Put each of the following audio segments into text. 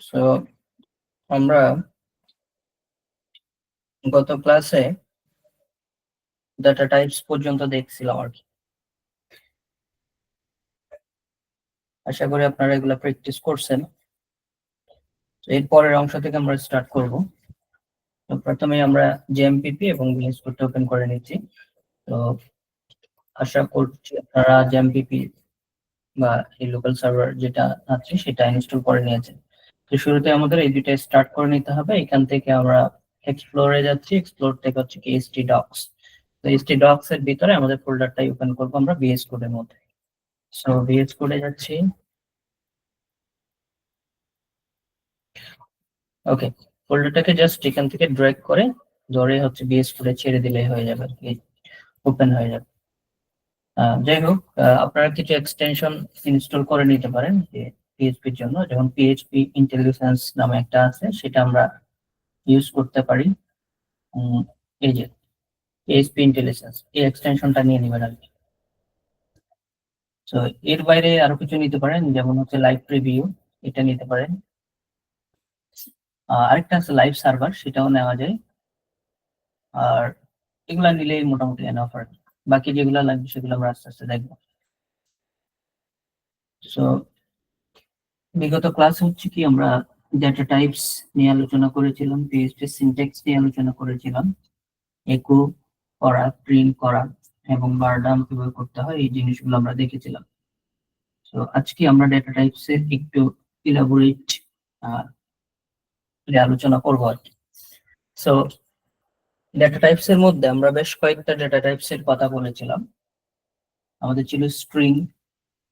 So আমরা গত ক্লাসে ডাটা টাইপস পর্যন্ত দেখছিলাম আর কি। আশা করি আপনারা এগুলো প্র্যাকটিস করছেন। তো এর পরের অংশ থেকে আমরা স্টার্ট করব। তো প্রথমে আমরা জেএমপিপি এবং ভিএস কোডটা ওপেন করে নিচ্ছি। তো আশা করছি আপনারা জেএমপিপি বা এই লোকাল সার্ভার যেটা আছে সেটা ইনস্টল করে নিয়েছেন। তো শুরুতে আমাদের এই দুইটা স্টার্ট করে নিতে হবে। এখান থেকে আমরা এক্সপ্লোরে যাচ্ছি। এক্সপ্লোর থেকে হচ্ছে কি htdocs। তো htdocs এর ভিতরে আমাদের ফোল্ডারটাই ওপেন করব আমরা ভিএস কোডের মধ্যে। সো ভিএস কোডে যাচ্ছি। ওকে, ফোল্ডারটাকে জাস্ট এখান থেকে ড্র্যাগ করে ধরে হচ্ছে ভিএস কোডে ছেড়ে দিলেই হয়ে যাবে, ওপেন হয়ে যাবে। যাই হোক, আপনারা কিছু এক্সটেনশন ইনস্টল করে নিতে পারেন যে পিএইচপির জন্য, যেমন পিএইচপি ইন্টেলিজেন্স নামে একটা আছে, সেটা আমরা ইউজ করতে পারি। এই যে পিএইচপি ইন্টেলিজেন্স, এই এক্সটেনশনটা নিয়ে নেবেন আর কি। তো এর বাইরে আরো কিছু নিতে পারেন, যেমন হচ্ছে লাইভ প্রিভিউ, এটা নিতে পারেন। আরেকটা আছে লাইভ সার্ভার, সেটাও নেওয়া যায়। আর এগুলা নিলেই মোটামুটি এনাফ আর কি। বাকি যেগুলো লাগবে সেগুলো আমরা আস্তে আস্তে দেখবো। সো বিগত ক্লাস হচ্ছে কি আমরা ডেটা টাইপস নিয়ে আলোচনা করেছিলাম, পিএইচপি সিনট্যাক্স নিয়ে আলোচনা করেছিলাম, একো করা, প্রিন্ট করা এবং বারডাম কিভাবে করতে হয়, এই জিনিসগুলো আমরা দেখেছিলাম। তো আজকে আমরা ডেটা টাইপস এর একটু ইলাবোরেট আলোচনা করবো আর কি। সো ডেটা টাইপস এর মধ্যে আমরা বেশ কয়েকটা ডেটা টাইপস এর কথা বলেছিলাম। আমাদের ছিল স্ট্রিং,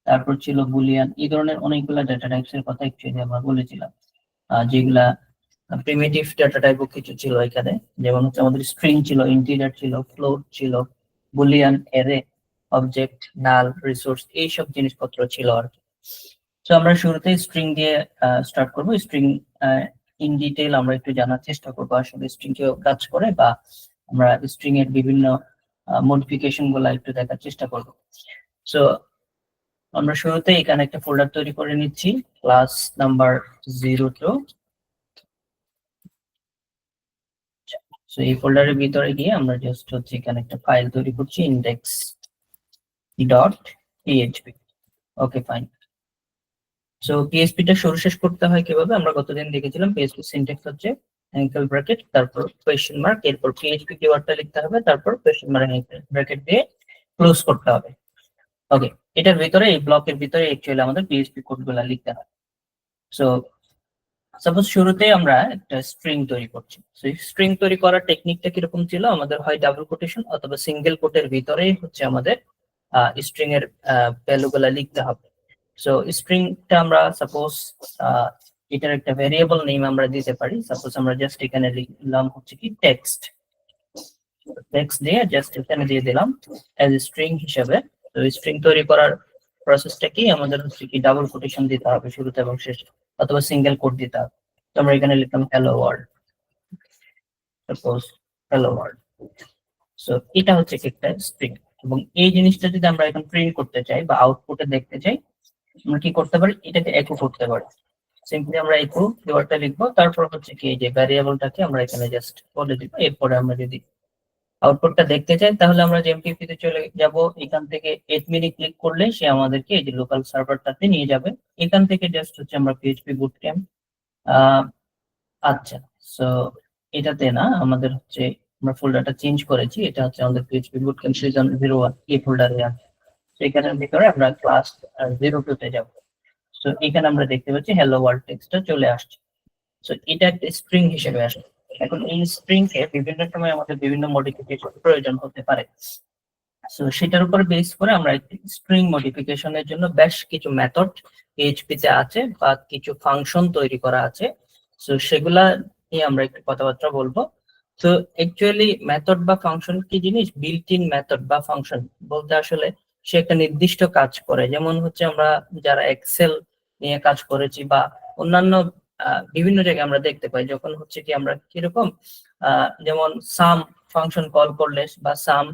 তারপর ছিল বুলিয়ান, এই ধরনের অনেকগুলা ডেটা টাইপস এর কথা অ্যাকচুয়ালি আমরা বলেছিলাম, যেগুলা প্রিমিটিভ ডেটা টাইপও কিছু ছিল এখানে। যেমন হচ্ছে আমাদের স্ট্রিং ছিল, ইন্টিজার ছিল, ফ্লোট ছিল, বুলিয়ান, অ্যারে, অবজেক্ট, নাল, রিসোর্স, এইসব জিনিসপত্র ছিল আর কি। তো আমরা শুরুতে স্ট্রিং দিয়ে স্টার্ট করব। স্ট্রিং ইন ডিটেইল আমরা একটু জানার চেষ্টা করবো আসলে স্ট্রিং কিভাবে কাজ করে, বা আমরা স্ট্রিং এর বিভিন্ন মডিফিকেশন গুলা একটু দেখার চেষ্টা করব। সো আমরা শুরুতে এখানে একটা ফোল্ডার তৈরি করে নিচ্ছি, ক্লাস নাম্বার 02। সো এই ফোল্ডারের ভিতরে গিয়ে আমরা জাস্ট হচ্ছে এখানে একটা ফাইল তৈরি করছি, index.php। ওকে, ফাইন। সো পিএইচপি টা শুরু শেষ করতে হয় কিভাবে আমরা গতদিন দেখেছিলাম। পিএইচপি সিনট্যাক্স হচ্ছে অ্যাঙ্গেল ব্র্যাকেট, তারপর কোয়েশ্চেন মার্ক, এরপর পিএইচপি কিওয়ার্ডটা লিখতে হবে, তারপর কোয়েশ্চেন মার্ক ব্র্যাকেট দিয়ে ক্লোজ করতে হবে। ওকে, এটার ভিতরে এই ব্লকের ভিতরে অ্যাকচুয়ালি আমাদের পিএইচপি কোডগুলো লিখতে হয়। সো সাপোজ শুরুতে আমরা একটা স্ট্রিং তৈরি করছি। সেই স্ট্রিং তৈরি করার টেকনিকটা কিরকম ছিল, আমাদের হয় ডাবল কোটেশন অথবা সিঙ্গেল কোটের ভিতরেই হচ্ছে আমাদের স্ট্রিং এর ভ্যালু গুলা লিখতে হবে। সো স্ট্রিংটা আমরা সাপোজ এটার একটা ভেরিয়েবল নেম আমরা দিতে পারি। সাপোজ আমরা জাস্ট এখানে লিখলাম হচ্ছে কি টেক্সট, টেক্সট দিয়ে জাস্ট এখানে দিয়ে দিলাম অ্যাজ স্ট্রিং হিসেবে। তো স্ট্রিং তৈরি করার প্রসেসটা কি, আমাদের হচ্ছে কি ডাবল কোটেশন দিতে হবে শুরুতে এবং শেষে, অথবা সিঙ্গেল কোট দিতে হবে। তো আমরা এখানে লিখলাম hello world, suppose hello world. So এটা হচ্ছে একটা স্ট্রিং। এবং এই জিনিসটা যদি আমরা এখন প্রিন্ট করতে চাই বা আউটপুটে দেখতে চাই, আমরা কি করতে পারি, এটাকে একো করতে পারি। সিম্পলি আমরা একো কিওয়ার্ডটা লিখবো, তারপর হচ্ছে কি এই যে ভ্যারিয়েবলটাকে আমরা এখানে জাস্ট বলে দিব। এরপরে আমরা যদি আউটপুটটা দেখতে চাই তাহলে আমরা জেএমপিপি তে চলে যাব। এখান থেকে এডমিনে ক্লিক করলে সে আমাদেরকে এই যে লোকাল সার্ভারটাতে নিয়ে যাবে। এখান থেকে জাস্ট হচ্ছে আমরা পিএইচপি বুটক্যাম্প, আচ্ছা, সো এটাতে না, আমাদের হচ্ছে আমরা ফোল্ডারটা চেঞ্জ করেছি, এটা হচ্ছে আমাদের পিএইচপি বুটক্যাম্প সিজন 01 এই ফোল্ডারে আছে। তো এখানের ভিতরে আমরা ক্লাস 02 তে যাব। সো এখানে আমরা দেখতে পাচ্ছি হ্যালো ওয়ার্ল্ড টেক্সটটা চলে আসছে। সো এটা একটা স্ট্রিং হিসেবে আসে। এখন এই স্ট্রিং কে বিভিন্ন সময় আমাদের বিভিন্ন মডিফিকেশন প্রয়োজন হতে পারে। সো সেটার উপর বেস করে আমরা স্ট্রিং মডিফিকেশনের জন্য বেশ কিছু মেথড পিএইচপি তে আছে বা কিছু ফাংশন তৈরি করা আছে। সো সেগুলা নিয়ে আমরা একটু কথাবার্তা বলবো। তো অ্যাকচুয়ালি মেথড বা ফাংশন কি জিনিস, বিল্ট ইন মেথড বা ফাংশন বলতে আসলে সে একটা নির্দিষ্ট কাজ করে। যেমন হচ্ছে আমরা যারা এক্সেল নিয়ে কাজ করেছি বা অন্যান্য বিভিন্ন জায়গায় আমরা দেখতে পাই, যখন হচ্ছে কি আমরা কিরকম যেমন সাম ফাংশন কল করলে বা সাম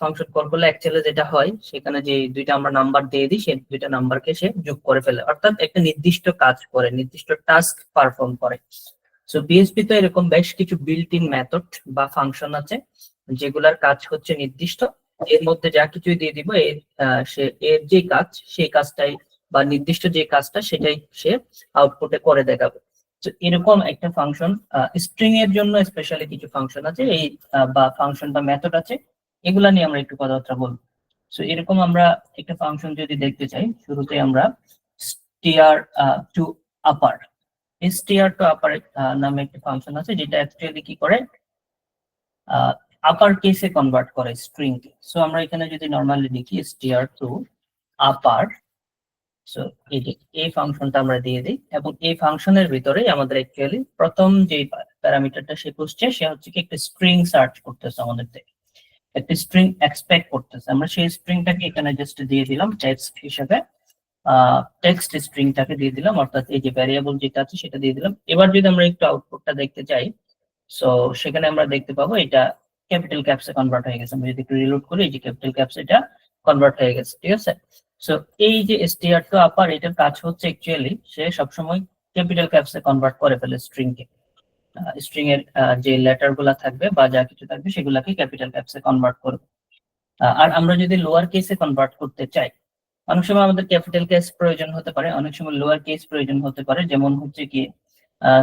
ফাংশন কল করলে অ্যাকচুয়ালি যেটা হয়, সেখানে যে দুইটা আমরা নাম্বার দিয়ে দিই, সেই দুইটা নাম্বারকে সে যোগ করে ফেলে, অর্থাৎ একটা নির্দিষ্ট কাজ করে, নির্দিষ্ট টাস্ক পারফর্ম করে। সো পিএইচপি তো এরকম বেশ কিছু বিল্ট ইন মেথড বা ফাংশন আছে যেগুলার কাজ হচ্ছে নির্দিষ্ট, এর মধ্যে যা কিছুই দিয়ে দিব সে এর যে কাজ সেই কাজটাই বা নির্দিষ্ট যে কাজটা সেটাই সে আউটপুটে করে দেখাবে। তো এরকম একটা ফাংশন স্ট্রিং এর জন্য স্পেশালি কিছু ফাংশন আছে, এই বা ফাংশন বা মেথড আছে, এগুলা নিয়ে আমরা একটু কথাবার্তা বলবো। সো এরকম আমরা একটা ফাংশন যদি দেখতে চাই, শুরুতে আমরা str টু আপার str টু আপার নামে একটা ফাংশন আছে, যেটা অ্যাকচুয়ালি কি করে, আপার কেসে কনভার্ট করে স্ট্রিং কে। সো আমরা এখানে যদি নরমালি লিখি str টু আপার, সো এই ফাংশনটা আমরা দিয়ে দিই, এবং এই ফাংশনের ভিতরে আমাদের অ্যাকচুয়ালি প্রথম যে প্যারামিটারটা সে খুঁজছে, সে হচ্ছে কি একটা স্ট্রিং সার্চ করতেছে, আমাদের থেকে একটা স্ট্রিং এক্সপেক্ট করতেছে। আমরা সেই স্ট্রিংটাকে এখানে জাস্ট দিয়ে দিলাম টেক্সট হিসেবে, টেক্সট স্ট্রিংটাকে দিয়ে দিলাম, অর্থাৎ এই যে ভ্যারিয়েবল যেটা আছে সেটা দিয়ে দিলাম। এবার যদি আমরা একটু আউটপুটটা দেখতে চাই, সো সেখানে আমরা দেখতে পাবো এটা ক্যাপিটাল ক্যাপসে কনভার্ট হয়ে গেছে। আমরা যদি একটু রিলোড করি, এই যে ক্যাপিটাল ক্যাপসে এটা কনভার্ট হয়ে গেছে, ঠিক আছে। সো এই যে str টু আপার, এটার কাজ হচ্ছে অ্যাকচুয়ালি সে সবসময় ক্যাপিটাল ক্যাপসে কনভার্ট করে ফেলে স্ট্রিং কে। স্ট্রিং এর যে লেটার গুলা থাকবে বা যা কিছু থাকবে সেগুলাকে ক্যাপিটাল ক্যাপসে কনভার্ট করবে। আর আমরা যদি লোয়ার কেসে কনভার্ট করতে চাই, অনেক সময় আমাদের ক্যাপিটাল কেস প্রয়োজন হতে পারে, অনেক সময় লোয়ার কেস প্রয়োজন হতে পারে। যেমন হচ্ছে কি,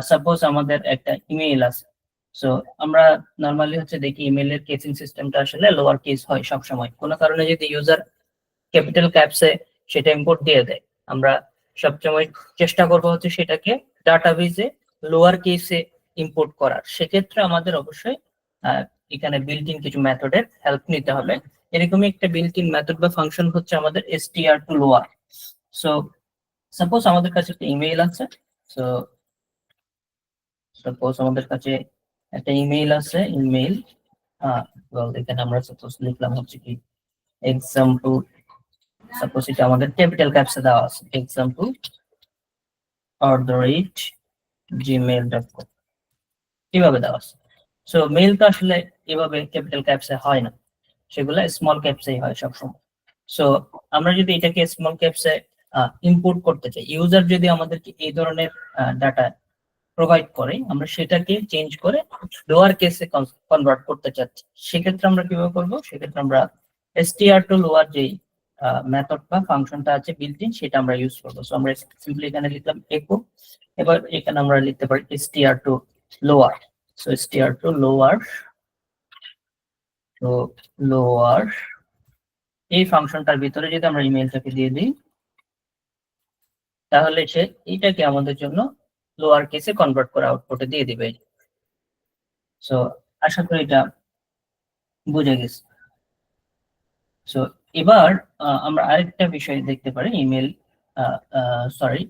সাপোজ আমাদের একটা ইমেইল আছে, সো আমরা নরমালি হচ্ছে দেখি ইমেইলের কেসিং সিস্টেমটা আসলে লোয়ার কেস হয় সব সময়। কোনো কারণে যদি ইউজার ক্যাপিটাল ক্যাপসে সেটা ইম্পোর্ট দিয়ে দেয়, আমরা সবসময় চেষ্টা করব হচ্ছে সেটাকে ডাটাবেজে লোয়ার কেসে ইম্পোর্ট করার। সেক্ষেত্রে আমাদের অবশ্যই এখানে বিল্ট ইন কিছু মেথডের হেল্প নিতে হবে। এরকমই একটা বিল্ট ইন মেথড বা ফাংশন হচ্ছে আমাদের str to lower. So suppose আমাদের কাছে একটা ইমেইল আছে, সো সাপোজ আমাদের কাছে একটা ইমেইল আছে, ইমেইল এখানে আমরা সাপোজ লিখলাম হচ্ছে কি এক্সাম্পল, সাপোজ এটা আমাদের ক্যাপিটাল ক্যাপসে দেওয়া আছে, example@gmail.com কিভাবে দেওয়া আছে। সো মেইল তো আসলে এভাবে ক্যাপিটাল ক্যাপসে হয় না, সেগুলো স্মল ক্যাপসেই হয় সবসময়। সো আমরা যদি এটাকে স্মল ক্যাপসে ইম্পোর্ট করতে চাই, ইউজার যদি আমাদেরকে এই ধরনের ডাটা প্রোভাইড করে, আমরা সেটাকে চেঞ্জ করে লোয়ার কেসে কনভার্ট করতে চাচ্ছি, সেক্ষেত্রে আমরা কিভাবে করব, সেক্ষেত্রে আমরা str টু লোয়ার যেই মেথড বা ফাংশনটা আছে বিল্ট ইন, সেটা আমরা ইউজ করবো। সো আমরা সিম্পলি এখানে লিখলাম একো, এবার এখানে আমরা লিখতে পারি str to lower. So str to lower এই ফাংশনটার ভিতরে যদি আমরা ইমেলটাকে দিয়ে দিই, তাহলে সে এইটাকে আমাদের জন্য লোয়ার কেসে কনভার্ট করে আউটপুটে দিয়ে দিবে। সো আশা করি এটা বুঝে গেছে। সো এবার আমরা আরেকটা বিষয় দেখতে পারি ইমেল, সরি,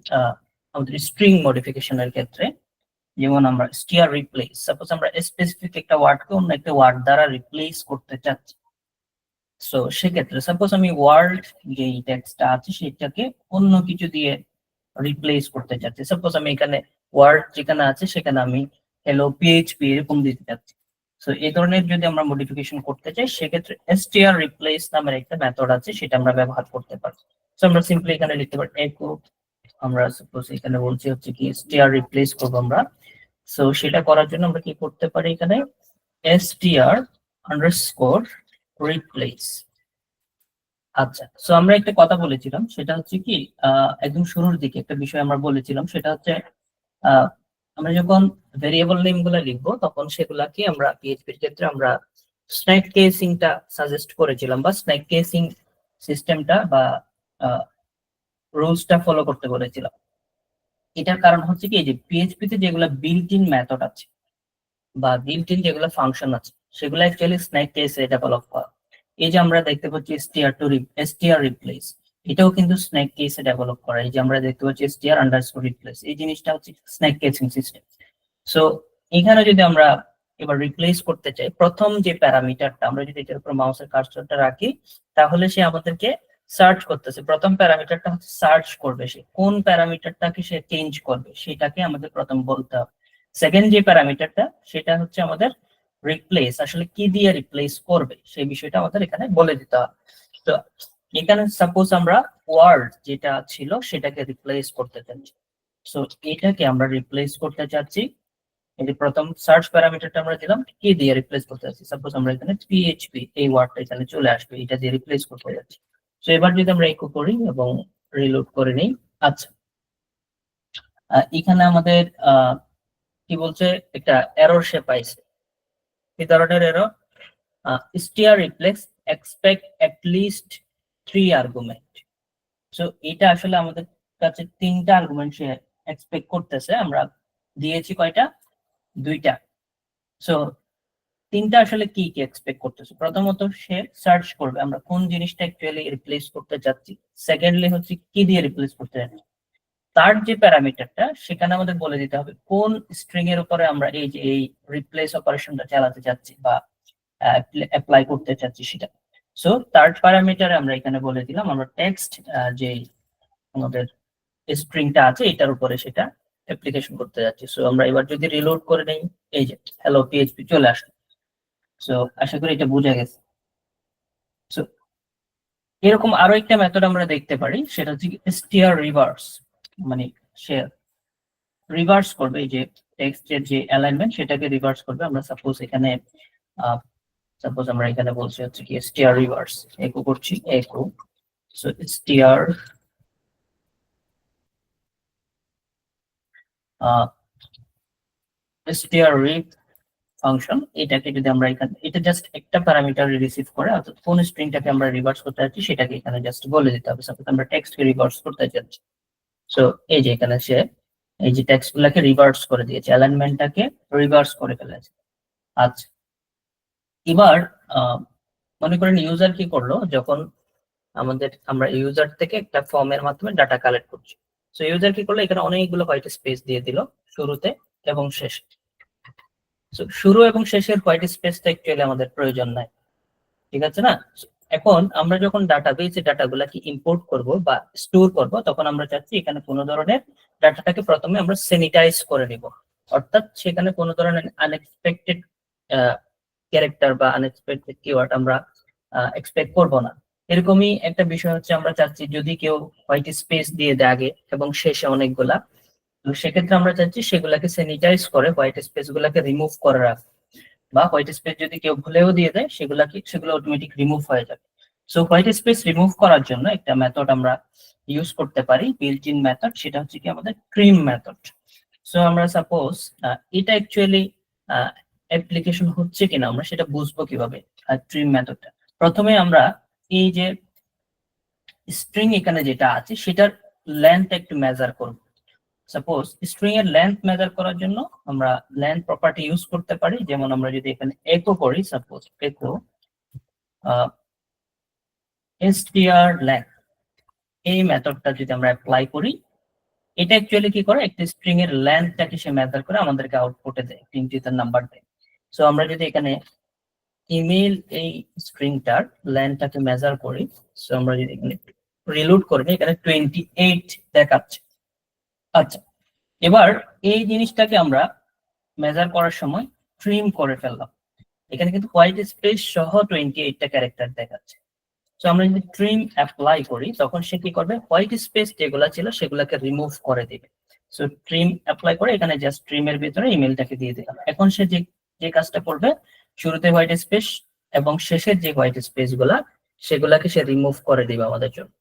আমাদের স্ট্রিং মডিফিকেশনের ক্ষেত্রে। যেমন আমরা str রিপ্লেস, সাপোজ আমরা স্পেসিফিক একটা ওয়ার্ডকে অন্য একটা ওয়ার্ড দ্বারা রিপ্লেস করতে চাচ্ছি। সো সেক্ষেত্রে সাপোজ আমি ওয়ার্ল্ড যে টেক্সটটা আছে সেটাকে অন্য কিছু দিয়ে রিপ্লেস করতে চাচ্ছি, সাপোজ আমি এখানে ওয়ার্ড যেখানে আছে সেখানে আমি হ্যালো পিএইচপি এরকম দিতে চাচ্ছি। সো এই ধরনের যদি আমরা মডিফিকেশন করতে চাই, সেক্ষেত্রে str রিপ্লেস নামের একটা মেথড আছে, সেটা আমরা ব্যবহার করতে পারি। সো আমরা সিম্পলি এখানে লিখতে পারি একো, আমরা সাপোজ এখানে বলছি হচ্ছে কি str রিপ্লেস করব আমরা। সো সেটা করার জন্য আমরা কি করতে পারি, এখানে str আন্ডারস্কোর রিপ্লেস। আচ্ছা, সো আমরা একটা কথা বলেছিলাম, সেটা হচ্ছে কি একদম শুরুর দিকে একটা বিষয় আমরা বলেছিলাম, সেটা হচ্ছে আমরা যখন ভেরিয়েবল নেম গুলা লিখবো, তখন সেগুলাকে আমরা পিএইচপি এর ক্ষেত্রে আমরা স্ন্যাক কেসিংটা সাজেস্ট করেছিলাম, বা স্ন্যাক কেসিং সিস্টেমটা বা রুলসটা ফলো করতে বলেছিলাম। এটার কারণ হচ্ছে কি, যে পিএইচপি তে যেগুলা বিল্ট ইন মেথড আছে বা বিল্ট ইন যেগুলো ফাংশন আছে, সেগুলো অ্যাকচুয়ালি স্ন্যাক কেসে ডেভেলপ করা। এই যে আমরা দেখতে পাচ্ছি str রিপ্লেস, এটাও কিন্তু স্ন্যাক কেসে ডেভেলপ করা। এই যে আমরা দেখতে পাচ্ছি str আন্ডারস্কোর রিপ্লেস, এই জিনিসটা হচ্ছে স্ন্যাক কেসিং সিস্টেম। সো এখানে যদি আমরা এবার রিপ্লেস করতে চাই, প্রথম যে প্যারামিটারটা, আমরা যদি এটার উপর মাউসের কার্সরটা রাখি, তাহলে সে আমাদেরকে সার্চ করতেছে। প্রথম প্যারামিটারটা হচ্ছে সার্চ করবে, সে কোন প্যারামিটারটাকে সে চেঞ্জ করবে সেটাকে আমাদের প্রথম বলতে হবে। সেকেন্ড যে প্যারামিটারটা, সেটা হচ্ছে আমাদের রিপ্লেস আসলে কি দিয়ে রিপ্লেস করবে সেই বিষয়টা আমাদের এখানে বলে দিতে হবে। তো এখানে সাপোজ আমরা ওয়ার্ড যেটা ছিল সেটাকে রিপ্লেস করতে চাচ্ছি। সো এটাকে আমরা রিপ্লেস করতে চাচ্ছি, এই যে প্রথম সার্চ প্যারামিটারটা আমরা দিলাম কি দিয়ে রিপ্লেস করতে যাচ্ছি, সাপোজ আমরা এখানে পিএইচপি এই ওয়ার্ডটা এখানে চলে আসবে, এটা দিয়ে রিপ্লেস করতে যাচ্ছি। তো এবার যদি আমরা ইকো করি এবং রিলোড করে নিই, আচ্ছা এখানে আমাদের কি বলছে, একটা এরর সে পাইছে। কি ধরনের error? Stair replace expect at least 3 argument. So এটা আসলে আমাদের কাছে 3টা আর্গুমেন্ট সে এক্সপেক্ট করতেছে, আমরা দিয়েছি কয়টা? 2টা। সো 3টা আসলে কি কি এক্সপেক্ট করতেছে? প্রথমত সে সার্চ করবে আমরা কোন জিনিসটা অ্যাকচুয়ালি রিপ্লেস করতে চাচ্ছি, সেকেন্ডলি হচ্ছে কি দিয়ে রিপ্লেস করতে চাচ্ছি, তার যে প্যারামিটারটা সেখানে আমাদের বলে দিতে হবে কোন স্ট্রিং এর উপরে আমরা এই যে এই রিপ্লেস অপারেশনটা চালাতে চাচ্ছি বা অ্যাপ্লাই করতে চাচ্ছি সেটা। সো থার্ড প্যারামিটারে আমরা এখানে বলে দিলাম আমরা টেক্সট যে আমাদের স্ট্রিংটা আছে এটার উপরে সেটা অ্যাপ্লিকেশন করতে যাচ্ছি। সো আমরা এবার যদি রিলোড করে নেই, এই যে হ্যালো পিএইচপি চলে আসলো। সো আশা করি এটা বোঝা গেছে। সো এরকম আরো একটা মেথড আমরা দেখতে পারি, সেটা হচ্ছে স্টিয়ার রিভার্স, মানে সে রিভার্স করবে এই যে টেক্সটের যে অ্যালাইনমেন্ট সেটাকে রিভার্স করবে। আমরা সাপোজ এখানে সাপোজ আমরা এখানে বলছি হচ্ছে কি স্টিয়ার রিভার্স, একো করছি একো। So stair stair Reeve function, এটাকে যদি আমরা এখানে, এটা জাস্ট একটা প্যারামিটার রিসিভ করে, অর্থাৎ কোন স্ট্রিংটাকে আমরা রিভার্স করতে যাচ্ছি সেটাকে এখানে জাস্ট বলে দিতে হবে। সাপোজ আমরা টেক্সটকে রিভার্স করতে যাচ্ছি। সো এই যে এখানে সে এই যে টেক্সট গুলাকে রিভার্স করে দিয়েছে, অ্যালাইনমেন্টটাকে রিভার্স করে ফেলেছে। আচ্ছা এবার মনে করেন ইউজার কি করলো, যখন আমরা ইউজার থেকে একটা ফর্মের মাধ্যমে ডাটা কালেক্ট করছি। সো ইউজার কি করলো, এখানে অনেকগুলো হোয়াইট স্পেস দিয়ে দিল শুরুতে এবং শেষে। সো শুরু এবং শেষের হোয়াইট স্পেসটা অ্যাকচুয়ালি আমাদের প্রয়োজন নাই, ঠিক আছে না? এখন আমরা যখন ডাটাবেসে ডাটাগুলাকে ইম্পোর্ট করব বা স্টোর করব, তখন আমরা চাচ্ছি এখানে কোনো ধরনের ডাটাটাকে প্রথমে আমরা স্যানিটাইজ করে নিব, অর্থাৎ সেখানে কোনো ধরনের আনএক্সপেক্টেড ক্যারেক্টার বা আনএক্সপেক্টেড কিওয়ার্ড আমরা এক্সপেক্ট করব না। এরকমই একটা বিষয় হচ্ছে আমরা চাচ্ছি যদি কেউ হোয়াইট স্পেস দিয়ে দেয় আগে এবং শেষে অনেকগুলা, তো সেক্ষেত্রে আমরা চাচ্ছি সেগুলাকে স্যানিটাইজ করে হোয়াইট স্পেস গুলাকে রিমুভ করে রাখা, বা হোয়াইট স্পেস যদি কেউ ভুলেও দিয়ে দেয় সেগুলো অটোমেটিক রিমুভ হয়ে যাবে। সো হোয়াইট স্পেস রিমুভ করার জন্য একটা মেথড আমরা ইউজ করতে পারি, বিল্ট ইন মেথড, সেটা হচ্ছে কি আমাদের ট্রিম মেথড। সো আমরা সাপোজ এটা অ্যাকচুয়ালি অ্যাপ্লিকেশন হচ্ছে কিনা আমরা সেটা বুঝবো কিভাবে ট্রিম মেথডটা। প্রথমে আমরা এই যে স্ট্রিং এখানে যেটা আছে সেটার লেন্থ একটু মেজার করব। সাপোজ স্ট্রিং এর লেন্থ মেজার করার জন্য আমরা লেন্থ প্রপার্টি ইউজ করতে পারি। যেমন আমরা যদি এখানে একো করি, সাপোজ একো str লেন্থ, এই মেথডটা যদি আমরা অ্যাপ্লাই করি, এটা অ্যাকচুয়ালি কি করে, একটা স্ট্রিং এর লেন্থটাকে সে মেজার করে আমাদেরকে আউটপুটে দেয়, তিনটিতে নাম্বার দেয়। সো আমরা যদি এখানে ইমেল এই স্ট্রিংটার লেন্থটাকে মেজার করি, সো আমরা যদি এখানে রিলোড করি, এখানে 28 দেখাচ্ছে। আচ্ছা এবার এই জিনিসটাকে আমরা মেজার করার সময় ট্রিম করে ফেললাম, এখানে কিন্তু হোয়াইট স্পেস সহ 28টা ক্যারেক্টার দেখাচ্ছে। তো আমরা যদি ট্রিম অ্যাপ্লাই করি তখন সে কি করবে, হোয়াইট স্পেস যেগুলা ছিল সেগুলাকে রিমুভ করে দিবে। সো ট্রিম অ্যাপ্লাই করে এখানে জাস্ট ট্রিমের ভিতরে ইমেলটাকে দিয়ে দিলাম। এখন সে যে যে কাজটা করবে, শুরুতে হোয়াইট স্পেস এবং শেষের যে হোয়াইট স্পেস গুলা সেগুলাকে সে রিমুভ করে দিবে আমাদের জন্য।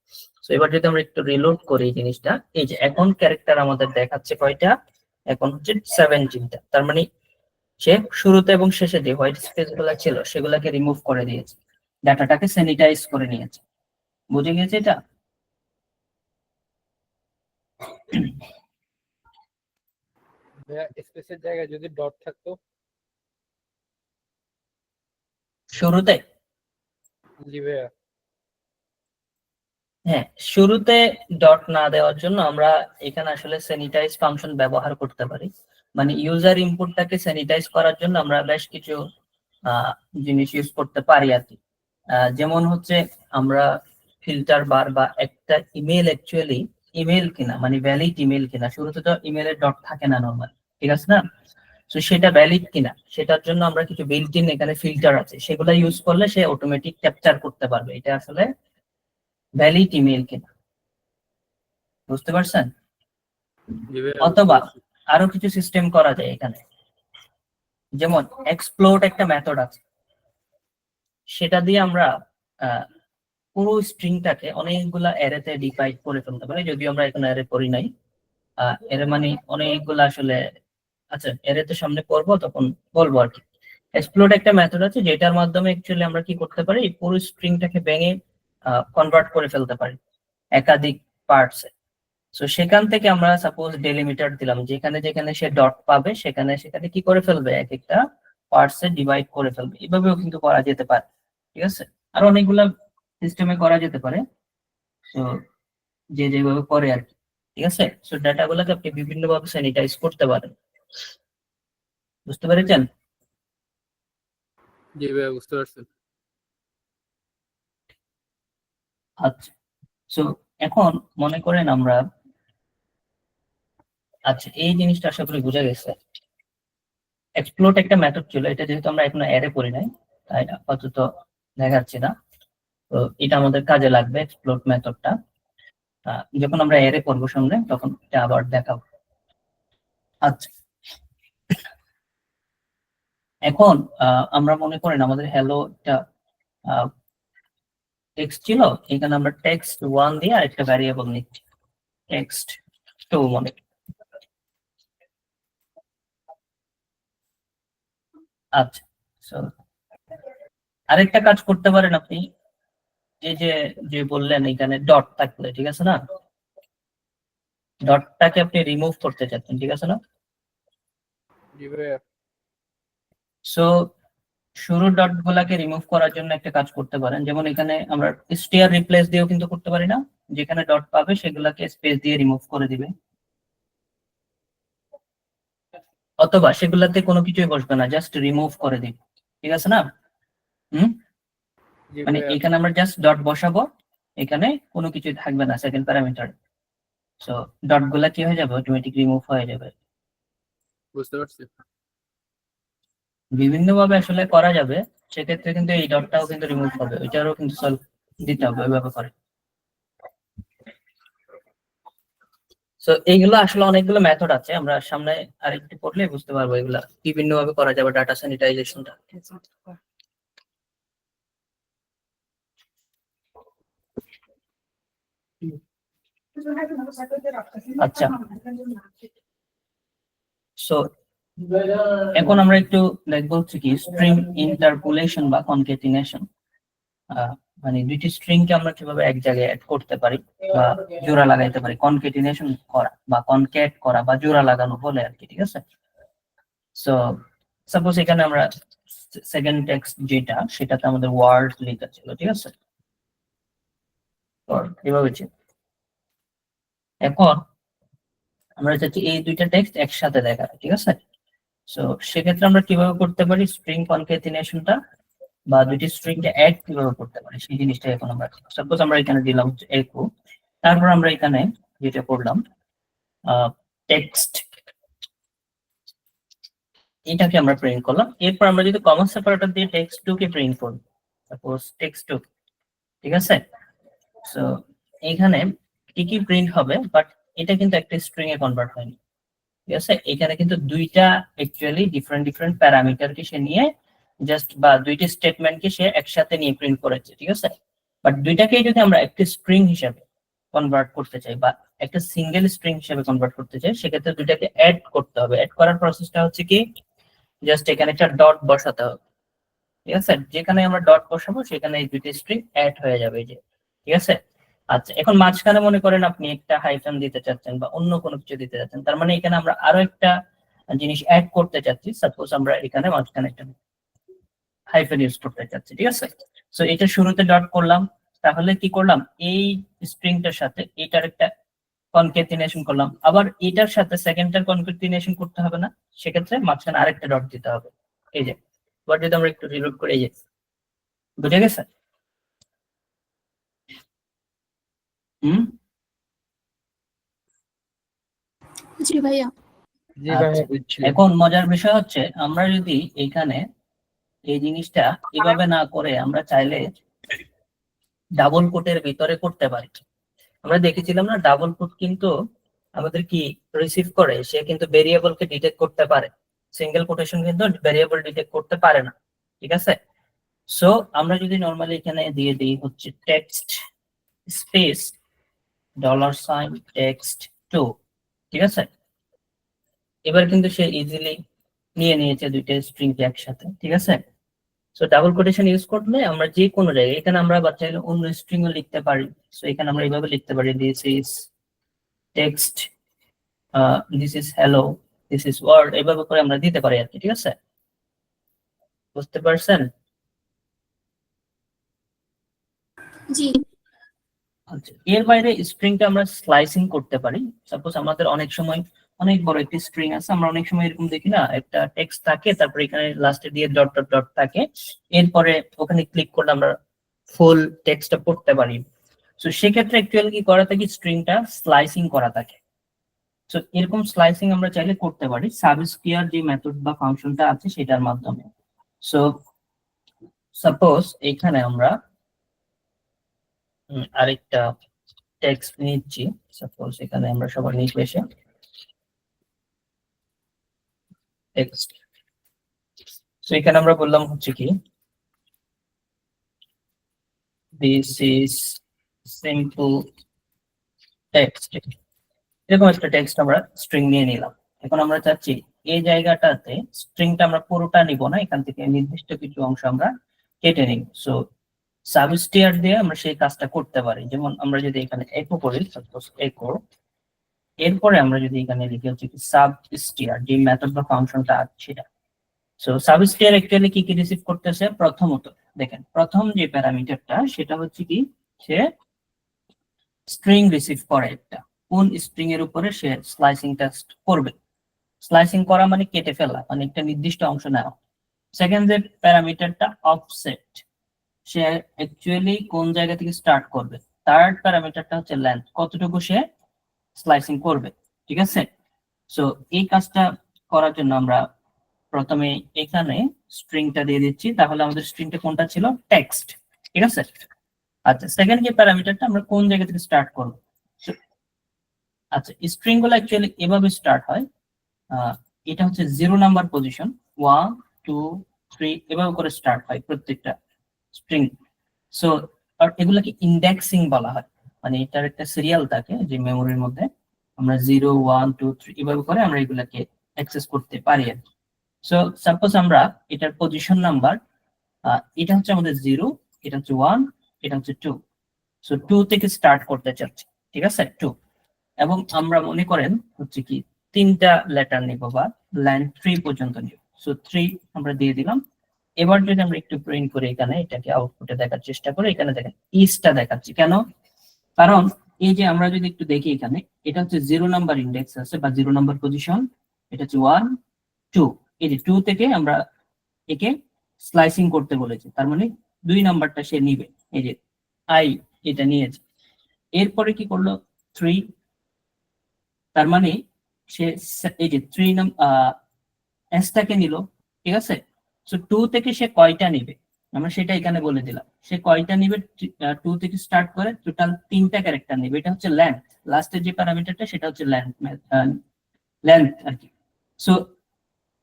তো এবার যদি আমরা একটু রিলোড করি এই জিনিসটা, এই যে এখন ক্যারেক্টার আমাদের দেখাচ্ছে কয়টা, এখন হচ্ছে 17টা। তার মানে সে শুরুতে এবং শেষে যে হোয়াইট স্পেস গুলা ছিল সেগুলাকে রিমুভ করে দিয়েছে, ডাটাটাকে স্যানিটাইজ করে নিয়েছে। বুঝে গেছে এটা? স্পেসের জায়গায় যদি ডট থাকতো শুরুতে, জি ভাইয়া। হ্যাঁ শুরুতে ডট না দেওয়ার জন্য আমরা এখানে আসলে স্যানিটাইজ ফাংশন ব্যবহার করতে পারি। মানে ইউজার ইনপুটটাকে স্যানিটাইজ করার জন্য আমরা বেশ কিছু জিনিস ইউজ করতে পারি আর কি। যেমন হচ্ছে আমরা ফিল্টার বার বা একটা ইমেল অ্যাকচুয়ালি ইমেল কিনা, মানে ভ্যালিড ইমেল কিনা, শুরুতে তো ইমেলের ডট থাকে না নরমাল, ঠিক আছে না? তো সেটা ভ্যালিড কিনা সেটার জন্য আমরা কিছু বিল্ট ইন এখানে ফিল্টার আছে, সেগুলো ইউজ করলে সে অটোমেটিক ক্যাপচার করতে পারবে এটা আসলে ভ্যালিড ইমেল কিনা। বুঝতে পারছেন? জি ভাইয়া, বুঝতে অথবা পারছি। আরো কিছু সিস্টেম করা যায় এখানে, যেমন এক্সপ্লোড একটা মেথড আছে, সেটা দিয়ে আমরা পুরো স্ট্রিংটাকে অনেকগুলা অ্যারেতে ডিভাইড করে ফেলতে পারি, যদিও আমরা এখন অ্যারে করি নাই। এর মানে অনেকগুলা আসলে, আচ্ছা অ্যারেতে সামনে করবো তখন বলবো আর কি। এক্সপ্লোড একটা মেথড আছে যেটার মাধ্যমে অ্যাকচুয়ালি আমরা কি করতে পারি, পুরো স্ট্রিংটাকে ভেঙে কনভার্ট করে ফেলতে পারি একাধিক পার্টসে। তো সেখান থেকে আমরা সাপোজ ডেলিমিটার দিলাম, যেখানে যেখানে সে ডট পাবে সেখানে সেখানে কি করে ফেলবে, এক একটা পার্টসে ডিভাইড করে ফেলবে। এভাবেও কিন্তু করা যেতে পারে, ঠিক আছে। আর অনেকগুলা সিস্টেমে করা যেতে পারে, তো যে যেভাবে করে আর কি, ঠিক আছে। সো ডাটা গুলোকে আপনি বিভিন্ন ভাবে স্যানিটাইজ করতে পারেন। বুঝতে পেরেছেন? জি ভাইয়া, বুঝতে পারছি। আচ্ছা, সো এখন মনে করেন আমরা, আচ্ছা এই জিনিসটা আশা করি বোঝা গেছে। এক্সপ্লোর একটা মেথড ছিল, এটা যেহেতু আমরা এখনো অ্যারে করি নাই তাই আপাতত দেখাচ্ছি না। তো এটা আমাদের কাজে লাগবে এক্সপ্লোর মেথডটা, যখন আমরা অ্যারে করবো সামনে তখন এটা আবার দেখাবো। আচ্ছা, এখন আমরা মনে করেন আমাদের হ্যালো একটা টেক্সট ছিল, এখানে আমরা টেক্সট 1 দিয়ে আরেকটা ভ্যারিয়েবল নিচ্ছি টেক্সট 2 মনে। আচ্ছা, so আরেকটা কাজ করতে পারেন আপনি, এই যে যে বললেন এখানে ডট থাকলে, ঠিক আছে না, ডটটাকে আপনি রিমুভ করতে চাচ্ছেন, ঠিক আছে না। জি ভাইয়া। সো শুরুর ডট গুলাকে রিমুভ করার জন্য একটা কাজ করতে পারেন, যেমন এখানে আমরা স্টেয়ার রিপ্লেস দিয়েও কিন্তু করতে পারি না, যেখানে ডট পাবে সেগুলাকে স্পেস দিয়ে রিমুভ করে দিবে, অথবা সেগুলাতে কোনো কিছুই বসবে না, জাস্ট রিমুভ করে দিবে, ঠিক আছে না। হুম, জি মানে ভাইয়া, এখানে আমরা জাস্ট ডট বসাবো, এখানে কোনো কিছুই থাকবে না সেকেন্ড প্যারামিটার। সো ডট গুলা কি হয়ে যাবে, অটোমেটিক রিমুভ হয়ে যাবে। বুঝতে পারছি। বিভিন্ন ভাবে আসলে করা যাবে, সেক্ষেত্রে কিন্তু এই ডটটাও কিন্তু রিমুভ হবে, ওইটারও কিন্তু সলভ দিতে হবে ওইভাবে করে। তো এইগুলো আসলে অনেকগুলো মেথড আছে, আমরা সামনে আরেকটু পড়লে বুঝতে পারবো এগুলা বিভিন্ন ভাবে করা যাবে ডাটা স্যানিটাইজেশনটা। আচ্ছা, সো এখন আমরা একটু দেখবো হচ্ছে কি স্ট্রিং ইন্টারপোলেশন বা কনক্যাটিনেশন। মানে দুইটি স্ট্রিং কে আমরা কিভাবে এক জায়গায় অ্যাড করতে পারি বা জোড়া লাগাইতে পারি, কনক্যাটিনেশন করা বা কনক্যাট করা বা জোড়া লাগানো বলে আর কি, ঠিক আছে। সো সাপোজ এখানে আমরা সেকেন্ড টেক্সট যেটা, সেটাতে আমাদের ওয়ার্ড লেখা ছিল, ঠিক আছে, এভাবে ছিল। এখন আমরা চাচ্ছি এই দুইটা টেক্সট একসাথে দেখাবে, ঠিক আছে। সো সেক্ষেত্রে আমরা কিভাবে করতে পারি স্ট্রিং কনক্যাটিনেশনটা, বা দুইটি স্ট্রিং কে অ্যাড কিভাবে করতে পারি সেই জিনিসটা এখন আমরা, সাপোজ আমরা এখানে দিলাম একো, তারপর আমরা এখানে যেটা করলাম টেক্সট, এটাকে আমরা প্রিন্ট করলাম। এরপর আমরা যদি কমা সেপারেটর দিয়ে টেক্সট 2 কে প্রিন্ট করি, সাপোজ টেক্সট 2, ঠিক আছে। সো এখানে কি কি প্রিন্ট হবে, বাট এটা কিন্তু একটা স্ট্রিং এ কনভার্ট হয়নি, ঠিক আছে। এখানে কিন্তু দুইটা অ্যাকচুয়ালি ডিফারেন্ট ডিফারেন্ট প্যারামিটারকে সে নিয়ে জাস্ট, বা দুইটি স্টেটমেন্টকে সে একসাথে নিয়ে প্রিন্ট করেছে, ঠিক আছে। বাট দুইটাকেই যদি আমরা একটা স্ট্রিং হিসেবে কনভার্ট করতে চাই বা একটা সিঙ্গেল স্ট্রিং হিসেবে কনভার্ট করতে চাই, সেক্ষেত্রে দুইটাকে অ্যাড করতে হবে। অ্যাড করার প্রসেসটা হচ্ছে কি, জাস্ট এখানে একটা ডট বসাতে হবে, ঠিক আছে। যেখানে আমরা ডট বসাবো সেখানে এই দুইটি স্ট্রিং অ্যাড হয়ে যাবে, এই যে, ঠিক আছে। আচ্ছা, এখন মাঝখানে মনে করেন আপনি একটা হাইফেন দিতে চাচ্ছেন বা অন্য কোনো কিছু দিতে চাচ্ছেন, তার মানে এখানে আমরা আরো একটা জিনিস অ্যাড করতে চাচ্ছি, সাপোজ আমরা এখানে মাঝখানে একটা হাইফেন ইউজ করতে চাচ্ছি, ঠিক আছে। সো এটা শুরুতে ডট করলাম, তাহলে কি করলাম, এই স্ট্রিংটার সাথে এটার একটা কনক্যাটিনেশন করলাম, আবার এটার সাথে সেকেন্ডটার কনক্যাটিনেশন করতে হবে না, সেক্ষেত্রে মাঝখানে আরেকটা ডট দিতে হবে, এই যে। এবার যদি আমরা একটু রিলোড করি, এই যে, বুঝে গেছে? হুম, জি ভাইয়া। জি ভাইয়া আচ্ছা, বুঝছি। এখন মজার বিষয় হচ্ছে আমরা যদি এখানে এই জিনিসটা এভাবে না করে আমরা চাইলে ডাবল কোটের ভিতরে করতে পারি। আমরা দেখেছিলাম না, ডাবল কোট কিন্তু আমাদের কি রিসিভ করে, সে কিন্তু ভেরিয়েবলকে ডিটেক্ট করতে পারে, সিঙ্গেল কোটেশন কিন্তু ভেরিয়েবল ডিটেক্ট করতে পারে না। ঠিক আছে, সো আমরা যদি নরমালি এখানে দিয়ে দিই হচ্ছে টেক্সট স্পেস $সাইন টেক্সট 2, ঠিক আছে, এবার কিন্তু সে ইজিলি নিয়ে নিয়েছে দুইটা স্ট্রিং একসাথে। ঠিক আছে, সো ডাবল কোটেশন ইউজ করলে আমরা যে কোনো জায়গায়, এখানে আমরা চাইলে অন্য স্ট্রিংও লিখতে পারি। সো এখানে আমরা এইভাবে লিখতে পারি, this is text, this is hello, this is word, এভাবে করে আমরা দিতে পারি আর কি। ঠিক আছে, বুঝতে পারছেন? জি। আচ্ছা, এর বাইরে স্ট্রিংটা আমরা স্লাইসিং করতে পারি। সাপোজ আমাদের অনেক সময় অনেক বড় একটি স্ট্রিং আছে, আমরা অনেক সময় এরকম দেখি না, একটা টেক্সট থাকে, তারপরে এখানে লাস্টে দিয়ে ডট ডট ডট থাকে, এরপরে ওখানে ক্লিক করলে আমরা ফুল টেক্সটটা পড়তে পারি। তো সেক্ষেত্রে অ্যাকচুয়ালি কি করা থাকে, স্ট্রিংটা স্লাইসিং করা থাকে। তো এরকম স্লাইসিং আমরা চাইলে করতে পারি সাবস্ক্রিয়ার যে মেথড বা ফাংশনটা আছে সেটার মাধ্যমে। সো সাপোজ এখানে আমরা আরেকটা টেক্সট নিচ্ছি, সাপোজ এখানে আমরা সবার নিচে এসে টেক্সট, তো এখানে আমরা বললাম হচ্ছে কি দিস ইজ সিম্পল টেক্সট, এরকম একটা টেক্সট আমরা স্ট্রিং নিয়ে নিলাম। এখন আমরা চাচ্ছি এই জায়গাটাতে স্ট্রিংটা আমরা পুরোটা নিব না, এখান থেকে নির্দিষ্ট কিছু অংশ আমরা কেটে নিব। সো সাবস্টিয়ার দিয়ে আমরা সেই কাজটা করতে পারি। যেমন আমরা যদি এখানে একো করি, সাপোজ একো, এরপরে আমরা যদি এখানে লিখি হচ্ছে কি সাবস্টিয়ার, যে মেথড বা ফাংশনটা আছে সেটা। সো সাবস্টিয়ার অ্যাকচুয়ালি কি কি রিসিভ করতেছে, প্রথমত দেখেন প্রথম যে প্যারামিটারটা সেটা হচ্ছে কি, সে স্ট্রিং রিসিভ করে একটা, কোন স্ট্রিং এর উপরে সে স্লাইসিং টেস্ট করবে। স্লাইসিং করা মানে কেটে ফেলা, মানে একটা নির্দিষ্ট অংশ নেওয়া। সেকেন্ড যে প্যারামিটারটা অফসেট, সে অ্যাকচুয়ালি কোন জায়গা থেকে স্টার্ট করবে। থার্ড প্যারামিটারটা হচ্ছে লেন্থ, কতটুকু সে স্লাইসিং করবে। ঠিক আছে, সো এই কাজটা করার জন্য আমরা প্রথমে এখানে স্ট্রিংটা দিয়ে দিচ্ছি, তাহলে আমাদের স্ট্রিংটা কোনটা ছিল, টেক্সট। ঠিক আছে, আচ্ছা সেকেন্ড যে প্যারামিটারটা আমরা কোন জায়গা থেকে স্টার্ট করব। আচ্ছা, স্ট্রিং গুলো অ্যাকচুয়ালি এভাবে স্টার্ট হয়, এটা হচ্ছে 0 নাম্বার পজিশন, 1 2 3 এভাবে করে স্টার্ট হয় প্রত্যেকটা স্ট্রিং। সো আর এগুলাকে ইন্ডেক্সিং বলা হয়, মানে এটার একটা সিরিয়াল থাকে যে মেমোরির মধ্যে, আমরা 0 1 2 3 এভাবে করে আমরা এগুলাকে অ্যাক্সেস করতে পারি। সো সাপোজ আমরা এটার পজিশন নাম্বার, এটা হচ্ছে আমাদের 0, এটা হচ্ছে 1, এটা হচ্ছে 2, সো 2 থেকে স্টার্ট করতে চাচ্ছি। ঠিক আছে, 2, এবং আমরা মনে করেন হচ্ছে কি 3টা লেটার নিব বা লাইন 3 পর্যন্ত নিব। সো 3 আমরা দিয়ে দিলাম। এবার যদি আমরা একটু প্রিন্ট করে এখানে এটাকে আউটপুটে দেখার চেষ্টা করি, এখানে দেখেন ইসটা দেখাচ্ছি কেন, কারণ এই যে আমরা যদি একটু দেখি এখানে এটা হচ্ছে 0 নাম্বার ইন্ডেক্স আছে বা 0 নাম্বার পজিশন, এটা হচ্ছে 1 2, এই যে 2 থেকে আমরা একে স্লাইসিং করতে বলেছি, তার মানে 2 নাম্বারটা সে নিবে, এই যে আই এটা নিয়েছে। এরপরে কি করলো 3, তার মানে সে এই যে 3 এসটাকে নিল। ঠিক আছে, সো 2 থেকে সে কয়টা নিবে আমরা সেটা এখানে বলে দিলাম, সে কয়টা নিবে 2 থেকে স্টার্ট করে টোটাল 3টা ক্যারেক্টার নিবে, এটা হচ্ছে লেন্থ। লাস্টের যে প্যারামিটারটা সেটা হচ্ছে লেন্থ আর কি। সো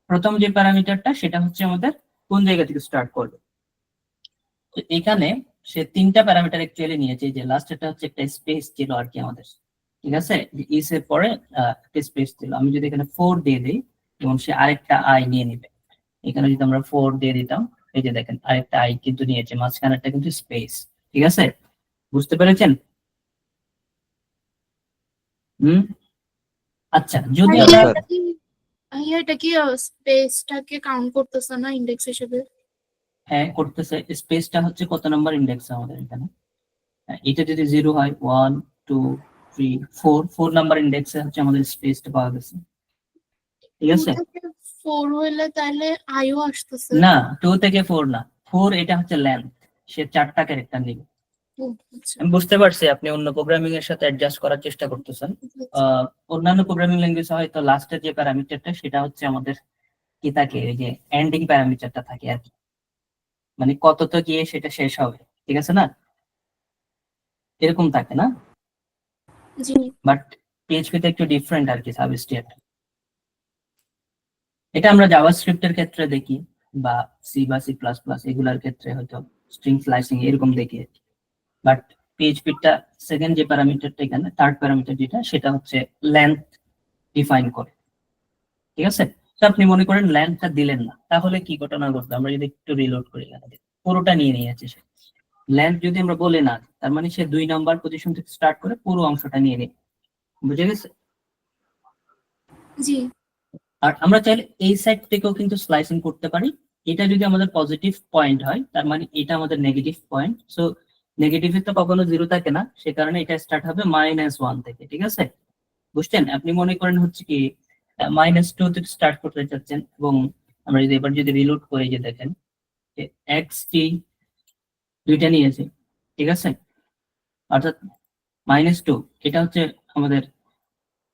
প্রথম যে প্যারামিটারটা সেটা হচ্ছে আমাদের কোন জায়গা থেকে স্টার্ট করবে। তো এখানে সে 3টা প্যারামিটার অ্যাকচুয়ালি নিয়েছে, যে লাস্টেরটা হচ্ছে একটা স্পেস ছিল আর কি আমাদের। ঠিক আছে, ইস এর পরে একটা স্পেস ছিল, আমি যদি এখানে 4 দিয়ে দিই এবং সে আরেকটা আই নিয়ে নিবে। এখানে যদি আমরা 4 দিয়ে দিতাম, এই যে দেখেন আরেকটা আই কিন্তু নিয়েছে, মাঝখানেরটা কিন্তু স্পেস। ঠিক আছে, বুঝতে পেরেছেন? হুম, আচ্ছা যদি আমরা এটা কি স্পেসটাকে কাউন্ট করতেছে না ইন্ডেক্স হিসেবে? হ্যাঁ করতেছে, স্পেসটা হচ্ছে কত নাম্বার ইন্ডেক্স আমাদের এখানে, এটা যদি 0 হয় 1 2 3 4, 4 নাম্বার ইন্ডেক্সে হচ্ছে আমাদের স্পেসটা পাওয়া গেছে। ঠিক আছে, 4 হইলে তাহলে আইও আসতেছে না 2 থেকে 4 না, 4 এটা হচ্ছে লেন্থ, সে 4টা ক্যারেক্টার নিবে। ও, আচ্ছা। আমি বুঝতে পারছি আপনি অন্য প্রোগ্রামিং এর সাথে অ্যাডজাস্ট করার চেষ্টা করতেছেন। অন্যান্য প্রোগ্রামিং ল্যাঙ্গুয়েজ হয়তো লাস্টের যে প্যারামিটারটা সেটা হচ্ছে আমাদের কি থাকে, ওই যে এন্ডিং প্যারামিটারটা থাকে আর কি, মানে কত তো গিয়ে সেটা শেষ হবে, ঠিক আছে না, এরকম থাকে না। জি বাট পিএইচপি তে একটু ডিফারেন্ট আর কি সাবস্ট্রেট। এটা আমরা জাভাস্ক্রিপ্টের ক্ষেত্রে দেখি, বা সি বা সি প্লাস প্লাস এগুলার ক্ষেত্রে হয়তো স্ট্রিং স্লাইসিং এরকম দেখি। বাট পিএইচপিটা সেকেন্ড যে প্যারামিটারটা, এখানে থার্ড প্যারামিটার যেটা, সেটা হচ্ছে লেন্থ ডিফাইন করে, ঠিক আছে। তো আপনি মনে করেন লেন্থটা দিলেন না, তাহলে কি ঘটনা ঘটবে, আমরা যদি একটু রিলোড করি, এখানে পুরোটা নিয়ে নিয়েছে সে। লেন্থ যদি আমরা বলে না, তার মানে সে 2 নাম্বার পজিশন থেকে স্টার্ট করে পুরো অংশটা নিয়ে নেয়, বুঝে গেছে। জি আর আমরা চাইলে এই সাইড থেকেও কিন্তু স্লাইসিং করতে পারি। এটা যদি আমাদের পজিটিভ পয়েন্ট হয়, তার মানে এটা আমাদের নেগেটিভ পয়েন্ট। সো নেগেটিভে তো কখনো 0 থাকে না, সে কারণে এটা স্টার্ট হবে -1 থেকে, ঠিক আছে। বুঝছেন, আপনি মনে করেন হচ্ছে কি -2 থেকে স্টার্ট করতে চাচ্ছেন, এবং আমরা যদি এবার যদি রিলোড করি, যে দেখেন যে xt দুইটা নিয়েছে, ঠিক আছে, অর্থাৎ -2 এটা হচ্ছে আমাদের,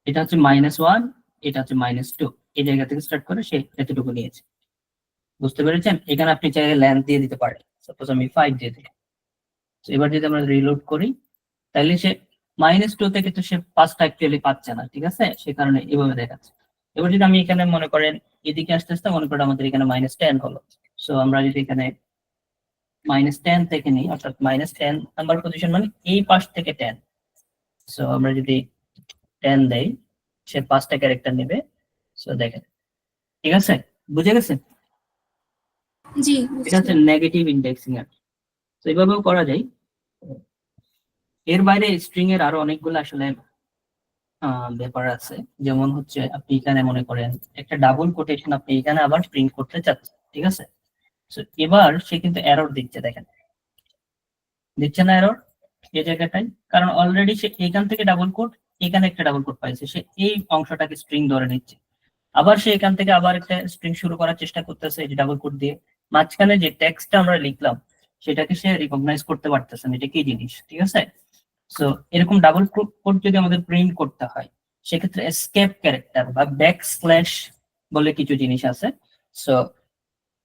এটা হচ্ছে -1, এটা হচ্ছে -2, এই জায়গা থেকে স্টার্ট করে সে এতটুকু নিয়েছে, বুঝতে পেরেছেন। এখানে আপনি চাইলে লেন্থ দিয়ে দিতে পারেন, সাপোজ আমি 5 দিয়ে দিই। তো এবার যদি আমরা রিলোড করি, তাহলে সে -2 থেকে তো সে 5টা অ্যাকচুয়ালি পাচ্ছে না, ঠিক আছে, সে কারণে এভাবে দেখাচ্ছে। এবার যদি আমি এখানে মনে করেন এদিকে আস্তে আস্তে মনে করেন আমাদের এখানে -10 হলো। সো আমরা যদি এখানে -10 থেকে নিই, অর্থাৎ -10 নাম্বার পজিশন মানে এই পাশ থেকে 10। সো আমরা যদি 10 দেই, সে 5টা ক্যারেক্টার নেবে। সো দেখেন, ঠিক আছে, বুঝে গেছে। জি এটা হচ্ছে বুঝলাম। নেগেটিভ ইন্ডেক্সিং আর কি। তো এইভাবেও করা যায়। এর বাইরে স্ট্রিং এর আরো অনেকগুলো আসলে ব্যাপার আছে। যেমন হচ্ছে আপনি এখানে মনে করেন একটা ডাবল কোটেশন আপনি এখানে আবার প্রিন্ট করতে চাচ্ছেন, ঠিক আছে। তো এবার সে কিন্তু এরর দিচ্ছে, দেখেন দিচ্ছে না এরর এই জায়গাটায়, কারণ অলরেডি সে এখান থেকে ডাবল কোট, এখানে একটা ডাবল কোট পাইছে, সে এই অংশটাকে স্ট্রিং ধরে নিচ্ছে। আবার সে এখান থেকে আবার একটা স্ট্রিং শুরু করার চেষ্টা করতেছে এই ডাবল কোট দিয়ে। মাঝখানে যে টেক্সটটা আমরা লিখলাম সেটাকে সে রিকগনাইজ করতে পারতেছে না, এটা কি জিনিস, ঠিক আছে। সো এরকম ডাবল কোট যদি আমাদের প্রিন্ট করতে হয়, সেক্ষেত্রে এসকেপ ক্যারেক্টার বা ব্যাকস্ল্যাশ বলে কিছু জিনিস আছে। সো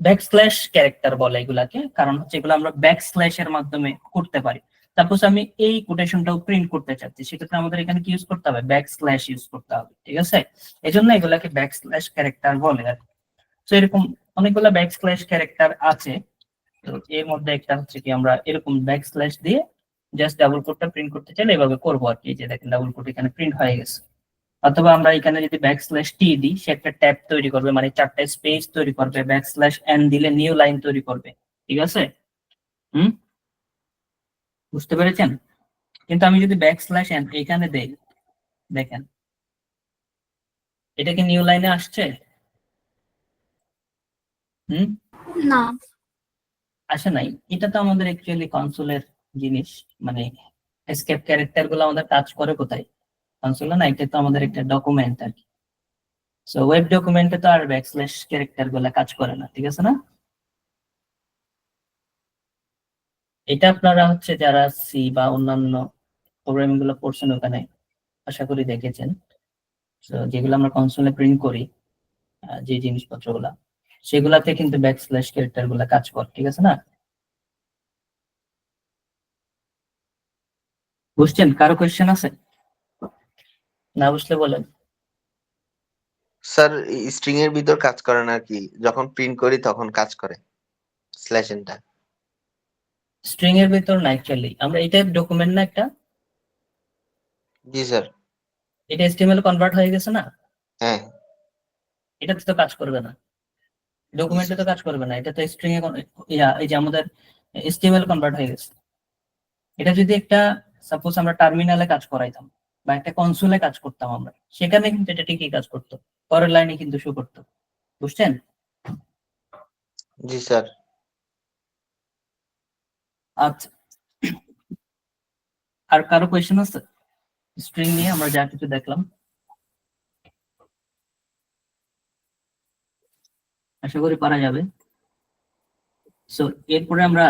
ব্যাকস্ল্যাশ ক্যারেক্টার বলে এগুলাকে, কারণ হচ্ছে এগুলো আমরা ব্যাকস্ল্যাশ এর মাধ্যমে করতে পারি। সাপোজ আমি এই কোটেশনটাও প্রিন্ট করতে চাচ্ছি, সেক্ষেত্রে আমাদের এখানে কি ইউজ করতে হবে, ব্যাকস্ল্যাশ ইউজ করতে হবে, ঠিক আছে। এই জন্য এগুলাকে ব্যাকস্ল্যাশ ক্যারেক্টার বলে আর কি। তো এরকম অনেকগুলো ব্যাকস্ল্যাশ ক্যারেক্টার আছে। তো এর মধ্যে একটা হচ্ছে কি, আমরা এরকম ব্যাকস্ল্যাশ দিয়ে জাস্ট ডাবল কোটটা প্রিন্ট করতে চাইলে এভাবে করবো আর কি। এই যে দেখেন ডাবল কোট এখানে প্রিন্ট হয়ে গেছে। অথবা আমরা এখানে যদি ব্যাকস্ল্যাশ টি দিই, সে একটা ট্যাব তৈরি করবে, মানে 4টা স্পেস তৈরি করবে। ব্যাকস্ল্যাশ এন দিলে নিউ লাইন তৈরি করবে, ঠিক আছে। হুম, বুঝতে পেরেছেন। কিন্তু আমি যদি ব্যাকস্ল্যাশ এন এখানে দেই, দেখেন এটা কি নিউ লাইনে আসছে? হুম, না আসে নাই। এটা তো আমাদের অ্যাকচুয়ালি কনসোলের জিনিস, মানে এসকেপ ক্যারেক্টার গুলো আমাদের কাজ করে কোথায়, কনসোলে না। এটা তো আমাদের একটা ডকুমেন্ট আর কি। সো ওয়েব ডকুমেন্টে তো আর ব্যাকস্ল্যাশ ক্যারেক্টার গুলা কাজ করে না, ঠিক আছে না। এটা আপনারা হচ্ছে যারা সি বা অন্যান্য প্রোগ্রামিং গুলো পড়ছেন ওখানে আশা করি দেখেছেন। তো যেগুলো আমরা কনসোলে প্রিন্ট করি, যে জিনিসপত্রগুলা, সেগুলাতে কিন্তু ব্যাকস্ল্যাশ ক্যারেক্টার গুলা কাজ করে, ঠিক আছে না। বুঝছেন, কারো কোয়েশ্চেন আছে? না বুঝলে বলেন। স্যার স্ট্রিং এর ভিতর কাজ করে না কি, যখন প্রিন্ট করি তখন কাজ করে স্ল্যাশ এনটা। স্ট্রিং এর ভিতর না, অ্যাকচুয়ালি আমরা এটা ডকুমেন্ট না একটা, জি স্যার। এটা এসটিএমএল কনভার্ট হয়ে গেছে না, হ্যাঁ। এটাতে তো কাজ করবে না, জি ডকুমেন্টে স্যার। তো কাজ করবে না, এটা তো স্ট্রিং এ এই যে আমাদের এসটিএমএল কনভার্ট হয়ে গেছে। এটা যদি একটা সাপোজ আমরা টার্মিনালে কাজ করাইতাম বা একটা কনসোলে কাজ করতাম আমরা, সেখানে কিন্তু এটা ঠিকই কাজ করতো, পরের লাইনে কিন্তু শো করতো, বুঝছেন। জি স্যার। আচ্ছা, আর কারো কোয়েশ্চেন আছে স্ট্রিং নিয়ে আমরা যা কিছু দেখলাম? আশা করি পারা যাবে। সো এরপরে আমরা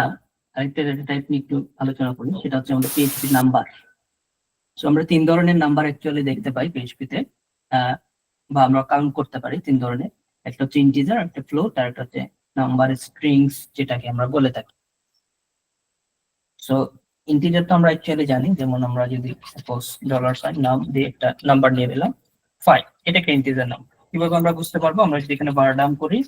আরেকটা ডেটা টাইপ নিয়ে একটু আলোচনা করি, সেটা হচ্ছে আমাদের পিএইচপি নাম্বার। সো আমরা 3 ধরনের নাম্বার অ্যাকচুয়ালি দেখতে পাই পিএইচপিতে, বা আমরা কাউন্ট করতে পারি 3 ধরনের। একটা হচ্ছে ইন্টিজার, একটা ফ্লোট, আর একটা হচ্ছে নাম্বার স্ট্রিংস যেটাকে আমরা বলে থাকি। সো ইন্টিজার তো আমরা অ্যাকচুয়ালি জানি, যেমন আমরা যদি সাপোজ $সাইন নাম দিয়ে একটা নাম্বার নিয়ে নিলাম 5, এটা একটা ইন্টিজার নাম্বার। কিভাবে আমরা বুঝতে পারবো? আমরা যদি এখানে বার ডাউন করি,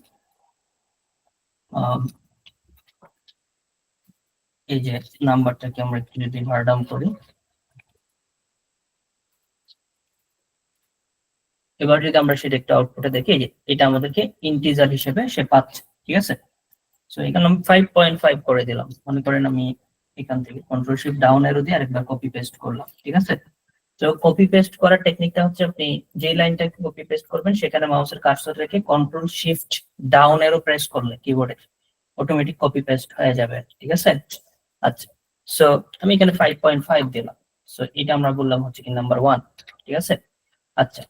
এই যে নাম্বারটাকে আমরা একটু যদি বার ডাউন করি, এবার যদি আমরা সেটা একটা আউটপুটে দেখি, এই যে এটা আমাদেরকে ইন্টিজার হিসেবে সে পাচ্ছে, ঠিক আছে। সো এখানে আমি 5.5 করে দিলাম। মনে করেন আমি এখান থেকে কন্ট্রোল শিফট ডাউন অ্যারো দিয়ে আরেকবার কপি পেস্ট করলাম, ঠিক আছে। তো কপি পেস্ট করার টেকনিকটা হচ্ছে, আপনি যে লাইনটা কপি পেস্ট করবেন সেখানে মাউসের কার্সর রেখে control shift down arrow press করলে কিবোর্ডে অটোমেটিক কপি পেস্ট হয়ে যাবে, ঠিক আছে। আচ্ছা, সো আমি এখানে 5.5 দিলাম। সো এটা আমরা বললাম হচ্ছে কি নাম্বার 1, ঠিক আছে। আচ্ছা,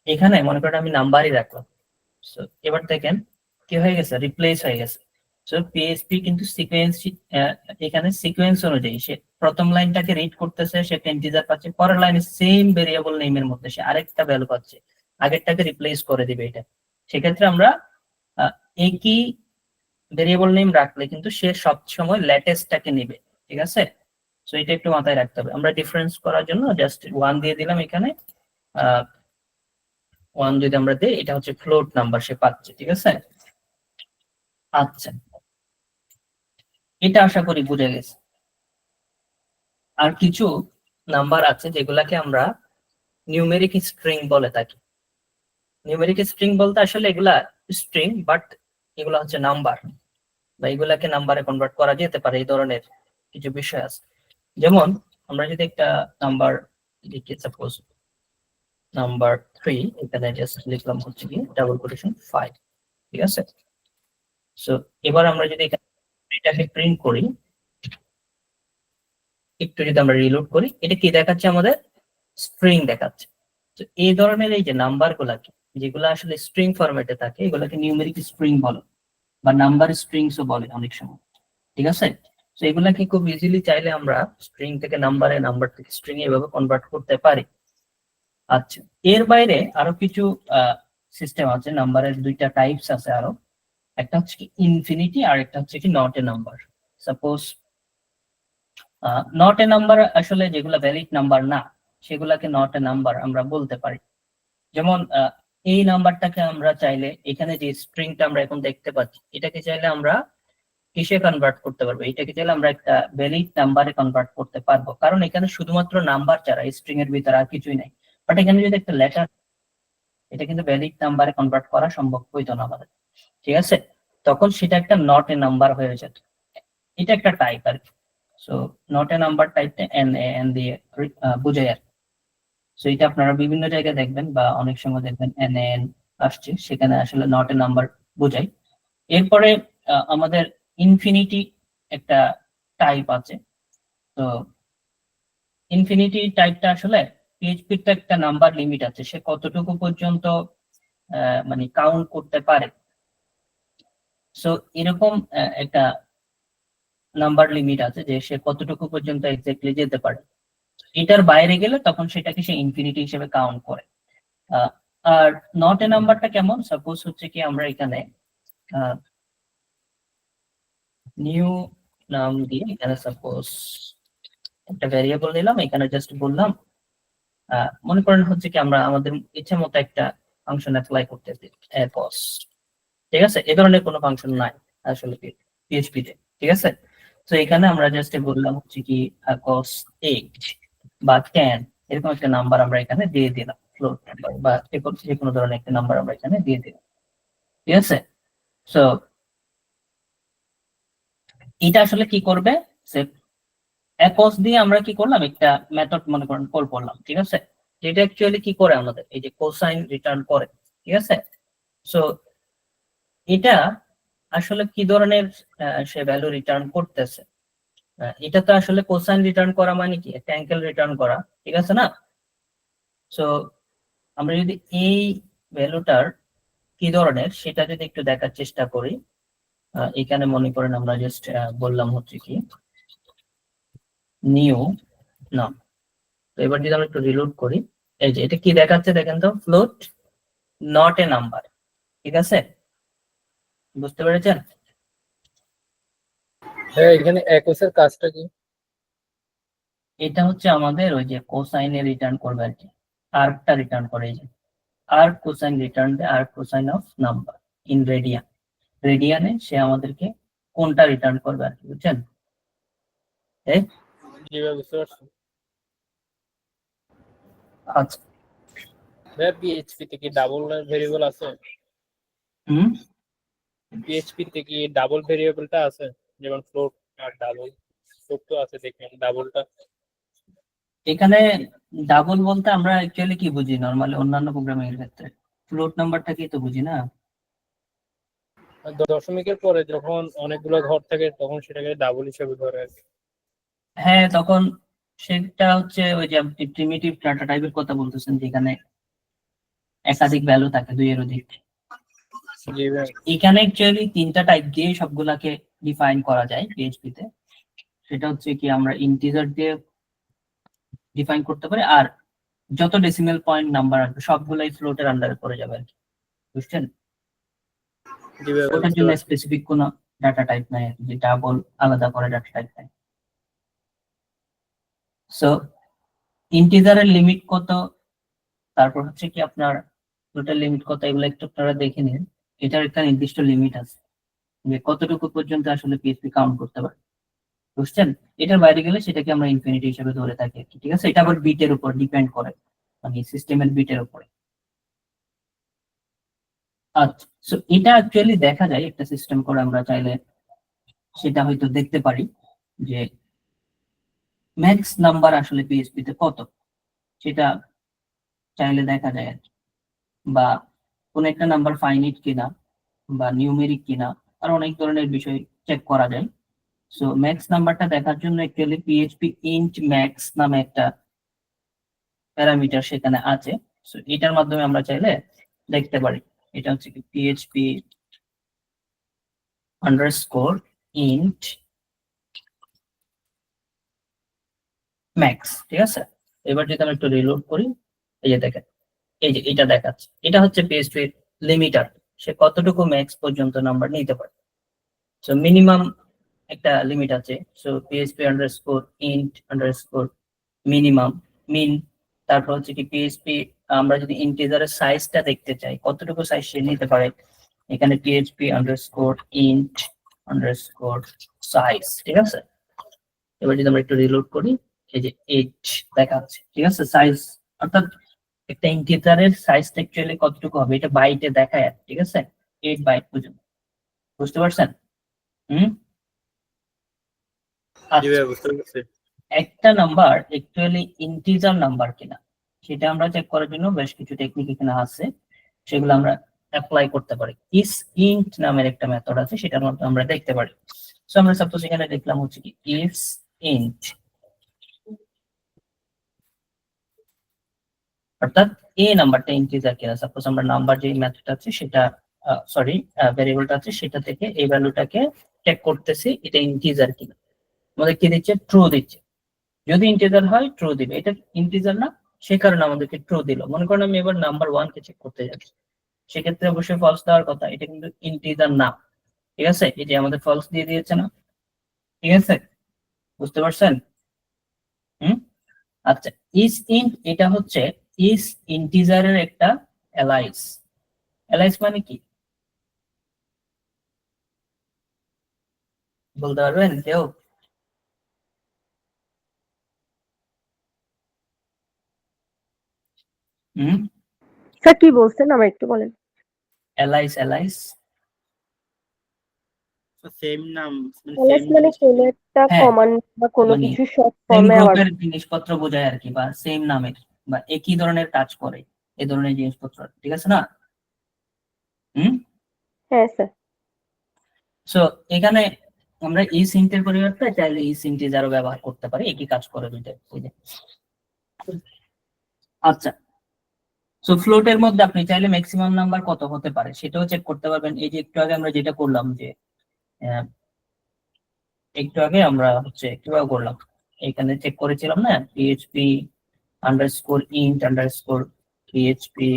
এখানে মনে করেন আমি নাম্বারই রাখলাম। সো এবার দেখেন কি হয়ে গেছে, রিপ্লেস হয়ে গেছে। সো পিএইচপি কিন্তু সিকোয়েন্স, এখানে সিকোয়েন্স অনুযায়ী সে প্রথম লাইনটাকে রিড করতেছে, সে একটা ইন্টিজার পাচ্ছে, পরের লাইনে সেম ভেরিয়েবল নেমের মধ্যে সে আরেকটা ভ্যালু পাচ্ছে, আগেরটাকে রিপ্লেস করে দিবে এটা। সেক্ষেত্রে আমরা একই ভেরিয়েবল নেম রাখলে কিন্তু সে সব সময় লেটেস্টটাকে নেবে, ঠিক আছে। সো এটা একটু মাথায় রাখতে হবে। আমরা ডিফারেন্স করার জন্য জাস্ট 1 দিয়ে দিলাম এখানে। 1 যদি আমরা দিই, এটা হচ্ছে ফ্লোট নাম্বার সে পাচ্ছে, ঠিক আছে। আচ্ছা, এটা আশা করি বুঝে গেছে। আর কিছু নাম্বার আছে যেগুলাকে আমরা নিউমেরিক স্ট্রিং বলে থাকি। নিউমেরিক স্ট্রিং বলতে আসলে এগুলা স্ট্রিং, বাট এগুলা হচ্ছে নাম্বার, বা এগুলাকে নাম্বারে কনভার্ট করা যেতে পারে, এই ধরনের কিছু বিষয় আছে। যেমন আমরা যদি একটা নাম্বার লিখি, সাপোজ নাম্বার 3, এখানে জাস্ট লিখলাম হচ্ছে কি ডাবল কোটেশন 5, ঠিক আছে। সো এবার আমরা যদি এটাকে প্রিন্ট করি, একটু যদি আমরা রিলোড করি, এটা কি দেখাচ্ছে? আমাদের স্ট্রিং দেখাচ্ছে। তো এই ধরনের এই যে নাম্বার গুলাকে, যেগুলো আসলে স্ট্রিং ফরম্যাটে থাকে, এগুলাকে নিউমেরিক স্ট্রিং বলে, বা নাম্বার স্ট্রিংসও বলে অনেক সময়, ঠিক আছে। তো এগুলাকে খুব ইজিলি চাইলে আমরা স্ট্রিং থেকে নাম্বারে, নাম্বার থেকে স্ট্রিং এভাবে কনভার্ট করতে পারি। আচ্ছা, এর বাইরে আরো কিছু সিস্টেম আছে, নাম্বারের 2টা টাইপস আছে আরো। একটা হচ্ছে কি ইনফিনিটি, আর একটা হচ্ছে কি not a number. Suppose not a number আসলে যেগুলো ভ্যালিড নাম্বার না, সেগুলাকে নট এ নাম্বার আমরা বলতে পারি। যেমন এই নাম্বারটাকে আমরা চাইলে, এখানে যে স্ট্রিংটা আমরা এখন দেখতে পাচ্ছি, এটাকে চাইলে আমরা কিসে কনভার্ট করতে পারবো? এটাকে চাইলে আমরা একটা ভ্যালিড নাম্বারে কনভার্ট করতে পারবো, কারণ এখানে শুধুমাত্র নাম্বার ছাড়া স্ট্রিং এর ভিতরে আর কিছুই নাই। বাট এখানে যদি একটা লেটার, এটা কিন্তু ভ্যালিড নাম্বারে কনভার্ট করা সম্ভব হইতো না আমাদের, ঠিক আছে। তখন সেটা একটা নট এ নাম্বার হয়ে যেত। এটা একটা টাইপ আর কি। সো নট এ নাম্বার টাইপটা এন দিয়ে বোঝায় আর। সো এটা আপনারা বিভিন্ন জায়গায় দেখবেন, বা অনেক সময় দেখবেন এন আসছে, সেখানে আসলে নট এ নাম্বার বোঝায়। এরপরে আমাদের ইনফিনিটি একটা টাইপ আছে। তো ইনফিনিটি টাইপটা আসলে পিএইচপির তো একটা নাম্বার লিমিট আছে, সে কতটুকু পর্যন্ত মানে কাউন্ট করতে পারে। সো এরকম একটা নাম্বার লিমিট আছে যে সে কতটুকু পর্যন্ত এক্স্যাক্টলি যেতে পারে। এটার বাইরে গেলে তখন সেটাকে সে ইনফিনিটি হিসেবে কাউন্ট করে। আর নট এ নাম্বারটা কেমন? সাপোজ হচ্ছে কি আমরা এখানে নিউ নাম দিয়ে এখানে সাপোজ একটা ভ্যারিয়েবল নিলাম, এখানে জাস্ট বললাম, মনে করেন হচ্ছে কি আমরা আমাদের ইচ্ছে মতো একটা ফাংশন অ্যাপ্লাই করতেছি, কস, ঠিক আছে। এ ধরনের কোনো ফাংশন নাই আসলে পিএইচপি তে, ঠিক আছে। তো এখানে আমরা জাস্ট বললাম হচ্ছে কি কস 8 বা 10, এরকম একটা নাম্বার আমরা এখানে দিয়ে দিলাম, ফ্লোট নাম্বার বা যে কোনো ধরনের একটা নাম্বার আমরা এখানে দিয়ে দিলাম, ঠিক আছে। সো এটা আসলে কি করবে? একস দিয়ে আমরা কি করলাম, একটা মেথড মনে করেন কল করলাম, ঠিক আছে। যেটা অ্যাকচুয়ালি কি করে আমাদের এই যে কোসাইন রিটার্ন করে, ঠিক আছে। সো এটা আসলে কি ধরনের সে ভ্যালু রিটার্ন করতেছে? এটা তো আসলে কোসাইন রিটার্ন করা মানে কি একটা অ্যাঙ্গেল রিটার্ন করা, ঠিক আছে না। সো আমরা যদি এই ভ্যালুটার কি ধরনের সেটা যদি একটু দেখার চেষ্টা করি, এখানে মনে করেন আমরা জাস্ট বললাম হচ্ছে কি নিউ নাম। তো এবার যদি আমরা একটু রিলোড করি, এই যে এটা কি দেখাচ্ছে দেখেন তো, ফ্লোট নট এ নাম্বার। ঠিক আছে, বুঝতে পেরেছেন? হ্যাঁ, এখানে একসের কাজটা কি? এটা হচ্ছে আমাদের ওই যে কোসাইনে রিটার্ন করবে আর কি, আর্কটা রিটার্ন করে। এই যে আর্ক কোসাইন রিটার্ন দেয়, arc cosine of number in radian. রেডিয়ানে সে আমাদেরকে কোনটা রিটার্ন করবে আর কি, বুঝছেন? এই জি ভাই, বুঝতে পারছি। আচ্ছা, ভাই পিএইচপি তে কি ডাবল ভেরিয়েবল আছে? হুম, পিএইচপি তে কি ডাবল ভেরিয়েবলটা আছে? যেমন ফ্লোট আর ডাবল। ফ্লোট তো আছে, দেখেন ডাবলটা। এখানে ডাবল বলতে আমরা অ্যাকচুয়ালি কি বুঝি নরমালি অন্যান্য প্রোগ্রামিং এর ক্ষেত্রে? ফ্লোট নাম্বারটাকেই তো বুঝি না? আর দশমিকের পরে যখন অনেকগুলো ঘর থাকে তখন সেটাকে ডাবল হিসেবে ধরে আর কি। হ্যাঁ, তখন সেটা হচ্ছে ওই যে আপনি প্রিমিটিভ ডাটা টাইপের কথা বলতেছেন, যেখানে একাধিক ভ্যালু থাকে, দুইয়ের অধিক। জি ভাই। এখানে অ্যাকচুয়ালি তিনটা টাইপ দিয়ে সবগুলাকে ডিফাইন করা যায় পিএইচপি তে। সেটা হচ্ছে কি, আমরা ইন্টিজার দিয়ে ডিফাইন করতে পারি, আর যত ডেসিমেল পয়েন্ট নাম্বার আসবে সবগুলাই ফ্লোটের আন্ডারে পড়ে যাবে আর কি, বুঝছেন? জি ভাই, ওটার বুঝতে জন্য পারছি। স্পেসিফিক কোনো ডাটা টাইপ নাই আর কি, যে ডাবল আলাদা করে ডাটা টাইপ নাই। সো ইন্টিজারের লিমিট কত, তারপর হচ্ছে কি আপনার টোটাল লিমিট কত, এগুলো একটু আপনারা দেখে নিন। এটার একটা নির্দিষ্ট লিমিট আছে, যে কতটুকু পর্যন্ত আসলে পিএইচপি কাউন্ট করতে পারে, বুঝছেন? এটার বাইরে গেলে সেটাকে আমরা ইনফিনিটি হিসেবে ধরে থাকি আর কি। ঠিক আছে, এটা আবার বিটের উপর ডিপেন্ড করে, মানে সিস্টেমের বিটের উপরে। আচ্ছা, সো এটা অ্যাকচুয়ালি দেখা যায় একটা সিস্টেম করে, আমরা চাইলে সেটা হয়তো দেখতে পারি যে ম্যাক্স নাম্বার আসলে পিএইচপি তে কত, সেটা চাইলে দেখা যায় আর কি। বা কোন একটা নাম্বার ফাইনিট কিনা বা নিউমেরিক কিনা, আর অনেক ধরনের বিষয় চেক করা যায়। সো ম্যাক্স নাম্বারটা দেখার জন্য অ্যাকচুয়ালি পিএইচপি ইন্ট ম্যাক্স নামে একটা প্যারামিটার সেখানে আছে। সো এটার মাধ্যমে আমরা চাইলে দেখতে পারি। এটা হচ্ছে কি পিএইচপি আন্ডারস্কোর ইন্ট ম্যাক্স। ঠিক আছে, এবার যদি আমি একটু রিলোড করি, এই যে দেখেন, এই যে এটা দেখাচ্ছে, এটা হচ্ছে পিএইচপি লিমিটার, সে কতটুকু ম্যাক্স পর্যন্ত নাম্বার নিতে পারে। সো মিনিমাম একটা লিমিট আছে। So PHP underscore int underscore minimum min. তারপর হচ্ছে কি পিএইচপি, আমরা যদি ইন্টিজারের সাইজটা দেখতে চাই কতটুকু সাইজ সে নিতে পারে, এখানে PHP underscore int underscore size. ঠিক আছে, এবার যদি আমরা একটু রিলোড করি, এই যে 8 দেখাচ্ছে। ঠিক আছে, সাইজ অর্থাৎ একটা ইন্টিজারের সাইজটা অ্যাকচুয়ালি কতটুকু হবে এটা বাইটে দেখায় আর কি, ঠিক আছে, 8 বাইট পর্যন্ত। বুঝতে পারছেন? হুম, জি আচ্ছা। ভাই, বুঝতে পারছি। একটা নাম্বার অ্যাকচুয়ালি ইন্টিজার নাম্বার কিনা সেটা আমরা চেক করার জন্য বেশ কিছু টেকনিক এখানে আছে, সেগুলো আমরা অ্যাপ্লাই করতে পারি। ইস ইন্ট নামের একটা মেথড আছে, সেটার মধ্যে আমরা দেখতে পারি। সো আমরা সাপোজ এখানে দেখলাম হচ্ছে কি ইস ইন্ট, অর্থাৎ এ নাম্বারটা ইন্টিজার কিনা। সাপোজ আমরা নাম্বার যে মেথড আছে সেটা, সরি ভেরিয়েবলটা আছে সেটা থেকে এই ভ্যালুটাকে চেক করতেছি এটা ইন্টিজার কিনা। আমাদের কি দিচ্ছে? ট্রু দিচ্ছে। যদি ইন্টিজার হয় ট্রু দিবে, এটা ইন্টিজার না সে কারণে আমাদেরকে ট্রু দিল। মনে করেন আমি এবার নাম্বার 1 কে চেক করতে যাচ্ছি, সেক্ষেত্রে অবশ্যই ফলস দেওয়ার কথা, এটা কিন্তু ইন্টিজার না। ঠিক আছে, এই যে আমাদের ফলস দিয়ে দিয়েছে না? ঠিক আছে, বুঝতে পারছেন? হুম, আচ্ছা। ইস ইন্ট এটা হচ্ছে ইস ইন্টিজারের একটা অ্যালাইস। অ্যালাইস মানে কি বলতে পারবেন কেউ? হুম, স্যার কি বলছেন আমার একটু বলেন। অ্যালাইস অ্যালাইস সেম নাম, অ্যালাইস মানে কোনো একটা হ্যাঁ, কমান্ড বা কোনো মানে কিছু শর্ট সেম ফর্মে আবার গ্রুপের জিনিসপত্র বোঝায় আর কি, বা সেম নামের বা একই ধরনের কাজ করে এই ধরনের জিনিসপত্র। ঠিক আছে না? হুম, হ্যাঁ স্যার। সো এখানে আমরা ইস ইন্টের পরিবর্তে চাইলে ইস ইন্টিজারও ব্যবহার করতে পারি, একই কাজ করে দুইটা। এই যে আচ্ছা, সো ফ্লোটের মধ্যে আপনি চাইলে ম্যাক্সিমাম নাম্বার কত হতে পারে সেটাও চেক করতে পারবেন। এই যে একটু আগে আমরা যেটা করলাম, যে একটু আগে আমরা হচ্ছে কিভাবে করলাম, এখানে চেক করেছিলাম না PHP underscore int underscore PHP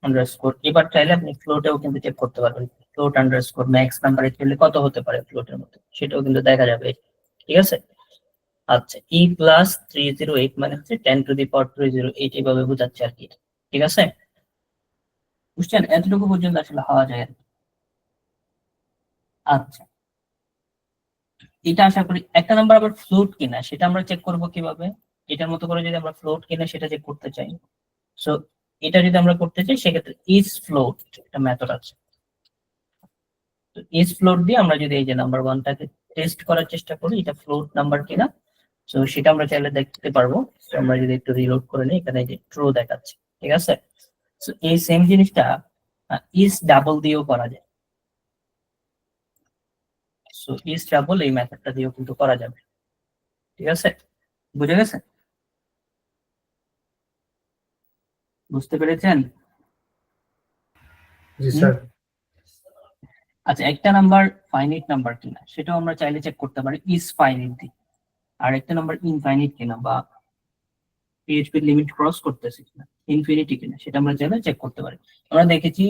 underscore. এবার চাইলে আপনি ফ্লোটেও কিন্তু চেক করতে পারবেন, ফ্লোট আন্ডারস্কোর ম্যাক্স নাম্বারে খেললে কত হতে পারে ফ্লোটের মধ্যে, সেটাও কিন্তু দেখা যাবে। ঠিক আছে, আচ্ছা ই প্লাস 308 মানে হচ্ছে 10⁻308 এইভাবে বোঝাচ্ছে আর কি। ঠিক আছে, বুঝছেন? এতটুকু পর্যন্ত আসলে হওয়া যায় আর কি। আচ্ছা, এটা আশা করি একটা নাম্বার আবার ফ্লোট কিনা সেটা আমরা চেক করব কিভাবে। এটার মতো করে যদি আমরা ফ্লোট কিনা সেটা চেক করতে চাই, সো এটা যদি আমরা করতে চাই সেক্ষেত্রে ইজ ফ্লোট একটা মেথড আছে। তো ইজ ফ্লোট দিয়ে আমরা যদি এই যে নাম্বার 1টাকে টেস্ট করার চেষ্টা করি এটা ফ্লোট নাম্বার কিনা, তো সেটা আমরা চাইলে দেখতে পারবো। So, আমরা যদি একটু রিলোড করে নিই, এখানে যে ট্রু দেখাচ্ছে। ঠিক আছে, সো এই সেম জিনিসটা ইজ ডাবল দিয়েও করা যায়। সো ইজ ডাবল এই মেথডটা দিয়েও কিন্তু করা যাবে। ঠিক আছে, বুঝে গেছে? বুঝতে পেরেছেন? জি স্যার। আচ্ছা, একটা নাম্বার ফাইনাইট নাম্বার কিনা সেটাও আমরা চাইলে চেক করতে পারি ইজ ফাইনাইট দিয়ে। আর একটা নাম্বার ইনফাইনাইট কিনা বা পিএইচপি লিমিট ক্রস করতেছে কিনা, ইনফিনিটি কিনা, সেটা আমরা চাইলে চেক করতে পারি। আমরা দেখেছি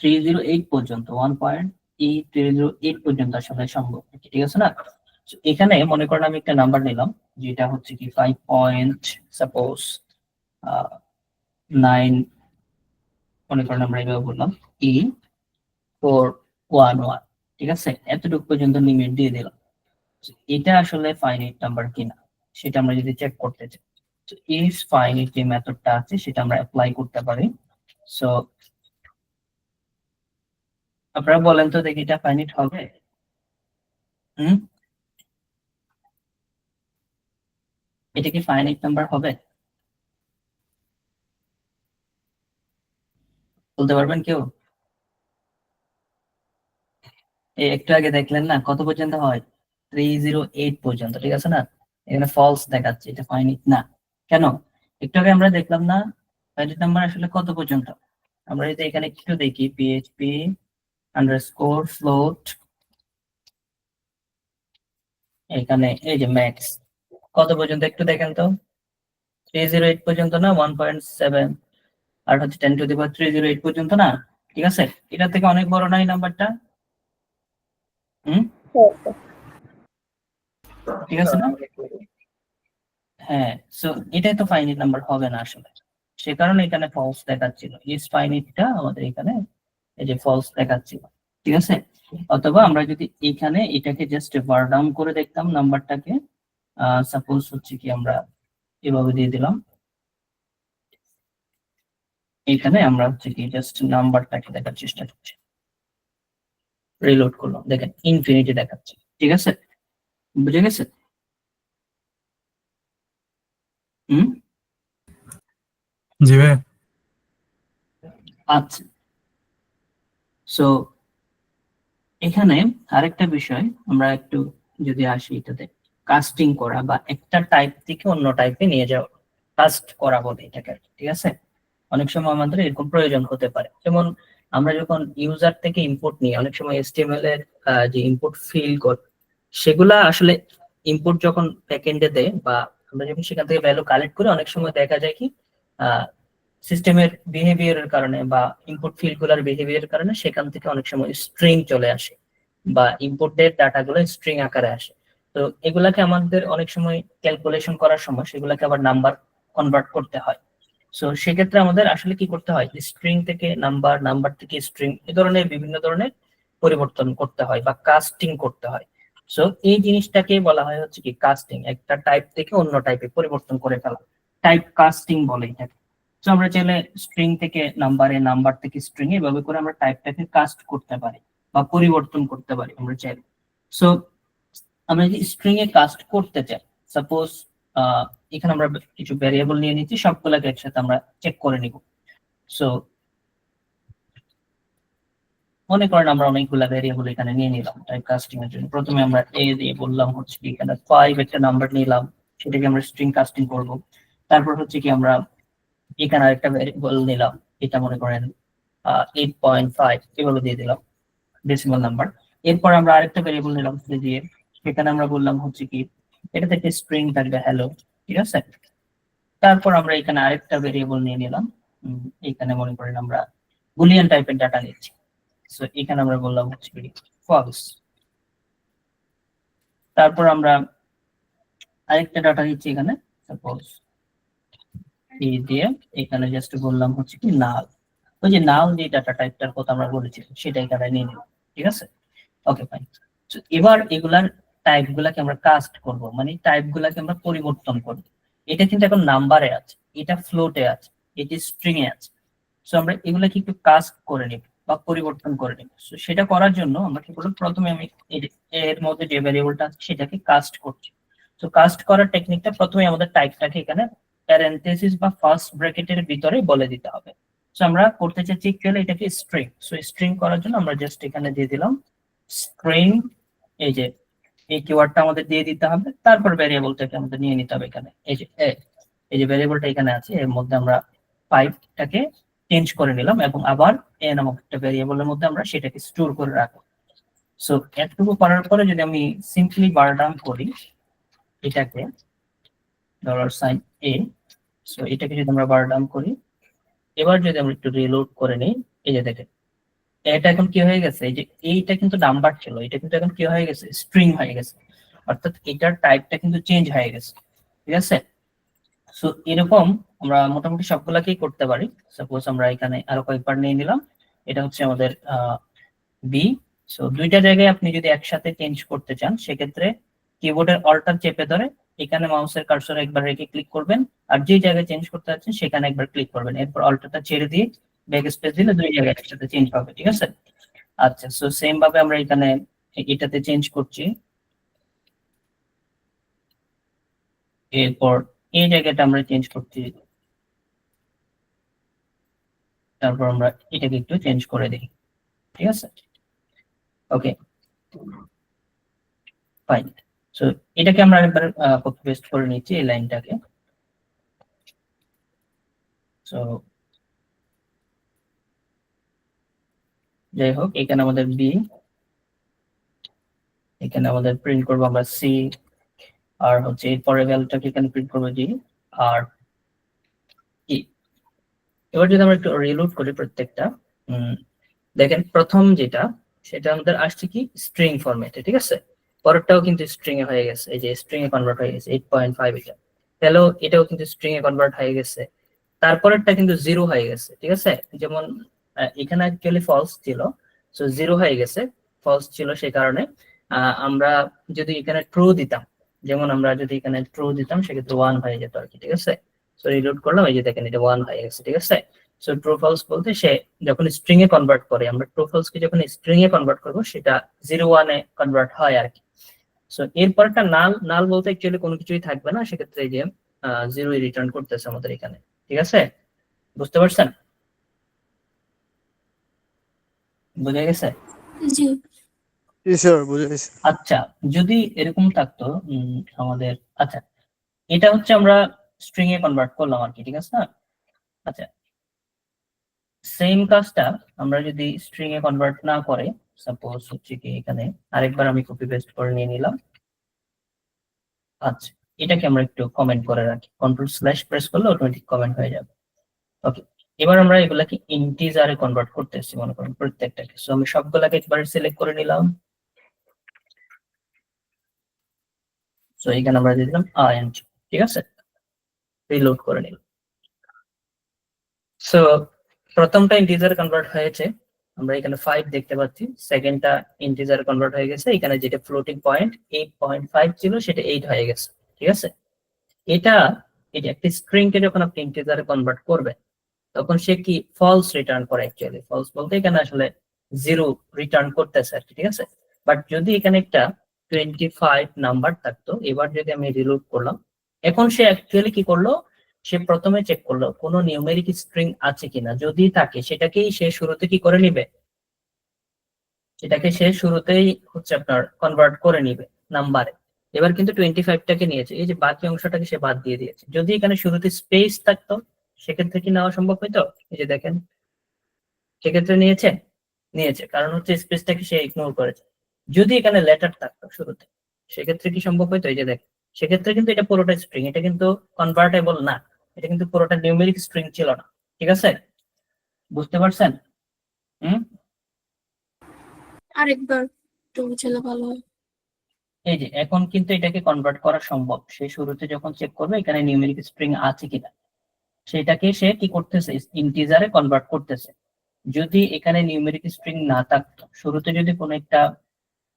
308 পর্যন্ত 1.308 পর্যন্ত আসলে সম্ভব। ঠিক আছে না? So, এখানে মনে করেন আমি একটা নাম্বার নিলাম যেটা হচ্ছে কি 5.9 মনে করেন আমরা এইভাবে বললাম E411। ঠিক আছে, এতটুকু পর্যন্ত লিমিট দিয়ে দিলাম। So, এটা আসলে ফাইনাইট নাম্বার কিনা সেটা আমরা যদি চেক করতে চাই, তো ইজ ফাইনাইট যে মেথডটা আছে সেটা আমরা অ্যাপ্লাই করতে পারি। সো আপনারা বলেন তো দেখি এটা ফাইনাইট হবে? এটা কি ফাইনাইট নাম্বার হবে? বলতে পারবেন কেউ? এই একটু আগে দেখলেন না কত পর্যন্ত হয়, 308 পর্যন্ত। ঠিক আছে না, এখানে ফলস দেখাচ্ছে, এটা ফাইনাইট না। কেন? একটু আগে আমরা দেখলাম না ফাইনাইট নাম্বার আসলে কত পর্যন্ত। আমরা যদি এখানে একটু দেখি পিএইচপি আন্ডারস্কোর ফ্লোট, এখানে এই যে ম্যাক্স কত পর্যন্ত একটু দেখেন তো, 308 পর্যন্ত না, 1.7 আর হচ্ছে 10⁻308 পর্যন্ত না। ঠিক আছে, এটা থেকে অনেক বড় নাই নাম্বারটা? হ্যাঁ স্যার। ঠিক আছে না? হ্যাঁ, সো এটাই তো ফাইনাইট নাম্বার হবে না আসলে, সে কারণে এখানে ফলস দেখাচ্ছিল। ইজ ফাইনাইটটা আমাদের এখানে এই যে ফলস দেখাচ্ছিল। ঠিক আছে, অথবা আমরা যদি এখানে এটাকে জাস্ট বার ডাউন করে দেখতাম নাম্বারটাকে, সাপোজ হচ্ছে কি আমরা এভাবে দিয়ে দিলাম, এখানে আমরা হচ্ছে কি জাস্ট নাম্বারটাকে দেখার চেষ্টা করছি, রিলোড করলাম, দেখেন ইনফিনিটি দেখাচ্ছে। ঠিক আছে, বুঝে গেছে? জি ভাই। আচ্ছা, সো এখানে আরেকটা বিষয় আমরা একটু যদি আসি এটাতে, কাস্টিং করা বা একটা টাইপ থেকে অন্য টাইপে নিয়ে যাওয়া, কাস্ট করা বলে এটাকে। ঠিক আছে, অনেক সময় আমাদের এরকম প্রয়োজন হতে পারে। যেমন আমরা যখন ইউজার থেকে ইনপুট নিই, অনেক সময় HTML এর যে ইনপুট ফিল্ড কোড সেগুলা আসলে ইনপুট যখন ব্যাকএন্ডে দেয় বা আমরা যখন সেখান থেকে ভ্যালু কালেক্ট করি, অনেক সময় দেখা যায় কি সিস্টেমের বিহেভিয়ারের কারণে বা ইনপুট ফিল্ড গুলার বিহেভিয়ারের কারণে সেখান থেকে অনেক সময় স্ট্রিং চলে আসে বা ইনপুটের ডাটাগুলো স্ট্রিং আকারে আসে। তো এগুলাকে আমাদের অনেক সময় ক্যালকুলেশন করার সময় সেগুলাকে আবার নাম্বার কনভার্ট করতে হয়। সো সেক্ষেত্রে আমাদের আসলে কি করতে হয়, স্ট্রিং থেকে নাম্বার, নাম্বার থেকে স্ট্রিং, এই ধরনের বিভিন্ন ধরনের পরিবর্তন করতে হয় বা কাস্টিং করতে হয়। সো এই জিনিসটাকে বলা হয় হচ্ছে কি কাস্টিং, একটা টাইপ থেকে অন্য টাইপে পরিবর্তন করে ফেলা, টাইপ কাস্টিং বলে এটাকে। সো আমরা চাইলে স্ট্রিং থেকে নাম্বারে, নাম্বার থেকে স্ট্রিং, এভাবে করে আমরা টাইপটাকে কাস্ট করতে পারি বা পরিবর্তন করতে পারি আমরা চাইলে। সো আমরা যদি স্ট্রিং এ কাস্ট করতে চাই, সাপোজ এখানে আমরা কিছু ভ্যারিয়েবল নিয়ে নিচ্ছি, সবগুলোকে একসাথে আমরা চেক করে নিব। সো মনে করেন আমরা অনেকগুলা ভ্যারিয়েবল এখানে নিয়ে নিলাম টাইপ কাস্টিং এর জন্য। প্রথমে আমরা এ দিয়ে বললাম হচ্ছে কি এখানে 5 একটা নাম্বার নিলাম, সেটাকে আমরা স্ট্রিং কাস্টিং করব। তারপর হচ্ছে কি আমরা এখানে আরেকটা ভ্যারিয়েবল নিলাম, এটা মনে করেন 8.5 এভাবে দিয়ে দিলাম ডেসিমাল নাম্বার। এরপর আমরা আরেকটা ভ্যারিয়েবল নিলাম দিয়ে, সেখানে আমরা বললাম হচ্ছে কি এটাতে একটা স্ট্রিং থাকবে হ্যালো, ঠিক আছে। তারপর আমরা এখানে আরেকটা ভেরিয়েবল নিয়ে নিলাম, এখানে মনে করেন আমরা বুলিয়ান টাইপের ডাটা নিচ্ছি, সো এখানে আমরা বললাম হচ্ছে ফলস। তারপর আমরা আরেকটা ডাটা নিচ্ছি এখানে, সাপোজ এই দিয়ে এখানে জাস্ট বললাম হচ্ছে কি নাল, ওই যে নাল যে ডাটা টাইপটার কথা আমরা বলেছি সেটা এখানে নিয়ে নিলাম, ঠিক আছে। Okay fine. তো এবার এগুলার টাইপ গুলাকে আমরা কাস্ট করব, মানে টাইপ গুলাকে আমরা পরিবর্তন করব। এটা কিন্তু এখন নাম্বারে আছে, এটা ফ্লোটে আছে, এটি স্ট্রিং এ আছে। সো আমরা এগুলাকে একটু কাস্ট করে নিব বা পরিবর্তন করে নিব। সো সেটা করার জন্য আমরা কি করব, প্রথমে আমি এর মধ্যে যে ভ্যারিয়েবলটা আছে সেটাকে কাস্ট করছি। তো কাস্ট করার টেকনিকটা প্রথমে আমাদের টাইপটাকে এখানে প্যারেনথেসিস বা ফার্স্ট ব্র্যাকেটের ভিতরে বলে দিতে হবে। সো আমরা করতে চাচ্ছি অ্যাকচুয়ালি এটাকে স্ট্রিং। সো স্ট্রিং করার জন্য আমরা জাস্ট এখানে দিয়ে দিলাম স্ট্রিং, এই যে এই কিওয়ার্ডটা আমাদের দিয়ে দিতে হবে। তারপর ভ্যারিয়েবলটাকে আমাদের নিয়ে নিতে হবে এখানে, এই যে ভ্যারিয়েবলটা এখানে আছে এর মধ্যে আমরা 5টাকে চেঞ্জ করে নিলাম এবং আবার এ নামক একটা ভ্যারিয়েবলের মধ্যে আমরা সেটাকে স্টোর করে রাখবো। সো এতটুকু করার পরে যদি আমি সিম্পলি বার ডাউন করি এটাকে $a, সো এটাকে যদি আমরা বার ডাউন করি, এবার যদি আমরা একটু রিলোড করে নিই, এই যে দেখেন এটা এখন কি হয়ে গেছে, এই যে এইটা কিন্তু নাম্বার ছিল, এটা কিন্তু এখন কি হয়ে গেছে, স্ট্রিং হয়ে গেছে, অর্থাৎ এটার টাইপটা কিন্তু চেঞ্জ হয়ে গেছে, ঠিক আছে। সো এরকম আমরা মোটামুটি সবগুলাকেই করতে পারি। সাপোজ আমরা এখানে আরো কয়েকবার নিয়ে নিলাম, এটা হচ্ছে আমাদের বি। সো দুইটা জায়গায় আপনি যদি একসাথে চেঞ্জ করতে চান সেক্ষেত্রে কিবোর্ডের অল্টার চেপে ধরে এখানে মাউসের কার্সর একবার রেখে ক্লিক করবেন, আর যে জায়গায় চেঞ্জ করতে যাচ্ছেন সেখানে একবার ক্লিক করবেন, এরপর অল্টারটা ছেড়ে দিয়ে ব্যাক স্পেস দিলে দুই জায়গায় একসাথে চেঞ্জ হবে, ঠিক আছে। আচ্ছা, সো সেম ভাবে আমরা এখানে এটাতে চেঞ্জ করছি, এরপর এই জায়গাটা আমরা চেঞ্জ করছি, তারপর আমরা এটাকে একটু চেঞ্জ করে দিই, ঠিক আছে। Okay fine. সো এটাকে আমরা একবার কপি পেস্ট করে নিচ্ছি এই লাইনটাকে। সো যাই হোক, এখানে আমাদের বি, এখানে আমাদের প্রিন্ট করবো আমরা সি, আর হচ্ছে এর পরের ভ্যালুটাকে এখানে প্রিন্ট করবো জি, আর ই। এবার যদি আমরা একটু রিলোড করি প্রত্যেকটা, দেখেন প্রথম যেটা সেটা আমাদের আসছে কি স্ট্রিং ফরম্যাটে, ঠিক আছে। পরেরটাও কিন্তু স্ট্রিং এ হয়ে গেছে, এই যে স্ট্রিং এ কনভার্ট হয়ে গেছে 8.5, এটা হ্যালো এটাও কিন্তু স্ট্রিং এ কনভার্ট হয়ে গেছে। তারপরেরটা কিন্তু 0 হয়ে গেছে, ঠিক আছে। যেমন এখানে অ্যাকচুয়ালি ফলস ছিল, সো 0 হয়ে গেছে, ফলস ছিল সেই কারণে। আমরা যদি এখানে ট্রু দিতাম, যেমন আমরা যদি এখানে ট্রু দিতাম সেক্ষেত্রে 1 হয়ে যেত আর কি, ঠিক আছে। সো রিলোড করলাম, এই যে দেখেন এটা 1 হয়ে গেছে, ঠিক আছে। সো ট্রু ফলস বলতে সে যখন স্ট্রিং এ কনভার্ট করে, আমরা ট্রু ফলস কে যখন স্ট্রিং এ কনভার্ট করব সেটা 0-1 এ কনভার্ট হয় আর কি। সো এরপরটা নাল, নাল বলতে অ্যাকচুয়ালি কোনো কিছুই থাকবে না, সেক্ষেত্রে এই যে 0 রিটার্ন করতেছে আমাদের এখানে, ঠিক আছে। বুঝতে পারছেন? বুঝে গেছে? জি। আচ্ছা, যদি এরকম থাকতো আমাদের, আচ্ছা এটা হচ্ছে আমরা স্ট্রিং এ কনভার্ট করলাম আর কি, ঠিক আছে না। আচ্ছা, সেম কাজটা আমরা যদি স্ট্রিং এ কনভার্ট না করে, সাপোজ হচ্ছে কি এখানে আরেকবার আমি কপি পেস্ট করে নিয়ে নিলাম। আচ্ছা, এটাকে আমরা একটু কমেন্ট করে রাখি, কন্ট্রোল/ প্রেস করলে অটোমেটিক কমেন্ট হয়ে যাবে। ওকে, এবার আমরা এগুলাকে ইন্টিজারে কনভার্ট করতেছি মনে করেন প্রত্যেকটাকে। সো আমি সবগুলাকে একবার সিলেক্ট করে নিলাম। সো এখানে আমরা দিয়ে দিলাম int, ঠিক আছে। রিলোড করে নিলাম। সো প্রথমটা ইন্টিজারে কনভার্ট হয়েছে, আমরা এখানে 5 দেখতে পাচ্ছি। সেকেন্ডটা ইন্টিজারে কনভার্ট হয়ে গেছে, এখানে যেটা ফ্লোটিং পয়েন্ট 8.5 ছিল সেটা 8 হয়ে গেছে, ঠিক আছে। এটা একটা স্ট্রিং কে যখন আপনি ইন্টিজারে কনভার্ট করবেন তখন সে কি ফলস রিটার্ন করে, অ্যাকচুয়ালি ফলস বলতে এখানে আসলে 0 রিটার্ন করতেছে আর কি, ঠিক আছে। বাট যদি এখানে একটা 25 নাম্বার থাকতো, এবার যদি আমি রিলোড করলাম, এখন সে অ্যাকচুয়ালি কি করলো, সে প্রথমে চেক করলো কোনো নিউমেরিক স্ট্রিং আছে কিনা, যদি থাকে সেটাকেই সে শুরুতে কি করে নিবে, সেটাকে সে শুরুতেই হচ্ছে আপনার কনভার্ট করে নিবে নাম্বারে। এবার কিন্তু 25টাকে নিয়েছে, এই যে বাকি অংশটাকে সে বাদ দিয়ে দিয়েছে। যদি এখানে শুরুতে স্পেস থাকতো সেক্ষেত্রে কি নেওয়া সম্ভব হইতো, এই যে দেখেন সেক্ষেত্রে নিয়েছে কারণ হচ্ছে স্পেসটাকে সে ইগনোর করেছে। যদি এখানে লেটার থাকতো শুরুতে সেক্ষেত্রে কি সম্ভব হইতো, এই যে দেখেন সেক্ষেত্রে কিন্তু এটা পুরোটা স্ট্রিং, এটা কিন্তু কনভার্টেবল না, এটা কিন্তু পুরোটা নিউমেরিক স্ট্রিং ছিল না। ঠিক আছে, বুঝতে পারছেন? আরেকবার একটু বুঝালে ভালো হয়। এই যে এখন কিন্তু এটাকে কনভার্ট করা সম্ভব। সে শুরুতে যখন চেক করবে এখানে নিউমেরিক স্ট্রিং আছে কিনা, সেটাকে সে কি করতেছে, ইন্টিজারে কনভার্ট করতেছে। যদি এখানে নিউমেরিক স্ট্রিং না থাকতো, শুরুতে যদি কোনো একটা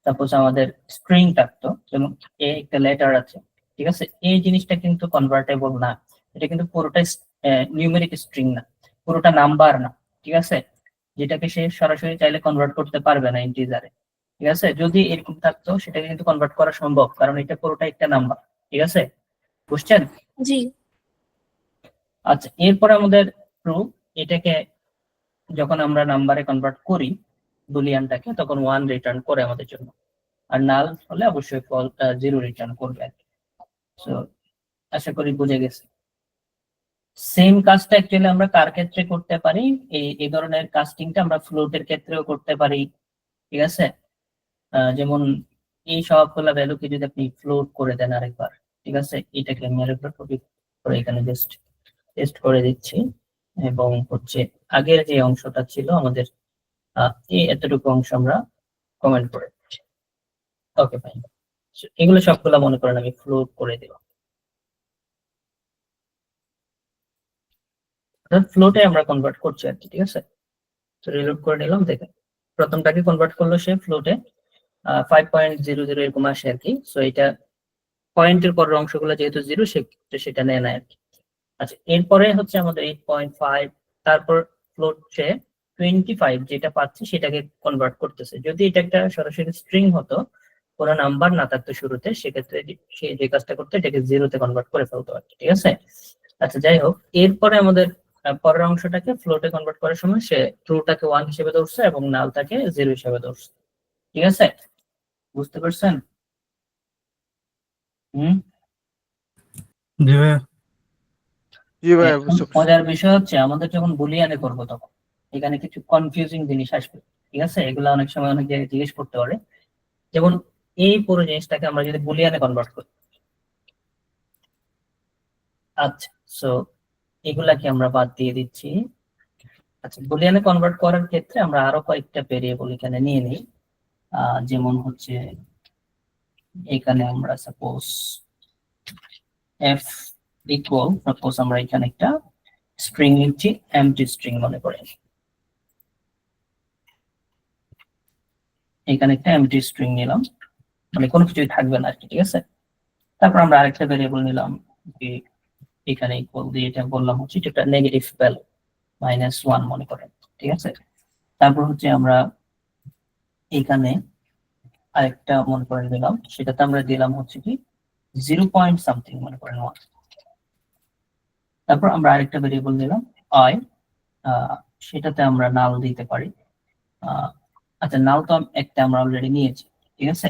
সাপোজ আমাদের স্ট্রিং থাকতো, যেমন এ একটা লেটার আছে, ঠিক আছে, এই জিনিসটা কিন্তু কনভার্টেবল না, এটা কিন্তু পুরোটা নিউমেরিক স্ট্রিং না, পুরোটা নাম্বার না। ঠিক আছে, যেটাকে সে সরাসরি চাইলে কনভার্ট করতে পারবে না ইন্টিজারে। ঠিক আছে, যদি এরকম থাকতো সেটাকে কিন্তু কনভার্ট করা সম্ভব, কারণ এটা পুরোটা একটা নাম্বার। ঠিক আছে, বুঝছেন? জি। আচ্ছা, এরপরে আমাদের প্রুফ, এটাকে যখন আমরা নাম্বারে কনভার্ট করি বুলিয়ানটাকে, তখন 1 রিটার্ন করে আমাদের জন্য, আর নাল হলে অবশ্যই 0 রিটার্ন করবে। সো আশা করি বুঝে গেছে। সেম কাজটা অ্যাকচুয়ালি আমরা কার ক্ষেত্রে করতে পারি, এই ধরনের কাস্টিংটা আমরা ফ্লোটের ক্ষেত্রেও করতে পারি। ঠিক আছে, যেমন এই সবগুলা ভ্যালুকে যদি আপনি ফ্লোট করে দেন আরেকবার, ঠিক আছে, এটাকে আমি আরেকবার কপি করে এখানে জাস্ট টেস্ট করে দিচ্ছি, এবং হচ্ছে আগের যে অংশটা ছিল আমাদের এই এতটুকু অংশ আমরা কমেন্ট করে দিচ্ছি। ওকে ফাইন, এগুলো সবগুলা মনে করেন আমি ফ্লোট করে দিলাম, ফ্লোটে আমরা কনভার্ট করছি আর কি। ঠিক আছে, তো রিলোড করে নিলাম, দেখেন প্রথমটাকে কনভার্ট করলো সে ফ্লোটে 5.00 এরকম আসে আর কি। সো এটা পয়েন্টের পরের অংশগুলো যেহেতু 0, সেটা নেয় না আর কি। আচ্ছা, এরপরে হচ্ছে আমাদের 8.5, তারপর ফ্লোট সে 25 যেটা পাচ্ছে সেটাকে কনভার্ট করতেছে। যদি এটা একটা সরাসরি স্ট্রিং হতো, কোনো নাম্বার না থাকতো শুরুতে, সেক্ষেত্রে সে যে কাজটা করতো এটাকে 0-তে কনভার্ট করে ফেলতো আর কি। ঠিক আছে, আচ্ছা যাই হোক, এরপরে আমাদের পরের অংশটাকে ফ্লোটে কনভার্ট করার সময় সে ট্রুটাকে 1 হিসেবে ধরছে এবং নালটাকে 0 হিসেবে ধরছে। ঠিক আছে, বুঝতে পারছেন? জি ভাইয়া। জি ভাইয়া, এখন বুঝতে পারছি। মজার বিষয় হচ্ছে আমাদের যখন বুলিয়ানে করবো তখন এখানে কিছু কনফিউজিং জিনিস আসবে। ঠিক আছে, এগুলো অনেক সময় অনেক জায়গায় জিজ্ঞেস করতে পারে। যেমন এই পুরো জিনিসটাকে আমরা যদি বুলিয়ানে কনভার্ট করি, আচ্ছা, সো এগুলাকে আমরা বাদ দিয়ে দিচ্ছি। আচ্ছা, বুলিয়ানে কনভার্ট করার ক্ষেত্রে আমরা আরো কয়েকটা ভেরিয়েবল এখানে নিয়ে নিই। যেমন হচ্ছে এখানে আমরা সাপোজ এফ ইকুয়াল, সাপোজ আমরা এখানে একটা স্ট্রিং নিচ্ছি, এমটি স্ট্রিং মনে করেন, এখানে একটা এমটি স্ট্রিং নিলাম, মানে কোনো কিছুই থাকবে না আর কি। ঠিক আছে, তারপর আমরা আরেকটা ভেরিয়েবল নিলাম, যে এখানে ইকুয়াল দিয়ে এটা বললাম হচ্ছে এটা নেগেটিভ ভ্যালু -1 মনে করেন। ঠিক আছে, তারপর হচ্ছে আমরা এখানে আরেকটা মনে করেন দিলাম, সেটাতে আমরা দিলাম হচ্ছে কি 0 পয়েন্ট সামথিং মনে করেন 1। তারপর আমরা আরেকটা ভেরিয়েবল নিলাম আই, সেটাতে আমরা নাল দিতে পারি। আচ্ছা, নাল তো একটা আমরা অলরেডি নিয়েছি। ঠিক আছে,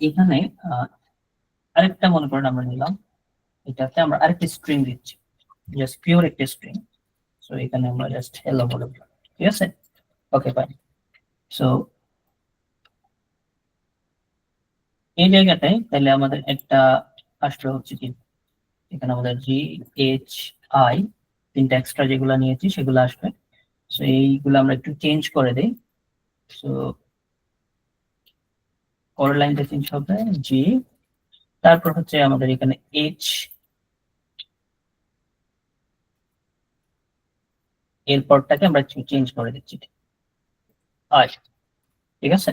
এখানে আরেকটা মনে করেন আমরা নিলাম, এটাতে আমরা আরেকটা স্ট্রিং দিচ্ছি, জাস্ট পিওর একটা স্ট্রিং। সো এখানে আমরা জাস্ট হ্যালো বলে দিলাম। ঠিক আছে, ওকে ফাইন। সো এই জায়গাটায় তাহলে আমাদের একটা আসলে হচ্ছে কি, এখানে আমাদের GHI 3টা এক্সট্রা যেগুলো নিয়েছি সেগুলো আসবে। সো এইগুলো আমরা একটু চেঞ্জ করে দেই। সো পরের লাইনটা চেঞ্জ হবে G, তারপর হচ্ছে আমাদের এখানে H, এরপরটাকে আমরা চেঞ্জ করে দিচ্ছি I। ঠিক আছে,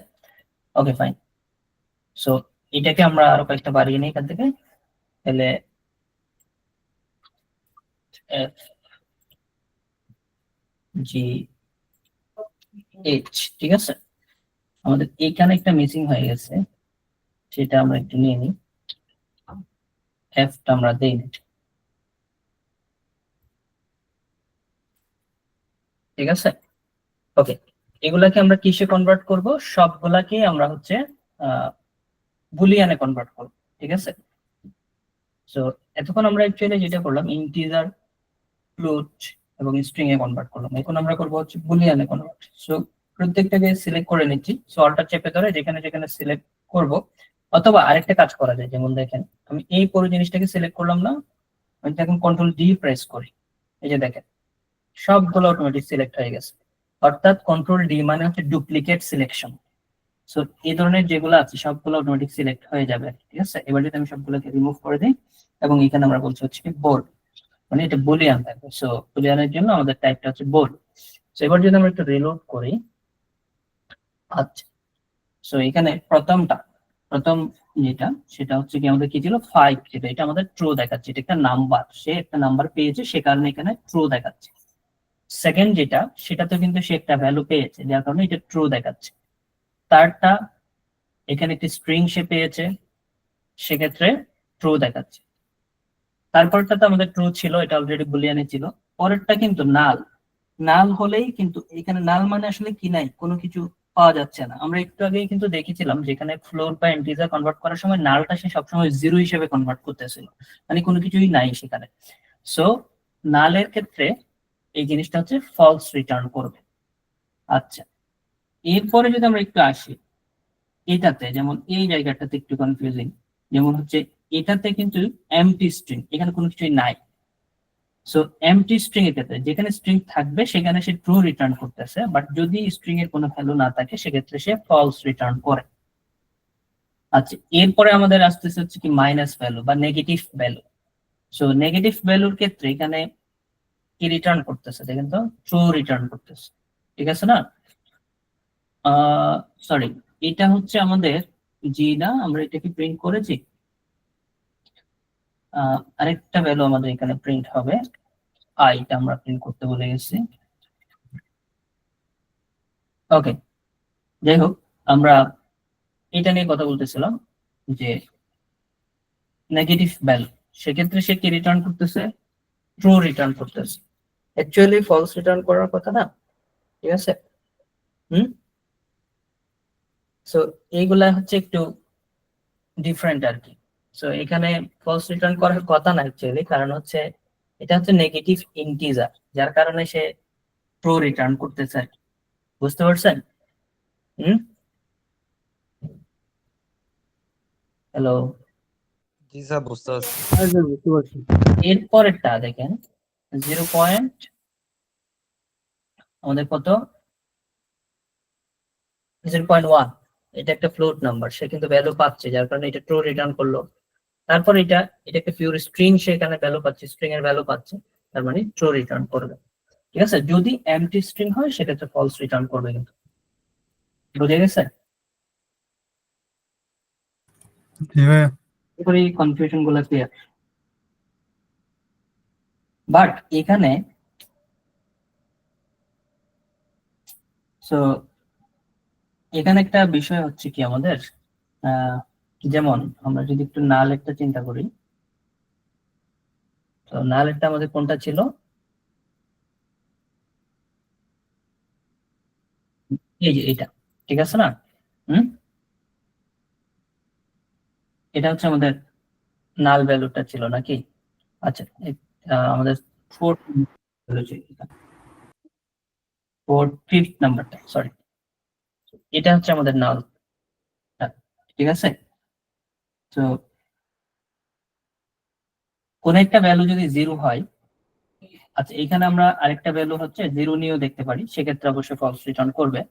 ওকে ফাইন। সো এটাকে আমরা আরো কয়েকটা বাড়িয়ে নিই এখান থেকে, তাহলে F G H। ঠিক আছে, আমাদের এইখানে একটা মিসিং হয়ে গেছে, সেটা আমরা একটু নিয়ে নিই, F-টা আমরা দেই না। ঠিক আছে, ওকে, এগুলাকে আমরা কিসে কনভার্ট করব? সবগুলাকে আমরা হচ্ছে বুলিয়ানে কনভার্ট করব। ঠিক আছে, সো এতক্ষণ আমরা অ্যাকচুয়ালি যেটা করলাম ইন্টিজার, ফ্লোট এবং স্ট্রিং এ কনভার্ট করলাম, এখন আমরা করব হচ্ছে বুলিয়ানে কনভার্ট। সো প্রত্যেকটাকে সিলেক্ট করে নিচ্ছি, সো অল্টার চেপে ধরে যেখানে যেখানে সিলেক্ট করব অথবা আরেকটা কাজ করা যায়, যেমন দেখেন আমি এই পুরো জিনিসটাকে সিলেক্ট করলাম না, আমি এখন কন্ট্রোল ডি প্রেস করি, এই যে দেখেন সবগুলো অটোমেটিক সিলেক্ট হয়ে গেছে। অর্থাৎ কন্ট্রোল ডি মানে হচ্ছে ডুপ্লিকেট সিলেকশন। সো এই ধরনের যেগুলো আছে সবগুলো অটোমেটিক সিলেক্ট হয়ে যাবে, ঠিক আছে। এবার যদি আমি সবগুলোকে রিমুভ করে দিই এবং এখানে আমরা বলছি হচ্ছে বোল্ড, মানে এটা বুলিয়ান থাকবে। সো বুলিয়ানের জন্য আমাদের টাইপটা হচ্ছে বোল্ড। সো এবার যদি আমরা একটু রিলোড করি, আচ্ছা সো এখানে প্রথম যেটা সেটা হচ্ছে কি আমাদের কি ছিল 5, যেটা এটা আমাদের ট্রু দেখাচ্ছে, এটা একটা নাম্বার, সে একটা নাম্বার পেয়েছে সে কারণে এখানে ট্রু দেখাচ্ছে। সেকেন্ড যেটা সেটাতে কিন্তু সে একটা ভ্যালু পেয়েছে যার কারণে এটা ট্রু দেখাচ্ছে। থার্ডটা এখানে একটি স্ট্রিং সে পেয়েছে, সেক্ষেত্রে ট্রু দেখাচ্ছে। তারপরটা তো আমাদের ট্রু ছিল, এটা অলরেডি বুলিয়ানে ছিল। পরেরটা কিন্তু নাল হলেই কিন্তু এখানে নাল মানে আসলে কি নাই, কোনো কিছু পাওয়া যাচ্ছে না। আমরা একটু আগেই কিন্তু দেখেছিলাম যেখানে ফ্লোর বা ইন্টিজার কনভার্ট করার সময় নালটা সে সবসময় জিরো হিসেবে কনভার্ট করতেছিল, মানে কোনো কিছুই নাই সেখানে। সো নালের ক্ষেত্রে এই জিনিসটা হচ্ছে ফলস রিটার্ন করবে। আচ্ছা এরপরে যদি আমরা একটু আসি এটাতে, যেমন এই জায়গাটাতে একটু কনফিউজিং, যেমন হচ্ছে এটাতে কিন্তু এমটি স্ট্রিং, এখানে কোনো কিছুই নাই। সো এমটি স্ট্রিং এর ক্ষেত্রে যেখানে স্ট্রিং থাকবে সেখানে সে ট্রু রিটার্ন করতেছে, বাট যদি স্ট্রিং এর কোনো ভ্যালু না থাকে সেক্ষেত্রে সে ফলস রিটার্ন করে। আচ্ছা এরপরে আমাদের আসতেছে হচ্ছে কি মাইনাস ভ্যালু বা নেগেটিভ ভ্যালু। সো নেগেটিভ ভ্যালুর ক্ষেত্রে এখানে কি রিটার্ন করতেছে, দেখেন তো ট্রু রিটার্ন করতেছে, ঠিক আছে না। সরি এটা হচ্ছে আমাদের জি না, আমরা এটাকে প্রিন্ট করেছি। আরেকটা ভ্যালু আমাদের এখানে প্রিন্ট হবে, আইটা আমরা প্রিন্ট করতে ভুলে গেছি। ওকে যাই হোক, আমরা এটা নিয়ে কথা বলতেছিলাম যে নেগেটিভ ভ্যালু, সেক্ষেত্রে সে কি রিটার্ন করতেছে, ট্রু রিটার্ন করতেছে। অ্যাকচুয়ালি ফলস রিটার্ন করার কথা না, ঠিক আছে। সো এইগুলা হচ্ছে একটু ডিফারেন্ট আর কি। সো এখানে ফলস রিটার্ন করার কথা না অ্যাকচুয়ালি, কারণ হচ্ছে এটা হচ্ছে নেগেটিভ ইন্টিজার, যার কারণে সে ট্রু রিটার্ন করতেছে আর কি। বুঝতে পারছেন? হ্যালো, জি স্যার বুঝতে পারছি। হ্যাঁ স্যার বুঝতে পারছি। এরপরেরটা দেখেন 0 পয়েন্ট আমাদের কত 0.1, এটা একটা ফ্লোট নাম্বার, সে কিন্তু ভ্যালু পাচ্ছে যার কারণে এটা ট্রু রিটার্ন করলো। তারপর এটা একটা পিওর স্ট্রিং, সেখানে ভ্যালু পাচ্ছে, স্ট্রিং এর ভ্যালু পাচ্ছে, তার মানে ট্রু রিটার্ন করবে, ঠিক আছে। যদি এমটি স্ট্রিং হয় সেক্ষেত্রে ফলস রিটার্ন করবে। কিন্তু বুঝে গেছে? জি ভাইয়া। এরপরে এই কনফিউশন গুলো ক্লিয়ার। বাট এখানে সো এখানে একটা বিষয় হচ্ছে কি আমাদের, যেমন আমরা যদি একটু নাল একটা চিন্তা করি, তো নাল একটা আমাদের কোনটা ছিল, এই যে এটা, ঠিক আছে না। এটা হচ্ছে আমাদের নাল ভ্যালুটা ছিল নাকি। আচ্ছা আমাদের ফিফথ নাম্বারটা, সরি, এটা হচ্ছে আমাদের নাল, ঠিক আছে। তো কোন একটা ভ্যালু যদি 0 হয়, আচ্ছা এখানে আমরা আরেকটা ভ্যালু হচ্ছে 0 নিয়েও দেখতে পারি, সেক্ষেত্রে অবশ্যই ফলস রিটার্ন করবে।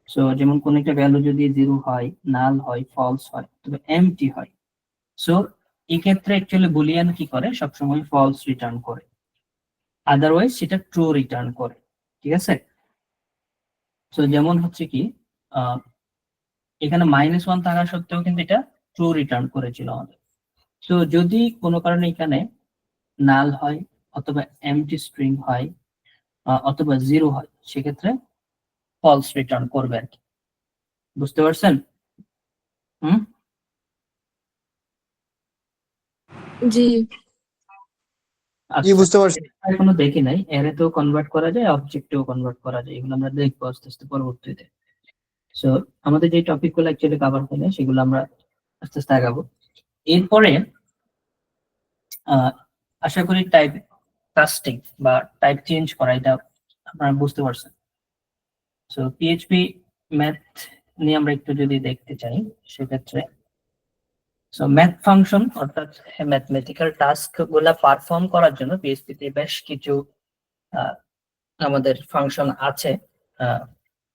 সো যেমন কোন একটা ভ্যালু যদি 0 হয়, নাল হয়, ফলস হয়, তবে এমটি হয়, সো এই ক্ষেত্রে অ্যাকচুয়ালি বুলিয়ান কি করে, সবসময় ফলস রিটার্ন করে, আদারওয়াইজ সেটা ট্রু রিটার্ন করে, ঠিক আছে। সো যেমন হচ্ছে কি এখানে -1 থাকা সত্ত্বেও কিন্তু এটা ট্রু রিটার্ন করেছিল আমাদের। তো যদি কোনো কারণে এখানে নাল হয় অথবা এমটি স্ট্রিং হয় অথবা 0 হয়, সেক্ষেত্রে ফলস রিটার্ন করবে আর কি। বুঝতে পারছেন? জি জি বুঝতে পারছি। এখনো দেখি নাই, অ্যারেতেও কনভার্ট করা যায়, অবজেক্টেও কনভার্ট করা যায়, এগুলো আমরা দেখবো আস্তে আস্তে পরবর্তীতে। সো আমাদের যে টপিক গুলো অ্যাকচুয়ালি কভার হলে সেগুলো আমরা আস্তে আস্তে আগাবো। এরপরে আশা করি টাইপ কাস্টিং বা টাইপ চেঞ্জ করা, এটা আপনারা বুঝতে পারছেন। সো পিএইচপি ম্যাথ নিয়ে আমরা একটু যদি দেখতে চাই, সেক্ষেত্রে সো ম্যাথ ফাংশন অর্থাৎ ম্যাথমেটিক্যাল টাস্ক গুলা পারফর্ম করার জন্য পিএইচপি তে বেশ কিছু আমাদের ফাংশন আছে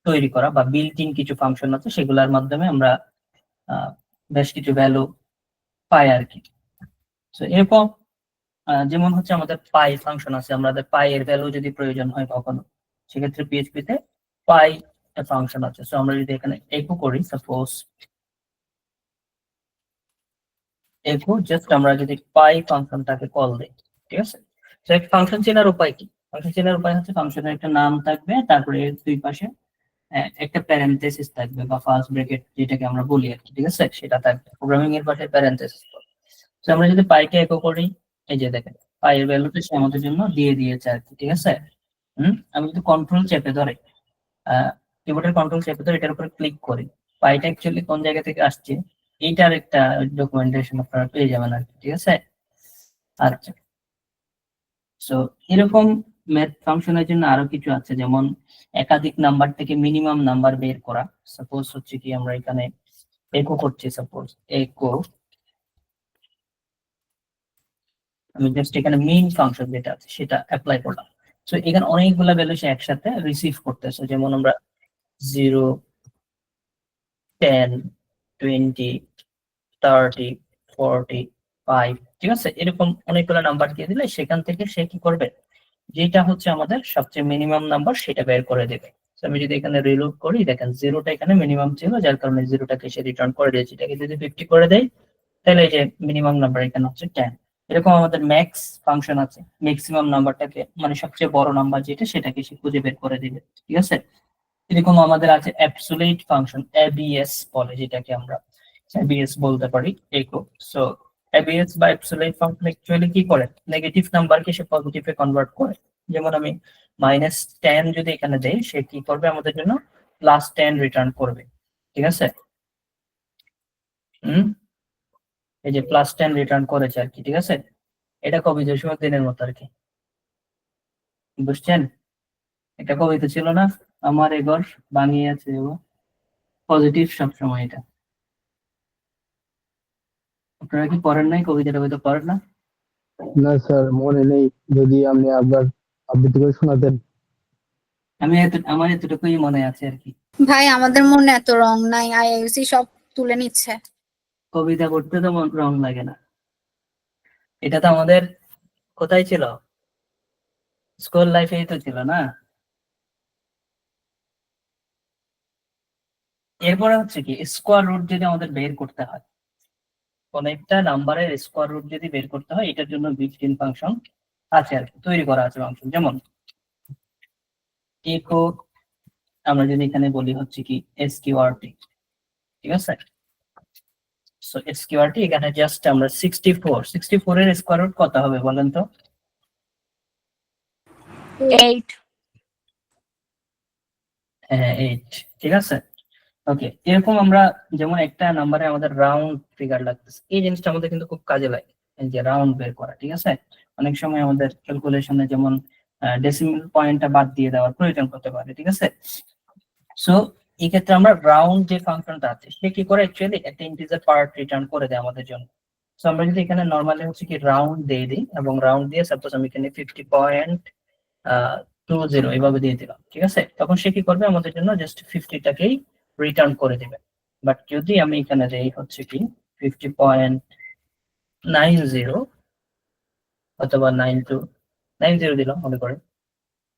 তৈরি করা, বা বিল্ট ইন কিছু ফাংশন আছে, সেগুলোর মাধ্যমে আমরা বেশ কিছু ভ্যালু পাই আর কি। সো এরকম যেমন হচ্ছে আমাদের পাই ফাংশন আছে, আমাদের পাই এর ভ্যালু যদি প্রয়োজন হয় কখনো, সেক্ষেত্রে পিএইচপি তে পাই ফাংশন আছে। সো আমরা যদি এখানে একো করি, সাপোজ একো জাস্ট আমরা যদি পাই ফাংশনটাকে কল দিই, ঠিক আছে। তো একটা ফাংশন চেনার উপায় কি? ফাংশন চেনার উপায় হচ্ছে ফাংশনের একটা নাম থাকবে, তারপরে এর দুই পাশে একটা প্যারেন্থেসিস থাকবে বা ফার্স্ট ব্র্যাকেট যেটাকে আমরা বলি আর কি, ঠিক আছে, সেটা থাকবে। প্রোগ্রামিং এর পাশে প্যারেন্থেসিস। তো আমরা যদি পাইকে একো করি, এই যে দেখেন পাই এর ভ্যালুটা সে আমাদের জন্য দিয়ে দিয়েছে আর কি, ঠিক আছে। আমি যদি কন্ট্রোল চেপে ধরে কিবোর্ডের কন্ট্রোল চেপে ধরে এটার উপরে ক্লিক করি, পাইটা অ্যাকচুয়ালি কোন জায়গা থেকে আসছে এইটার একটা ডকুমেন্টেশন আপনারা পেয়ে যাবেন আর কি, ঠিক আছে। আচ্ছা, সো এরকম ম্যাথ ফাংশনের জন্য আরো কিছু আছে, যেমন একাধিক নাম্বার থেকে মিনিমাম নাম্বার বের করা। সাপোজ হচ্ছে কি আমরা এখানে একো করছি, সাপোজ একো, আমি জাস্ট এখানে মেইন ফাংশন যেটা আছে সেটা অ্যাপ্লাই করলাম। সো এখানে অনেকগুলা ভ্যালু সে একসাথে রিসিভ করতেছে, যেমন আমরা 0, 10, 20, 30, 40, 5, ঠিক আছে, এরকম অনেকগুলো নাম্বার দিয়ে দিলে সেখান থেকে সে কি করবে, যেটা হচ্ছে আমাদের সবচেয়ে মিনিমাম নাম্বার সেটা বের করে দেবে। আমি যদি এখানে রিলোড করি, দেখেন 0টা এখানে মিনিমাম ছিল, যার কারণে 0টাকে সে রিটার্ন করে দিয়েছে। এটাকে যদি 50 করে দেয়, তাহলে এই যে মিনিমাম নাম্বার এখানে হচ্ছে 10। এরকম আমাদের ম্যাক্স ফাংশন আছে, ম্যাক্সিমাম নাম্বারটাকে মানে সবচেয়ে বড় নাম্বার যেটা সেটাকে সে খুঁজে বের করে দিবে, ঠিক আছে। এরকম আমাদের আছে অ্যাবসোলিউট ফাংশন, এবিএস বলে, যেটাকে আমরা এবিএস বলতে পারি একো। সো এবিএস বা অ্যাবসোলিউট ফাংশন অ্যাকচুয়ালি কি করে, নেগেটিভ নাম্বারকে সে পজিটিভে কনভার্ট করে। যেমন আমি -10 যদি এখানে দেই, সে কি করবে আমাদের জন্য +10 রিটার্ন করবে, ঠিক আছে। এই যে +10 রিটার্ন করেছে আর কি, ঠিক আছে। এটা কবিতা দিনের মতো আর কি, বুঝছেন? এটা কবিতা ছিল না, আমার এ ঘর বানিয়েছে ও, পজিটিভ সবসময় এটা। আপনারা কি পড়েন নাই কবিতাটা, হয়তো পড়েন না? না স্যার, মনে নেই, যদি আপনি আবার আবৃত্তি করে শোনাতেন। আমার এতটুকুই মনে আছে আর কি। ভাই আমাদের মনে এত রং নাই, আইআইসি সব তুলে নিচ্ছে। কবিতা পড়তে তো মন রং লাগে না। এটা তো আমাদের কোথায় ছিল, স্কুল লাইফেই তো ছিল না। এরপরে হচ্ছে কি, স্কোয়ার রুট যদি আমাদের বের করতে হয়, কোন একটা নাম্বারের স্কোয়ার রুট যদি বের করতে হয়, এটার জন্য বিল্ট ইন ফাংশন আছে আর কি, তৈরি করা আছে ফাংশন। যেমন একো, আমরা যদি এখানে বলি হচ্ছে কি এসকিউআরটি, ঠিক আছে। সো এসকিউআরটি এখানে জাস্ট আমরা 64 এর স্কোয়ার রুট কত হবে বলেন তো? 8। হ্যাঁ 8, ঠিক আছে। ওকে, এরকম আমরা যেমন একটা নাম্বারে আমাদের রাউন্ড ফিগার লাগতেছে, এই জিনিসটা আমাদের কিন্তু খুব কাজে লাগে, এই যে রাউন্ড বের করা, ঠিক আছে। অনেক সময় আমাদের ক্যালকুলেশনে যেমন ডেসিমাল পয়েন্টটা বাদ দিয়ে দেওয়ার প্রয়োজন হতে পারে, ঠিক আছে। সো এই ক্ষেত্রে আমরা রাউন্ড যে ফাংশনটা আছে সে কি করে, অ্যাকচুয়ালি একটা ইন্টিজার পার্ট রিটার্ন করে দেয় আমাদের জন্য। সো আমরা যদি এখানে নরমালি হচ্ছে কি রাউন্ড দিয়ে দিই, এবং রাউন্ড দিয়ে সাপোজ আমি এখানে 50.20 এইভাবে দিয়ে দিলাম, ঠিক আছে, তখন সে কি করবে আমাদের জন্য জাস্ট 50টাকেই রিটার্ন করে দিবে। বাট যদি আমি এখানে দেই হচ্ছে কি 50.90 অথবা 9290 দিলাম মনে করে,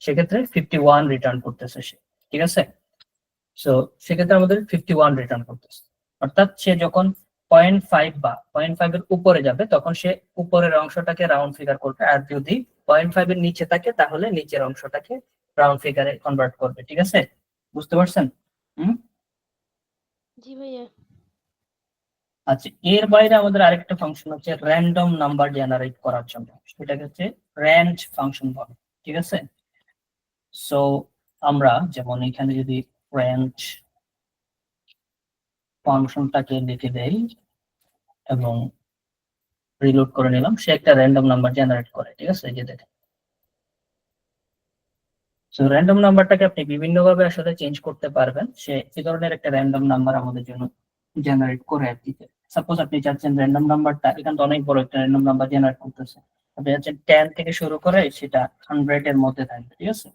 সেক্ষেত্রে 51 রিটার্ন করতেছে সে, ঠিক আছে। সো সেক্ষেত্রে আমাদের 51 রিটার্ন করতেছে, অর্থাৎ সে যখন 0.5 বা 0.5 এর উপরে যাবে তখন সে উপরের অংশটাকে রাউন্ড ফিগার করবে, আর যদি 0.5 এর নিচে থাকে তাহলে নিচের অংশটাকে রাউন্ড ফিগারে কনভার্ট করবে, ঠিক আছে। বুঝতে পারছেন? জি ভাইয়া। আচ্ছা, এর বাইরে আমাদের আরেকটা ফাংশন হচ্ছে র্যান্ডম নাম্বার জেনারেট করার জন্য, সেটাকে হচ্ছে র্যান্ড ফাংশন বলে, ঠিক আছে। সো আমরা যেমন এখানে যদি র্যান্ড ফাংশনটাকে লিখে দেই এবং রিলোড করে নিলাম, সে একটা র্যান্ডম নাম্বার জেনারেট করে, ঠিক আছে, এই যে দেখেন। সো র্যান্ডম নাম্বারটাকে আপনি বিভিন্ন ভাবে আসলে চেঞ্জ করতে পারবেন, সে এই ধরনের একটা র্যান্ডম নাম্বার আমাদের জন্য জেনারেট করে আর কি। সাপোজ আপনি চাচ্ছেন র্যান্ডম নাম্বারটা, এখানে তো অনেক বড় একটা র্যান্ডম নাম্বার জেনারেট করতেছে, আপনি চাচ্ছেন 10 থেকে শুরু করে সেটা 100 এর মধ্যে থাকবে, ঠিক আছে?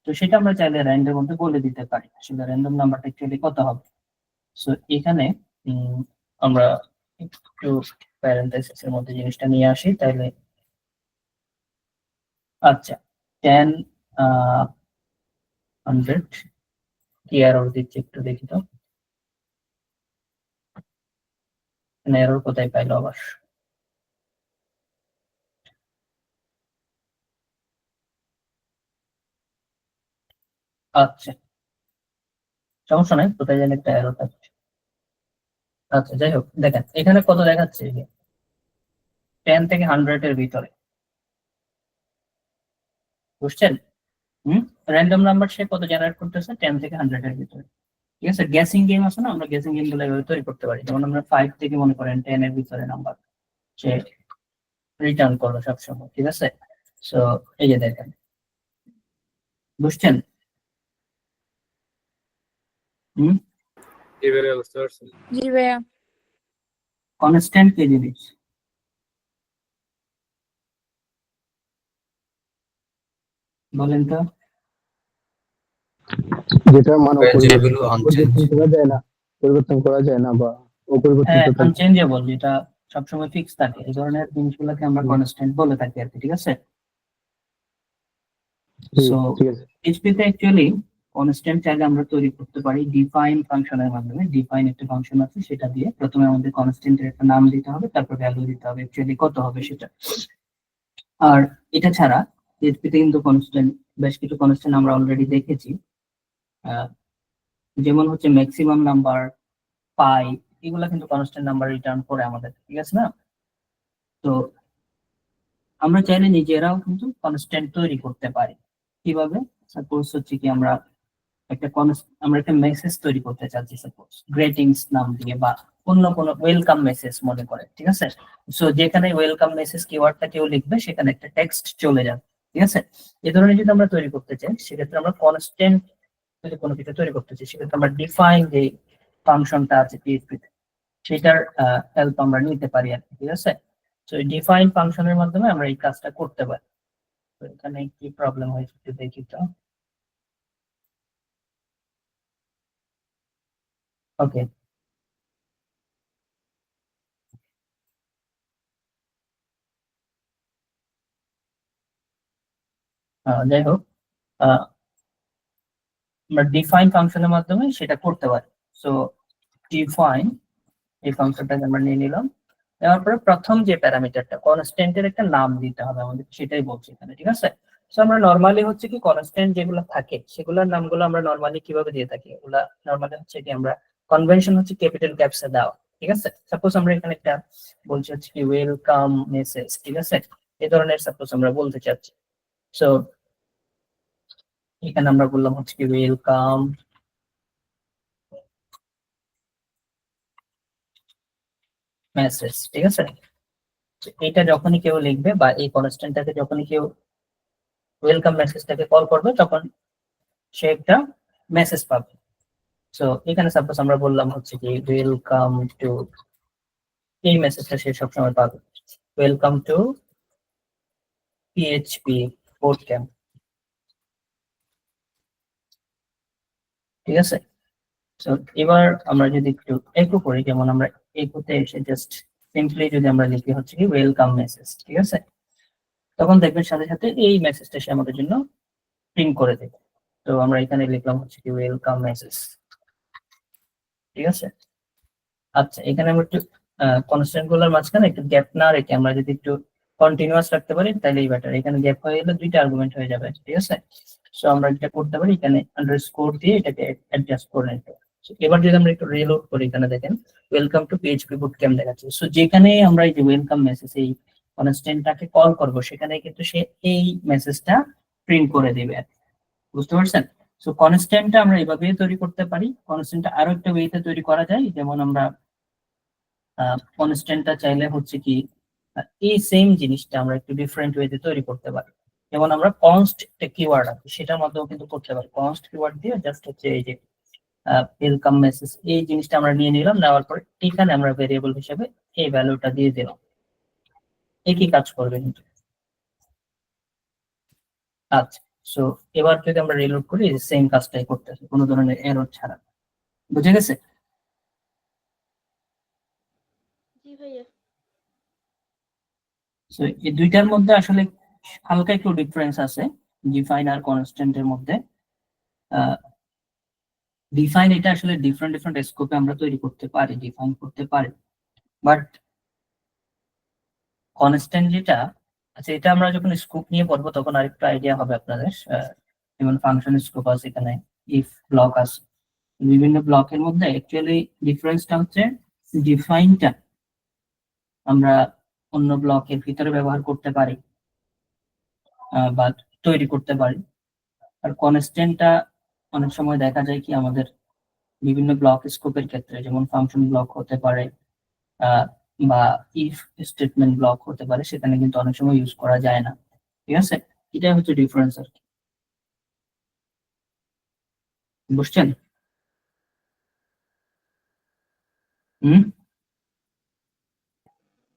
তো সেটা আমরা চাইলে র্যান্ডের মধ্যে বলে দিতে পারি আসলে র্যান্ডম নাম্বারটা অ্যাকচুয়ালি কত হবে। সো এখানে আমরা একটু প্যারেন্থেসিস এর মধ্যে জিনিসটা নিয়ে আসি তাহলে। আচ্ছা 10 100 কি এরর দিচ্ছে একটু দেখি তো, এরর কোথায় পাইলো আবার? আচ্ছা সমস্যা নাই, কোথায় জানি একটা এরর থাকছে। আচ্ছা যাই হোক, দেখেন এখানে কত দেখাচ্ছে, 10 থেকে 100 এর ভিতরে, বুঝছেন? র্যান্ডম নাম্বার সে কত জেনারেট করতেছে, 10 থেকে 100 এর ভিতরে, ঠিক আছে? গ্যাসিং গেম আছে না, আমরা গ্যাসিং গেম গুলো এভাবে তৈরি করতে পারি, যেমন আমরা 5 থেকে মনে করেন 10 এর ভিতরে নাম্বার সে রিটার্ন করলো সবসময়, ঠিক আছে? সো এই যে দেখেন, বুঝছেন? এবারে বুঝতে পারছি। জি ভাইয়া। কনস্ট্যান্ট কে জিনিস বলেন তো? যেটা মান যেগুলো আনচেঞ্জ পরিবর্তন করা যায় না বা অপরিবর্তিত হ্যাঁ থাকে। আনচেঞ্জেবল, যেটা সবসময় ফিক্স থাকে, এই ধরনের জিনিসগুলোকে আমরা কনস্ট্যান্ট বলে থাকি আর কি, ঠিক আছে? সো ঠিক আছে। PHP তে অ্যাকচুয়ালি কনস্ট্যান্ট চাইলে আমরা তৈরি করতে পারি ডিফাইন ফাংশনের মাধ্যমে। ডিফাইন একটা ফাংশন আছে, সেটা দিয়ে প্রথমে আমাদের কনস্ট্যান্টের একটা নাম দিতে হবে, তারপর ভ্যালু দিতে হবে অ্যাকচুয়ালি কত হবে সেটা। আর এটা ছাড়া PHP তে কিন্তু কনস্ট্যান্ট, বেশ কিছু কনস্ট্যান্ট আমরা অলরেডি দেখেছি, যেমন হচ্ছে ম্যাক্সিমাম নাম্বার, পাই, এগুলা কিন্তু কনস্ট্যান্ট নাম্বার রিটার্ন করে আমাদের, ঠিক আছে না? তো আমরা চাইলে নিজেরাও কিন্তু কনস্ট্যান্ট তৈরি করতে পারি। কিভাবে? সাপোজ হচ্ছে কি আমরা একটা মেসেজ তৈরি করতে চাচ্ছি, সাপোজ গ্রেটিংস নাম দিয়ে বা অন্য কোনো ওয়েলকাম মেসেজ মনে করে, ঠিক আছে? সো যেখানে ওয়েলকাম মেসেজ কিওয়ার্ডটা কেউ লিখবে সেখানে একটা টেক্সট চলে যাবে, ঠিক আছে? এই ধরনের যদি আমরা তৈরি করতে চাই সেক্ষেত্রে আমরা কনস্ট্যান্ট যদি কোনো কিছু তৈরি করতে চাই সেক্ষেত্রে আমরা ডিফাইন যে ফাংশনটা আছে PHP তে সেটার হেল্প আমরা নিতে পারি আর কি, ঠিক আছে? তো ডিফাইন ফাংশনের মাধ্যমে আমরা এই কাজটা করতে পারি। তো এখানে কি প্রবলেম হয়েছে একটু দেখি তো। ওকে, যাই হোক, আমরা ডিফাইন ফাংশনের মাধ্যমে সেটা করতে পারি। সো ডিফাইন এই ফাংশনটাকে আমরা নিয়ে নিলাম, নেওয়ার পরে প্রথম যে প্যারামিটারটা কনস্ট্যান্টের একটা নাম দিতে হবে আমাদের, সেটাই বলছি এখানে, ঠিক আছে? সো আমরা নরমালি হচ্ছে কি কনস্ট্যান্ট যেগুলো থাকে সেগুলোর নামগুলো আমরা নরমালি কিভাবে দিয়ে থাকি, ওগুলা নরমালি হচ্ছে কি আমরা কনভেনশন হচ্ছে ক্যাপিটাল ক্যাপসে দেওয়া, ঠিক আছে? সাপোজ আমরা এখানে একটা বলছি হচ্ছে কি ওয়েলকাম মেসেজ, ঠিক আছে? এই ধরনের সাপোজ আমরা বলতে চাচ্ছি। সো এখানে আমরা বললাম হচ্ছে কি ওয়েলকাম মেসেজ, ঠিক আছে? এটা যখনই কেউ লিখবে বা এই কনস্ট্যান্টটাকে যখনই কেউ ওয়েলকাম মেসেজটাকে কল করবে তখন সে একটা মেসেজ পাবে। সো এখানে সাপোজ আমরা বললাম হচ্ছে কি ওয়েলকাম টু, এই মেসেজটা সে সবসময় পাবে, ওয়েলকাম টু PHP Bootcamp, ঠিক আছে? সো এবার আমরা যদি একটু একো করি, যেমন আমরা একোতে এসে জাস্ট সিম্পলি যদি আমরা লিখি হচ্ছে কি ওয়েলকাম মেসেজ, ঠিক আছে? তখন দেখবেন সাথে সাথে এই মেসেজটা সে আমাদের জন্য প্রিন্ট করে দেবে। তো আমরা এখানে লিখলাম হচ্ছে কি ওয়েলকাম মেসেজ, ঠিক আছে? আচ্ছা এখানে আমরা একটু কনস্ট্যান্ট গুলোর মাঝখানে একটু গ্যাপ না রেখে আমরা যদি একটু কন্টিনিউয়াস রাখতে পারি তাহলেই বেটার। এখানে গ্যাপ হয়ে গেলে দুইটা আর্গুমেন্ট হয়ে যাবে, ঠিক আছে? সো আমরা যেটা করতে পারি এখানে আন্ডারস্কোর দিয়ে এটাকে অ্যাডজাস্ট করে নিতে পারি। এবার যদি আমরা একটু রিলোড করি, এখানে দেখেন ওয়েলকাম টু PHP Bootcamp দেখাচ্ছে। সো যেখানে আমরা এই যে ওয়েলকাম মেসেজ এই কনস্ট্যান্টটাকে কল করব সেখানে কিন্তু সে এই মেসেজটা প্রিন্ট করে দিবে, বুঝতে পারছেন? সো কনস্ট্যান্টটা আমরা এইভাবে তৈরি করতে পারি। কনস্ট্যান্টটা আরো একটা ওয়েতে তৈরি করা যায়, যেমন আমরা কনস্ট্যান্টটা চাইলে হচ্ছে কি এই সেম জিনিসটা আমরা একটু ডিফারেন্ট ওয়েতে তৈরি করতে পারি। যেমন আমরা কনস্ট একটা কিওয়ার্ড আছে সেটার মাধ্যমেও কিন্তু করতে পারি। কনস্ট কিওয়ার্ড দিয়ে জাস্ট হচ্ছে এই যে ওয়েলকাম মেসেজ, এই জিনিসটা আমরা নিয়ে নিলাম, নেওয়ার পর এখানে আমরা ভেরিয়েবল হিসেবে এই ভ্যালুটা দিয়ে দিলাম। একই কাজ করবে কিন্তু। আচ্ছা, সো এবার যদি আমরা রিলোড করি, সেম কাজটাই করতেছে কোনো ধরনের এরর ছাড়া। বুঝে গেছে? জি ভাইয়া। সো এই দুইটার মধ্যে আসলে হালকা একটু ডিফারেন্স আছে ডিফাইন আর কনস্ট্যান্টের মধ্যে। ডিফাইন এটা আসলে ডিফারেন্ট ডিফারেন্ট স্কোপে আমরা তৈরি করতে পারি, ডিফাইন করতে পারি, বাট কনস্ট্যান্ট যেটা, আচ্ছা এটা আমরা যখন স্কোপ নিয়ে পড়বো তখন আরেকটু আইডিয়া হবে আপনাদের। যেমন ফাংশন স্কোপ আছে, এখানে ইফ ব্লক আছে, বিভিন্ন ব্লকের মধ্যে অ্যাকচুয়ালি ডিফারেন্সটা হচ্ছে ডিফাইনটা আমরা অন্য ব্লকের ভিতরে ব্যবহার করতে পারি বা তৈরি করতে পারি, আর কনস্ট্যান্টটা অনেক সময় দেখা যায় কি আমাদের বিভিন্ন ব্লক স্কোপের ক্ষেত্রে, যেমন ফাংশন ব্লক হতে পারে বা ইফ স্টেটমেন্ট ব্লক হতে পারে, সেখানে কিন্তু অনেক সময় ইউজ করা যায় না। ঠিক আছে, এটাই হচ্ছে ডিফারেন্স আর কি। বুঝছেন?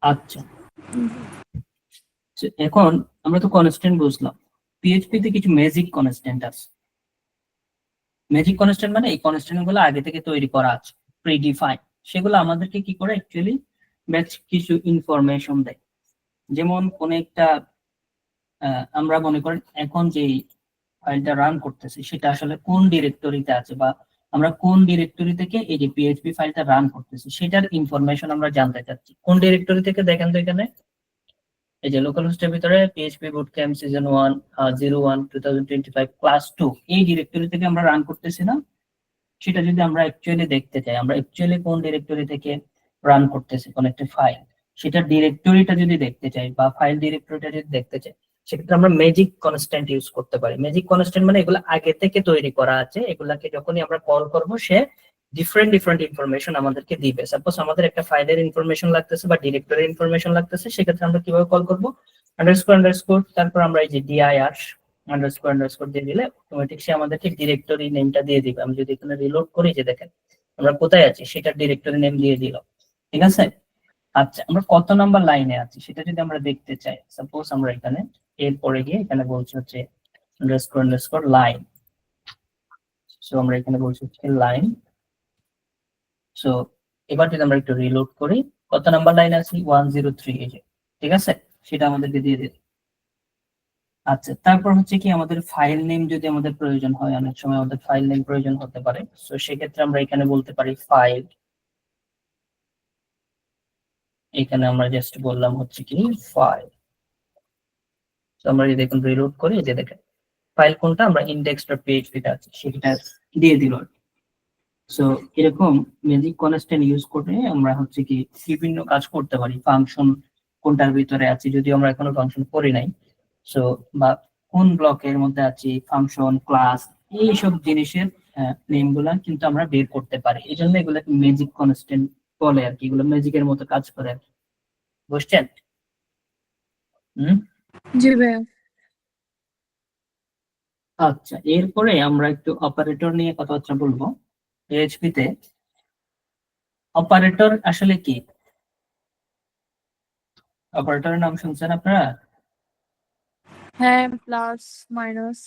আচ্ছা, এখন আমরা তো কনস্ট্যান্ট বুঝলাম, পিএইচপি তে কিছু ম্যাজিক কনস্ট্যান্ট আছে। ম্যাজিক কনস্ট্যান্ট মানে এই কনস্ট্যান্ট গুলো আগে থেকে তৈরি করা আছে, প্রিডিফাইন। সেগুলো আমাদেরকে কি করে অ্যাকচুয়ালি কিছু ইনফরমেশন দেয়। যেমন কোন একটা আমরা মনে করেন এখন যে ফাইলটা রান করতেছি সেটা আসলে কোন ডিরেক্টরিতে আছে, বা আমরা কোন ডিরেক্টরি থেকে এই যে পিএইচপি ফাইলটা রান করতেছি সেটার ইনফরমেশন আমরা জানতে চাচ্ছি। কোন ডিরেক্টরি থেকে দেখেন তো, এখানে এই যে লোকাল হোস্টের ভিতরে পিএইচপি বুটক্যাম্প সিজন 1 01 2025 ক্লাস 2 এই ডিরেক্টরি থেকে আমরা রান করতেছি না? সেটা যদি আমরা অ্যাকচুয়ালি দেখতে চাই, আমরা অ্যাকচুয়ালি কোন ডিরেক্টরি থেকে রান করতেছি কোন একটা ফাইল, সেটা ডিরেক্টরিটা যদি দেখতে চাই বা ফাইল ডিরেক্টরিটা যদি দেখতে চাই, সেক্ষেত্রে আমরা ম্যাজিক কনস্ট্যান্ট ইউজ করতে পারি। ম্যাজিক কনস্ট্যান্ট মানে এগুলো আগে থেকে তৈরি করা আছে, এগুলাকে যখনই আমরা কল করব সে ডিফারেন্ট ডিফারেন্ট ইনফরমেশন আমাদেরকে দিবে। সাপোজ আমাদের একটা ফাইলের ইনফরমেশন লাগতেছে বা ডিরেক্টরির ইনফরমেশন লাগতেছে, সেক্ষেত্রে আমরা কিভাবে কল করব? আন্ডারস্কোর আন্ডারস্কোর, তারপর আমরা এই যে ডিআইআর আন্ডারস্কোর আন্ডারস্কোর দিয়ে দিলে অটোমেটিক সে আমাদেরকে ডিরেক্টরি নেমটা দিয়ে দিবে। আমি যদি এখানে রিলোড করি, যে দেখেন আমরা কোথায় আছি সেটা ডিরেক্টরি নেম দিয়ে দিল। ঠিক আছে? আচ্ছা, আমরা কত নাম্বার লাইনে আছি সেটা যদি আমরা দেখতে চাই, সাপোজ আমরা এখানে এরপরে গিয়ে এখানে বলছি হচ্ছে আন্ডারস্কোর আন্ডারস্কোর লাইন। সো আমরা এখানে বলছি হচ্ছে লাইন। সো এবার যদি আমরা একটু রিলোড করি, কত নাম্বার লাইন আছি? 103। এই যে, ঠিক আছে, সেটা আমাদেরকে দিয়ে দিল। আচ্ছা, তারপর হচ্ছে কি আমাদের ফাইল নেম যদি আমাদের প্রয়োজন হয়, অনেক সময় আমাদের ফাইল নেম প্রয়োজন হতে পারে। তো সেক্ষেত্রে আমরা এখানে বলতে পারি ফাইল, এখানে আমরা জাস্ট বললাম হচ্ছে কি ফাইল। তো আমরা যদি দেখুন রিলোড করি, যে দেখেন ফাইল কোনটা, আমরা index.php তে আছে সেটা দিয়ে দিল। সো এরকম ম্যাজিক কনস্ট্যান্ট ইউজ করে আমরা হচ্ছে কি বিভিন্ন কাজ করতে পারি। ফাংশন কোনটার ভিতরে আছে, যদিও আমরা এখনো ফাংশন করি নাই, সো বা কোন ব্লকের মধ্যে আছি, ফাংশন, ক্লাস, এইসব জিনিসের নেম গুলা কিন্তু আমরা বের করতে পারি। এই জন্য এগুলোকে ম্যাজিক কনস্ট্যান্ট বলে আর কি, এগুলো ম্যাজিকের মতো কাজ করে আর কি। বুঝছেন? জি ভাইয়া। আচ্ছা, এরপরে আমরা একটু অপারেটর নিয়ে কথাবার্তা বলবো। পিএইচপি তে অপারেটর আসলে কি? অপারেটরের নাম শুনছেন আপনারা? হ্যাঁ, প্লাস মাইনাস।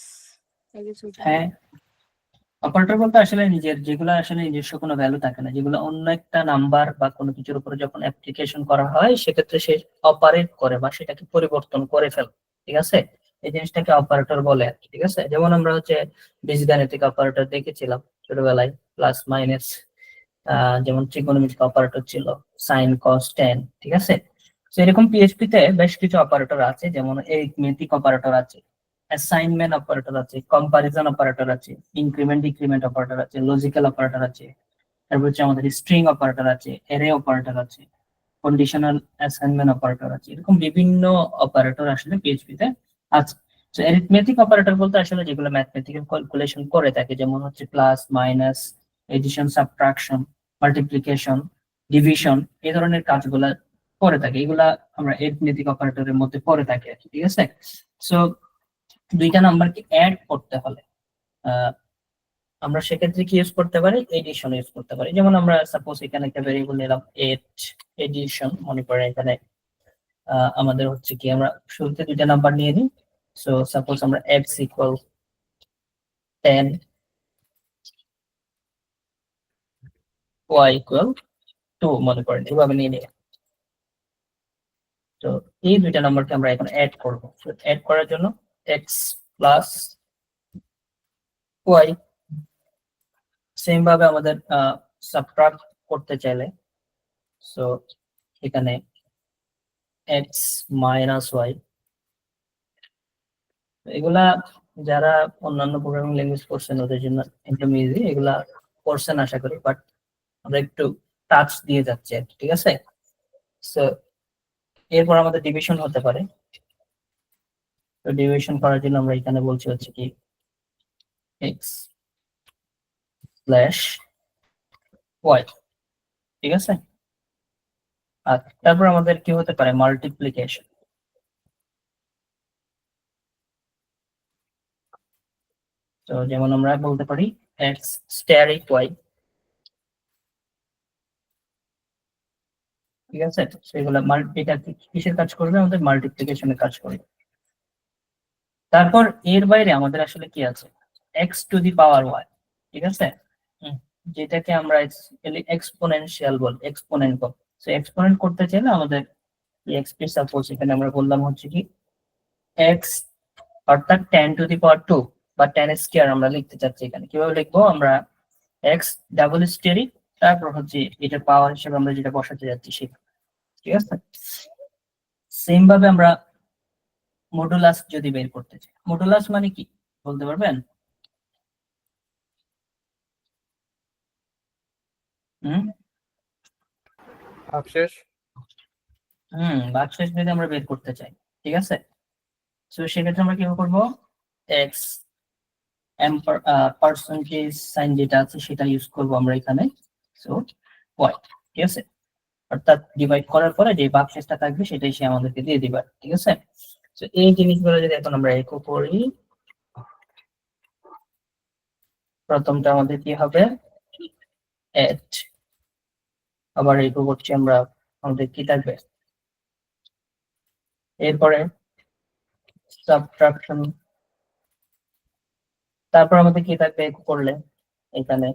হ্যাঁ, অপারেটর বলতে আসলে নিজের যেগুলো আসলে নিজস্ব কোনো ভ্যালু থাকে না, যেগুলো অন্য একটা নাম্বার বা কোনো কিছুর উপরে যখন অ্যাপ্লিকেশন করা হয় সেক্ষেত্রে সে অপারেট করে বা সেটাকে পরিবর্তন করে ফেলে। ঠিক আছে, এই জিনিসটাকে অপারেটর বলে আর কি। ঠিক আছে, যেমন আমরা হচ্ছে বীজগাণিতিক অপারেটর দেখেছিলাম ছোটবেলায়, প্লাস মাইনাস, যেমন ট্রিগোনোমেট্রিক অপারেটর ছিল, সাইন, কস, ট্যান। ঠিক আছে, তো এরকম পিএইচপি তে বেশ কিছু অপারেটর আছে, যেমন এরিথমেটিক অপারেটর আছে, অ্যাসাইনমেন্ট অপারেটর আছে, কম্পারিজন অপারেটর আছে, ইনক্রিমেন্ট ডিক্রিমেন্ট অপারেটর আছে, লজিক্যাল অপারেটর আছে, তারপর হচ্ছে আমাদের স্ট্রিং অপারেটর আছে, অ্যারে অপারেটর আছে, কন্ডিশনাল অ্যাসাইনমেন্ট অপারেটর আছে। এরকম বিভিন্ন অপারেটর আসলে পিএইচপি তে আছে। তো অ্যারিথমেটিক অপারেটর বলতে আসলে যেগুলো ম্যাথমেটিক্যাল ক্যালকুলেশন করে থাকে, যেমন হচ্ছে plus, minus, addition, subtraction, multiplication, division, এই ধরনের কাজগুলা করে থাকে, এগুলা আমরা অ্যারিথমেটিক অপারেটরের মধ্যে পড়ে থাকি আর কি। ঠিক আছে, সো দুইটা নাম্বারকে অ্যাড করতে হলে আমরা সেক্ষেত্রে কি ইউজ করতে পারি, এডিশন ইউজ করতে পারি। যেমন আমরা সাপোজ এখানে একটা ভেরিয়েবল নিলাম 8 এডিশন, মনে করেন এখানে আমাদের হচ্ছে কি আমরা শুরুতে দুইটা নাম্বার নিয়ে নিই। সো সাপোজ আমরা x ইকুয়াল 10 y ইকুয়াল 2 মনে করেন, এভাবে নিয়ে নিই। তো এই দুইটা নাম্বারকে আমরা এখন অ্যাড করব। তো অ্যাড করার জন্য x প্লাস y, সেম ভাবে আমাদের সাবট্রাক্ট করতে চাইলে সো এখানে x মাইনাস y, এগুলা যারা অন্যান্য প্রোগ্রামিং ল্যাঙ্গুয়েজ করছেন ওদের জন্য একদম ইজি, এগুলা করছেন আশা করি, বাট আমরা একটু টাচ দিয়ে যাচ্ছি আর কি, ঠিক আছে। সো এরপর আমাদের ডিভিশন হতে পারে। তো ডিভিশন করার জন্য আমরা এখানে বলছি হচ্ছে কি x স্ল্যাশ y, ঠিক আছে। আর তারপর আমাদের কি হতে পারে, মাল্টিপ্লিকেশন। তো যেমন আমরা বলতে পারি x স্ট্যারিক y, ঠিক আছে। সেগুলো এটা কিসের কাজ করবে, আমাদের মাল্টিপ্লিকেশনের কাজ করবে। তারপর এর বাইরে আমাদের আসলে কি আছে, x to the power y, ঠিক আছে, যেটাকে আমরা এক্সপোনেনশিয়াল বল, এক্সপোনেন্ট বল। সো এক্সপোনেন্ট করতে চাইলে আমাদের এক্সপি সাপোজ এখানে আমরা বললাম হচ্ছে কি x অর্থাৎ 10 টু দি পাওয়ার 2 বা 10 স্কয়ার আমরা লিখতে চাচ্ছি। এখানে কিভাবে লিখবো, আমরা x ডাবল স্টেরিক, তারপর হচ্ছে এটার পাওয়ার হিসেবে আমরা যেটা বসাতে যাচ্ছি সেটা, ঠিক আছে। সেম ভাবে আমরা মডুলাস যদি বের করতে চাই, মডুলাস মানে কি বলতে পারবেন? ভাগশেষ। ভাগশেষ যদি আমরা বের করতে চাই, ঠিক আছে। তো সেক্ষেত্রে আমরা কিভাবে করবো, x পার্সেন্টেজ সাইন যেটা আছে সেটা ইউজ করবো আমরা এখানে। সো y, ঠিক আছে, অর্থাৎ ডিভাইড করার পরে যে ভাগশেষটা থাকবে সেটাই সে আমাদেরকে দিয়ে দিবে, ঠিক আছে। তো এই জিনিসগুলো যদি এখন আমরা ইকো করি, প্রথমটা আমাদের কি হবে, এড, আবার ইকো করছি আমরা, আমাদের কি থাকবে, এরপরে সাবট্রাকশন, তারপর আমাদের কি থাকবে ইকো করলে, এখানে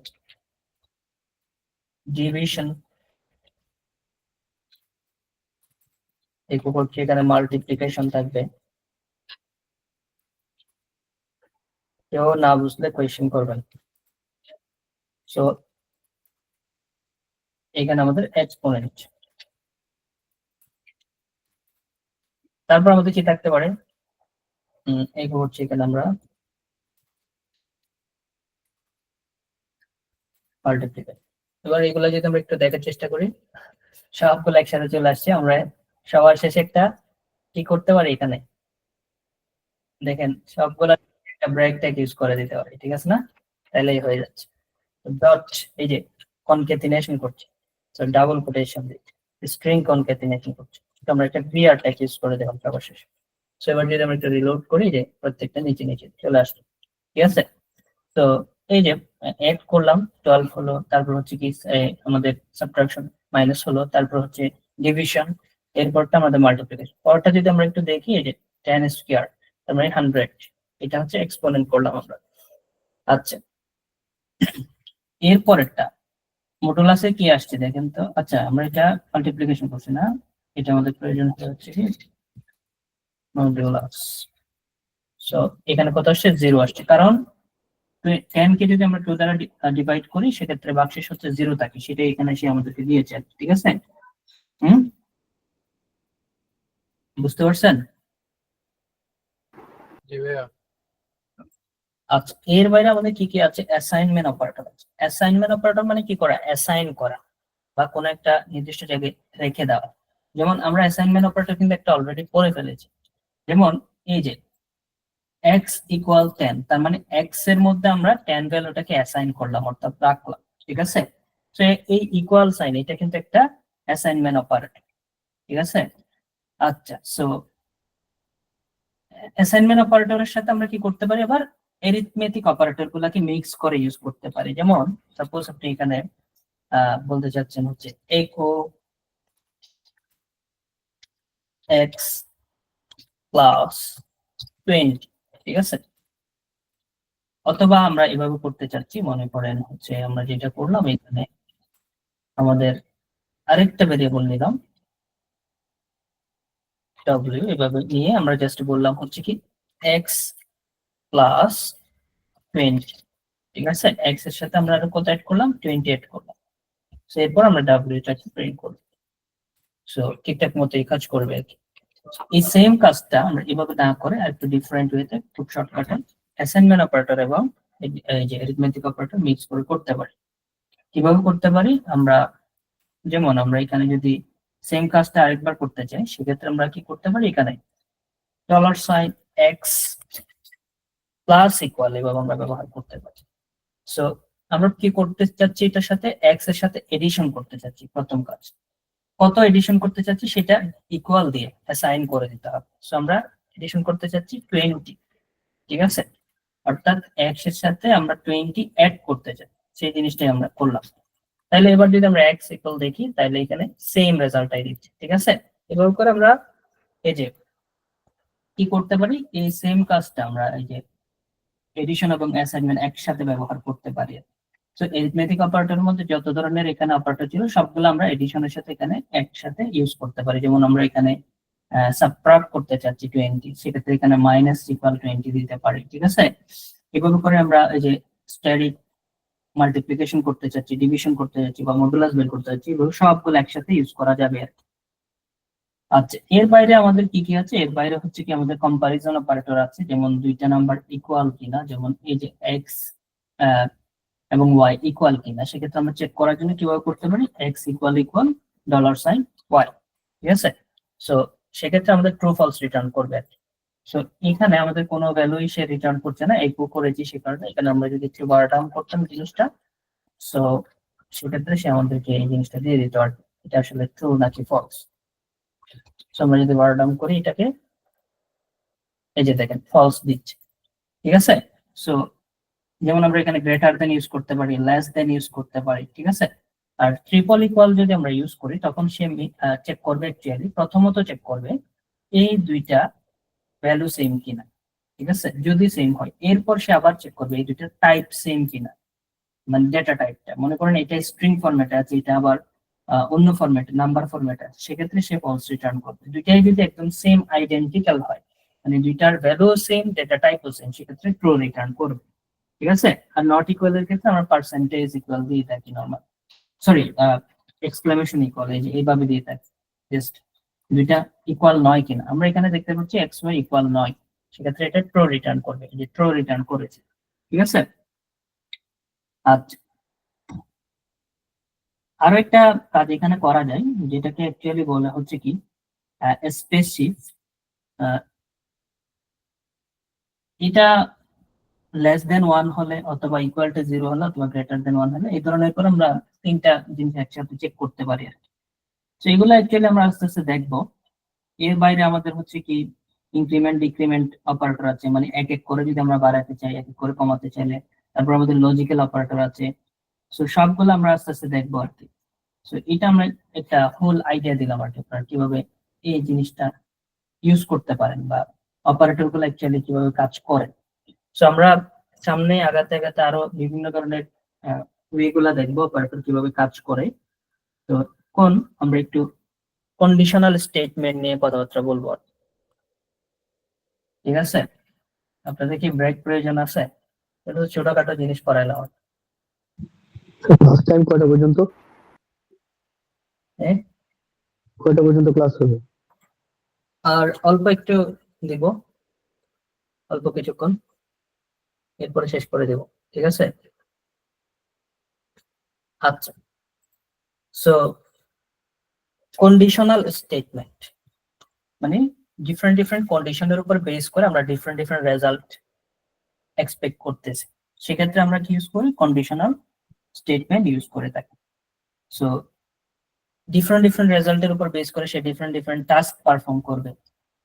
ডিভিশন, ইকো করছি এখানে মাল্টিপ্লিকেশন থাকবে। কেউ না বুঝলে কোয়েশ্চেন করবেন। সো এখানে আমাদের এক্সপোনেন্ট, তারপর আমাদের কি থাকতে পারে, এই হচ্ছে এখানে আমরা মাল্টিপ্লিকেশন। এবার এগুলো যদি আমরা একটু দেখার চেষ্টা করি, সবগুলো একসাথে চলে আসছে। আমরা সবার শেষে একটা কি করতে পারি, এখানে দেখেন সবগুলা একটা ব্রেক ট্যাগ ইউজ করে দিতে পারি, ঠিক আছে না, তাহলেই হয়ে যাচ্ছে। ডট, এই যে কনক্যাটিনেশন করছি, সো ডাবল কোটেশন দিয়ে স্ট্রিং কনক্যাটিনেশন করছি, তো আমরা একটা বিআর ট্যাগ ইউজ করে দিলাম সবার শেষে। সো এবার যদি আমরা একটু রিলোড করি, যে প্রত্যেকটা নিচে নিচে চলে আসলো, ঠিক আছে। তো এই যে এড করলাম 12 হলো, তারপর হচ্ছে কি আমাদের সাবট্রাকশন মাইনাস হলো, তারপর হচ্ছে ডিভিশন, এরপরটা আমাদের মাল্টিপ্লিকেশন। পরটা যদি আমরা একটু দেখি, এই যে 10 স্কয়ার তার মানে 100, এটা হচ্ছে এক্সপোনেন্ট করলাম আমরা। আচ্ছা, এরপরেরটা মডুলাসে কি আসছে দেখেন তো। আচ্ছা, আমরা এটা মাল্টিপ্লিকেশন করছি না, এটা আমাদের প্রয়োজন হচ্ছে কি মডুলাস। সো এখানে কত আসছে, 0 আসছে, কারণ 10 কে যদি আমরা 2 দ্বারা ডিভাইড করি সেক্ষেত্রে ভাগশেষ হচ্ছে 0 থাকে, সেটাই এখানে সে আমাদেরকে দিয়েছে, ঠিক আছে। বুঝতে পারছেন? জি ভাইয়া। আচ্ছা, এর বাইরে আমাদের কি কি আছে, অ্যাসাইনমেন্ট অপারেটর আছে। অ্যাসাইনমেন্ট অপারেটর মানে কি করা, অ্যাসাইন করা বা কোনো একটা নির্দিষ্ট জায়গায় রেখে দেওয়া। যেমন আমরা অ্যাসাইনমেন্ট অপারেটর কিন্তু একটা অলরেডি পড়ে ফেলেছি। যেমন এই যে x ইকুয়াল 10, তার মানে x এর মধ্যে আমরা 10 ভ্যালুটাকে অ্যাসাইন করলাম, অর্থাৎ রাখলাম, ঠিক আছে। তো এই ইকুয়াল সাইন এটা কিন্তু একটা অ্যাসাইনমেন্ট অপারেটর, ঠিক আছে। আচ্ছা, সো অ্যাসাইনমেন্ট অপারেটরের সাথে আমরা কি করতে পারি, আবার এরিথমেটিক অপারেটর গুলাকে মিক্স করে ইউজ করতে পারি। যেমন সাপোজ আপনি এখানে বলতে চাচ্ছেন হচ্ছে echo x প্লাস 20, ঠিক আছে? অথবা আমরা এভাবে করতে চাচ্ছি, মনে করেন হচ্ছে আমরা যেটা করলাম এখানে আমাদের আরেকটা ভেরিয়েবল নিলাম w, এভাবে নিয়ে আমরা জাস্ট বললাম হচ্ছে কি x প্লাস 20, ঠিক আছে? x এর সাথে আমরা আরো কত অ্যাড করলাম, 20 অ্যাড করলাম। সো এরপর আমরা w টাকে প্রিন্ট করব। সো ঠিকঠাক মতো এই কাজ করবে আর কি। এই সেম কাজটা আমরা এভাবে না করে আর একটু ডিফারেন্ট ওয়েতে খুব শর্টকাটে অ্যাসাইনমেন্ট অপারেটর এবং এই যে অ্যারিথমেটিক অপারেটর মিক্স করে করতে পারি। কিভাবে করতে পারি আমরা, যেমন আমরা এখানে যদি সেম কাজটা আরেকবার করতে চাই সেক্ষেত্রে আমরা কি করতে পারি, এখানে $x প্লাস ইকুয়াল এভাবে আমরা ব্যবহার করতে পারি। সো আমরা কি করতে চাচ্ছি, এটার সাথে x এর সাথে এডিশন করতে চাচ্ছি। প্রথম কাজ কত এডিশন করতে চাচ্ছি সেটা ইকুয়াল দিয়ে অ্যাসাইন করে দিতে হবে। সো আমরা এডিশন করতে চাচ্ছি 20, ঠিক আছে? অর্থাৎ x এর সাথে আমরা 20 অ্যাড করতে চাই, সেই জিনিসটাই আমরা করলাম। তাহলে এবার যদি আমরা x ইকুয়াল দেখি তাহলে এখানে সেম রেজাল্টটাই দিচ্ছে, ঠিক আছে? এভাবে করে আমরা এই যে কি করতে পারি, এই সেম কাজটা আমরা এই যে এডিশন এবং অ্যাসাইনমেন্ট একসাথে ব্যবহার করতে পারি। সো এরিথমেটিক অপারেটরের মধ্যে যত ধরনের এখানে অপারেটর ছিল সবগুলো আমরা এডিশনের সাথে এখানে একসাথে ইউজ করতে পারি। যেমন আমরা এখানে সাবট্রাক্ট করতে চাচ্ছি 20, সেক্ষেত্রে এখানে মাইনাস ইকুয়াল 20 দিতে পারি, ঠিক আছে? এভাবে করে আমরা এই যে স্ট্যাটিক মাল্টিপ্লিকেশন করতে চাচ্ছি, ডিভিশন করতে চাচ্ছি বা মডুলাস বের করতে চাচ্ছি, এগুলো সবগুলো একসাথে ইউজ করা যাবে আর কি। আচ্ছা, এর বাইরে আমাদের কি কি আছে? এর বাইরে হচ্ছে কি আমাদের কম্পারিজন অপারেটর আছে, যেমন দুইটা নাম্বার ইকুয়াল কিনা, যেমন এই যে x এবং y ইকুয়াল কিনা, সেক্ষেত্রে আমরা চেক করার জন্য কিভাবে করতে পারি, x ইকুয়াল ইকুয়াল $y, ঠিক আছে? সো সেক্ষেত্রে আমাদের ট্রু ফলস রিটার্ন করবে আর কি। সো এখানে আমাদের কোনো ভ্যালুই সে রিটার্ন করছে না, একো করেছি সে কারণে এখানে আমরা যদি একটু বারটাম করতাম জিনিসটা, সো সেক্ষেত্রে সে আমাদেরকে এই জিনিসটা দিয়ে দিত আর এটা আসলে ট্রু নাকি ফলস। সো আমরা যদি বারটাম করি এটাকে, এই যে দেখেন ফলস দিচ্ছে, ঠিক আছে? সো যেমন আমরা এখানে গ্রেটার দেন ইউজ করতে পারি, লেস দেন ইউজ করতে পারি, ঠিক আছে? আর ট্রিপল ইকুয়াল যদি আমরা ইউজ করি তখন সে চেক করবে, অ্যাকচুয়ালি প্রথমত চেক করবে এই দুইটা ভ্যালু সেম কিনা, ঠিক আছে? যদি সেম হয় এরপর সে আবার চেক করবে এই দুইটার টাইপ সেম কিনা, মানে ডেটা টাইপটা, মনে করেন এটা স্ট্রিং ফরম্যাটে আছে, এটা আবার অন্য ফরম্যাটে নাম্বার ফরম্যাটে আছে, সেক্ষেত্রে সে ফলস রিটার্ন করবে। দুইটাই যদি একদম সেম আইডেন্টিক্যাল হয়, মানে দুইটার ভ্যালু সেম, ডেটা টাইপও সেম, সেক্ষেত্রে ট্রু রিটার্ন করবে, ঠিক আছে? আর নট ইকুয়াল এর ক্ষেত্রে আমরা পার্সেন্টেজ ইকুয়াল দিয়ে থাকি নরমাল, সরি এক্সক্লেমেশন ইকুয়াল, এই যে এইভাবে দিয়ে থাকি, জাস্ট দুইটা ইকুয়াল নয় কিনা। আমরা এখানে দেখতে পাচ্ছি xy ইকুয়াল নয়, সেক্ষেত্রে এটা ট্রু রিটার্ন করবে, এই যে ট্রু রিটার্ন করেছে, ঠিক আছে? আচ্ছা, আরো একটা কাজ এখানে করা যায় যেটাকে অ্যাকচুয়ালি বলা হচ্ছে কি স্পেস শিফট। এটা লেস দেন 1 হলে অথবা ইকুয়াল টু 0 হলে অথবা গ্রেটার দেন 1 হলে এই ধরনের করে আমরা তিনটা জিনিস একসাথে চেক করতে পারি আর কি। তো এগুলো অ্যাকচুয়ালি আমরা আস্তে আস্তে দেখবো। এর বাইরে আমাদের হচ্ছে কি ইনক্রিমেন্ট ডিক্রিমেন্ট অপারেটর আছে, মানে এক এক করে যদি আমরা বাড়াতে চাই, এক এক করে কমাতে চাইলে, তারপর আমাদের লজিক্যাল অপারেটর আছে। সো সবগুলো আমরা আস্তে আস্তে দেখবো আর কি। সো এটা আমরা একটা হোল আইডিয়া দিলাম আর কি, আপনারা কিভাবে এই জিনিসটা ইউজ করতে পারেন বা অপারেটর গুলো অ্যাকচুয়ালি কিভাবে কাজ করে। সো আমরা সামনে আগাতে আগাতে আরো বিভিন্ন ধরনের ওয়ে গুলা দেখবো অপারেটর কিভাবে কাজ করে। তো কোন আমরা একটু কন্ডিশনাল স্টেটমেন্ট নিয়ে কথাবার্তা বলবো, ঠিক আছে? আপনাদের কি ব্রেক প্রয়োজন আছে? এটা তো ছোটখাটো জিনিস পড়াইলাম। ক্লাস টাইম কয়টা পর্যন্ত? হ্যাঁ, কয়টা পর্যন্ত ক্লাস হবে? আর অল্প একটু দিব, অল্প কিছুক্ষণ, এরপরে শেষ করে দেব, ঠিক আছে? আচ্ছা, সো কন্ডিশনাল স্টেটমেন্ট মানে ডিফারেন্ট ডিফারেন্ট কন্ডিশনের উপর বেস করে আমরা ডিফারেন্ট ডিফারেন্ট রেজাল্ট এক্সপেক্ট করতেছি, সেক্ষেত্রে আমরা কি ইউজ করি, কন্ডিশনাল স্টেটমেন্ট ইউজ করে থাকি। সো ডিফারেন্ট ডিফারেন্ট রেজাল্টের উপর বেস করে সে ডিফারেন্ট ডিফারেন্ট টাস্ক পারফর্ম করবে,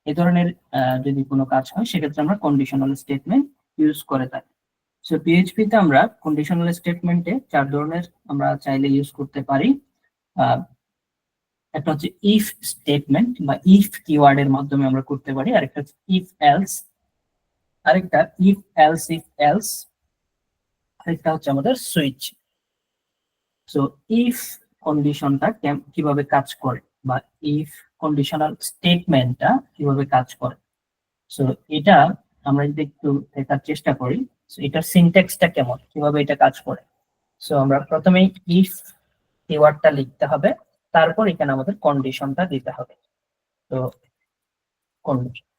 এই ধরনের যদি কোনো কাজ হয় সেক্ষেত্রে আমরা কন্ডিশনাল স্টেটমেন্ট ইউজ করে থাকি। সো পিএইচপি তে আমরা কন্ডিশনাল স্টেটমেন্টে 4 ধরনের আমরা চাইলে ইউজ করতে পারি। একটা হচ্ছে ইফ স্টেটমেন্ট বা ইফ কিওয়ার্ডের মাধ্যমে আমরা করতে পারি, আরেকটা হচ্ছে ইফ এলস, আরেকটা ইফ এলস, আরেকটা হচ্ছে আমাদের সুইচ। সো ইফ কন্ডিশনটা কিভাবে কাজ করে বা ইফ কন্ডিশনাল স্টেটমেন্টটা কিভাবে কাজ করে, সো এটা আমরা যদি একটু দেখার চেষ্টা করি। সো এটার সিনট্যাক্সটা কেমন, কিভাবে এটা কাজ করে। সো আমরা প্রথমেই ইফ কিওয়ার্ডটা লিখতে হবে, তারপর এখানে আমাদের কন্ডিশনটা দিতে হবে। তো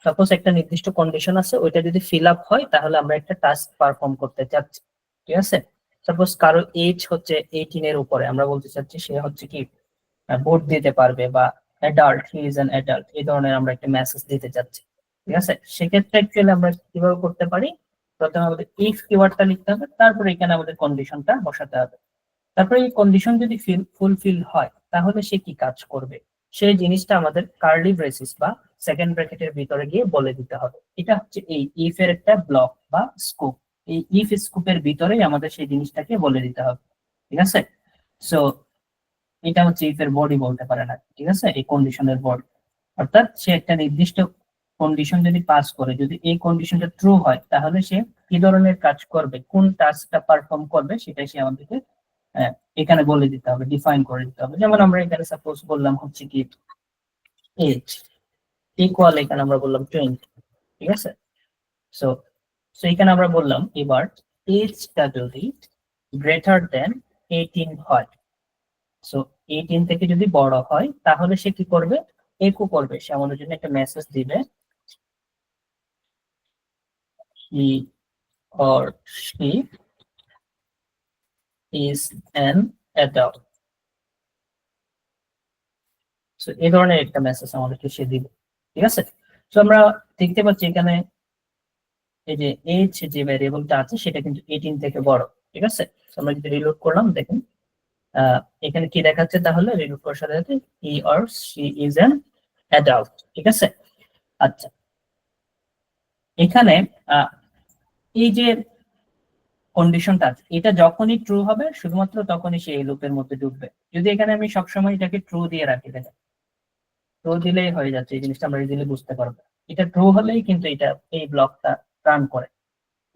সাপোজ একটা নির্দিষ্ট কন্ডিশন আছে, ওইটা যদি ফিল আপ হয় তাহলে আমরা একটা টাস্ক পারফর্ম করতে চাচ্ছি, ঠিক আছে। সাপোজ কারো এজ হচ্ছে 18 এর উপরে, আমরা বলতে চাচ্ছি সে হচ্ছে কি ভোট দিতে পারবে বা adult, he is an adult, এই ধরনের আমরা একটা মেসেজ দিতে চাচ্ছি, ঠিক আছে। সেক্ষেত্রে অ্যাকচুয়ালি আমরা কিভাবে করতে পারি, প্রথমে আমাদের ইফ কিওয়ার্ডটা লিখতে হবে, তারপরে এখানে আমাদের কন্ডিশনটা বসাতে হবে। তারপরে এই কন্ডিশন যদি ফুলফিল হয় তাহলে সে কি কাজ করবে, সেই জিনিসটা আমাদের কার্লি ব্রেসিস বা সেকেন্ড ব্র্যাকেটের ভিতরে গিয়ে বলে দিতে হবে। এটা হচ্ছে এই ইফ এর একটা ব্লক বা স্কোপ। এই ইফ স্কোপের ভিতরেই আমাদের সেই জিনিসটাকে বলে দিতে হবে, ঠিক আছে। সো এটা হচ্ছে ইফ এর বডি বলতে পারে না, ঠিক আছে, এই কন্ডিশনের বডি। অর্থাৎ সে একটা নির্দিষ্ট কন্ডিশন যদি পাস করে, যদি এই কন্ডিশনটা ট্রু হয় তাহলে সে কি ধরনের কাজ করবে, কোন টাস্কটা পারফর্ম করবে, সেটাই সে আমাদেরকে এখানে বলে দিতে হবে, ডিফাইন করে দিতে হবে। যেমন আমরা এখানে সাপোজ বললাম হচ্ছে কি এজ ইকুয়াল, এখানে আমরা বললাম 20, ঠিক আছে। সো সো এখানে আমরা বললাম এবার এজটা যদি গ্রেটার দেন 18 হয়, সো 18 থেকে যদি বড় হয় তাহলে সে কি করবে, একো করবে, সে আমাদের জন্য একটা মেসেজ দিবে, he or she is an adult। So এই ধরনের একটা মেসেজ আমাদেরকে সে দিবে, ঠিক আছে। তো আমরা দেখতে পাচ্ছি এখানে এই যে এজ যে ভ্যারিয়েবলটা আছে সেটা কিন্তু 18 থেকে বড়, ঠিক আছে। তো আমরা যদি রিলোড করলাম, দেখেন এখানে কি দেখাচ্ছে, তাহলে রিলোড করার সাথে সাথে he or she is an adult, ঠিক আছে। আচ্ছা, এখানে এই যে কন্ডিশনটা আছে, এটা যখনই ট্রু হবে শুধুমাত্র তখনই সে এই লুপের মধ্যে ঢুকবে। যদি এখানে আমি সবসময় এটাকে ট্রু দিয়ে রাখি, দেখেন ট্রু দিলেই হয়ে যাচ্ছে, এই জিনিসটা আমরা ইজিলি বুঝতে পারবো। এটা ট্রু হলেই কিন্তু এটা এই ব্লকটা রান করে।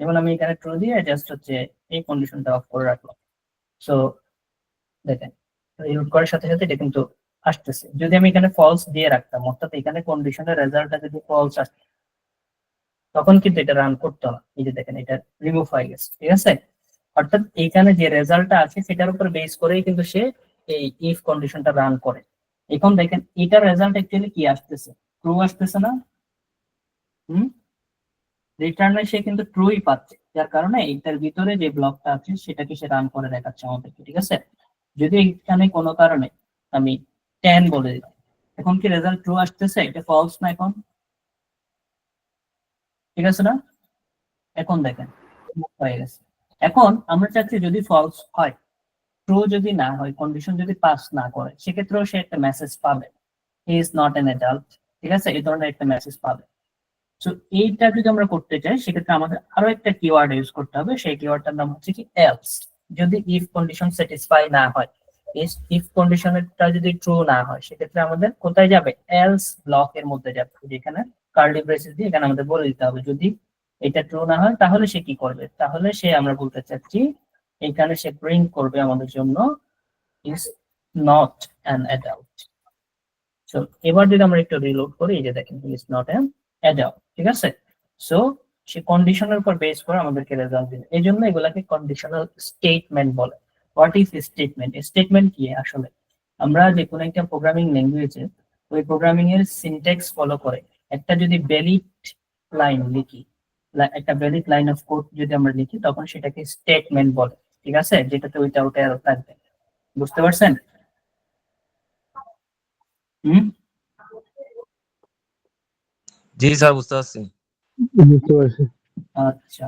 যেমন আমি এখানে ট্রু দিয়ে জাস্ট হচ্ছে এই কন্ডিশনটা অফ করে রাখলাম। সো দেখেন রিলোড করার সাথে সাথে এটা কিন্তু আসতেছে। যদি আমি এখানে ফলস দিয়ে রাখতাম, অর্থাৎ এখানে কন্ডিশনের রেজাল্টটা যদি ফলস আসতো তখন কিন্তু এটা রান করতো না। এই যে দেখেন এটা রিমুভ হয়ে গেছে, ঠিক আছে। অর্থাৎ এখানে যে রেজাল্টটা আছে সেটার উপর বেস করেই কিন্তু সে এই ইফ কন্ডিশনটা রান করে। এখন দেখেন এটার রেজাল্ট অ্যাকচুয়ালি কি আসতেছে, ট্রু আসতেছে না, রিটার্নে সে কিন্তু ট্রুই পাচ্ছে, যার কারণে এটার ভিতরে যে ব্লকটা আছে সেটাকে সে রান করে দেখাচ্ছে আমাদেরকে, ঠিক আছে। যদি এখানে কোনো কারণে আমি 10 বলে দিই, এখন কি রেজাল্ট ট্রু আসতেছে, এটা ফলস না এখন, ঠিক আছে না। এখন দেখেন হয়ে গেছে। এখন আমরা চাচ্ছি যদি ফলস হয়, ট্রু যদি না হয়, কন্ডিশন যদি পাস না করে, সেক্ষেত্রেও সে একটা মেসেজ পাবে, he is not an adult, ঠিক আছে, এই ধরনের একটা মেসেজ পাবে। সো এইটা যদি আমরা করতে চাই সেক্ষেত্রে আমাদের আরো একটা কিওয়ার্ড ইউজ করতে হবে, সেই কিওয়ার্ডটার নাম হচ্ছে কি এলস। যদি ইফ কন্ডিশন স্যাটিসফাই না হয়, ইফ কন্ডিশনটা যদি ট্রু না হয়, সেক্ষেত্রে আমাদের কোথায় যাবে, এলস ব্লকের মধ্যে যাবে, যেখানে কার্লি ব্রেসেস দিয়ে এখানে আমাদের বলে দিতে হবে যদি এটা ট্রু না হয় তাহলে সে কি করবে, তাহলে সে আমরা বলতে চাচ্ছি এখানে সে প্রিন্ট করবে আমাদের জন্য is not an adult. So এবার যদি আমরা একটু রিলোড করি, এই যে দেখেন ইজ নট অ্যান অ্যাডাল্ট, ঠিক আছে। সো সে কন্ডিশনের উপর বেস করে আমাদেরকে রেজাল্ট দিবে, এই জন্য এগুলাকে কন্ডিশনাল স্টেটমেন্ট বলে। হোয়াট ইজ স্টেটমেন্ট, স্টেটমেন্ট কি আসলে, আমরা যে কোনো একটা প্রোগ্রামিং ল্যাঙ্গুয়েজে ওই প্রোগ্রামিং এর সিনট্যাক্স ফলো করে একটা যদি ভ্যালিড লাইন লিখি, একটা ভ্যালিড লাইন অফ কোড যদি আমরা লিখি, তখন সেটাকে স্টেটমেন্ট বলে, ঠিক আছে, যেটাতে ওইটা ওটা আরো থাকবে। বুঝতে পারছেন? জি স্যার বুঝতে পারছি। বুঝতে পারছি। আচ্ছা,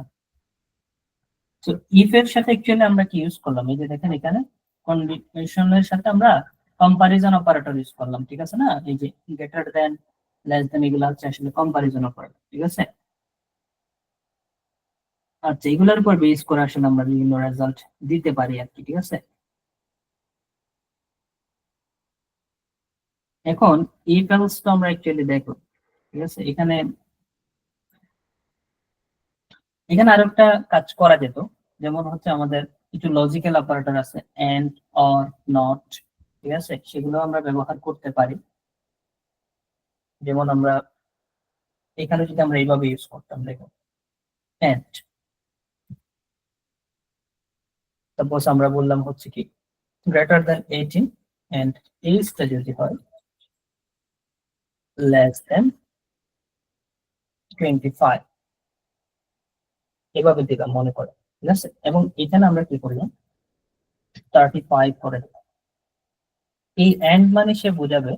তো ইফ এর সাথে অ্যাকচুয়ালি আমরা কি ইউজ করলাম, এই যে দেখেন এখানে কন্ডিশনের সাথে আমরা কম্পারিজন অপারেটর ইউজ করলাম, ঠিক আছে না। এই যে গ্রেটার দেন, লেস দেন, এগুলো হচ্ছে আসলে কম্পারিজন অপারেটর, ঠিক আছে। আচ্ছা, এগুলোর উপর বেস করে আসলে আমরা বিভিন্ন রেজাল্ট দিতে পারি আর কি, ঠিক আছে। এখন ইফ এলস তো আমরা অ্যাকচুয়ালি দেখো, ঠিক আছে। এখানে আরো একটা কাজ করা যেত, যেমন হচ্ছে আমাদের কিছু লজিক্যাল অপারেটর আছে, এন্ড, অর, নট, ঠিক আছে, সেগুলো আমরা ব্যবহার করতে পারি। যেমন আমরা এখানে যদি আমরা এইভাবে ইউজ করতাম, দেখো, এন্ড, সাপোজ আমরা বললাম হচ্ছে কি গ্রেটার দ্যান 18 এন্ড এইজটা যদি হয় লেস দ্যান 25, এভাবে দিলাম মনে করে, ঠিক আছে। এবং এখানে আমরা কি করলাম 35 করে দিলাম। এই এন্ড মানে সে বোঝাবে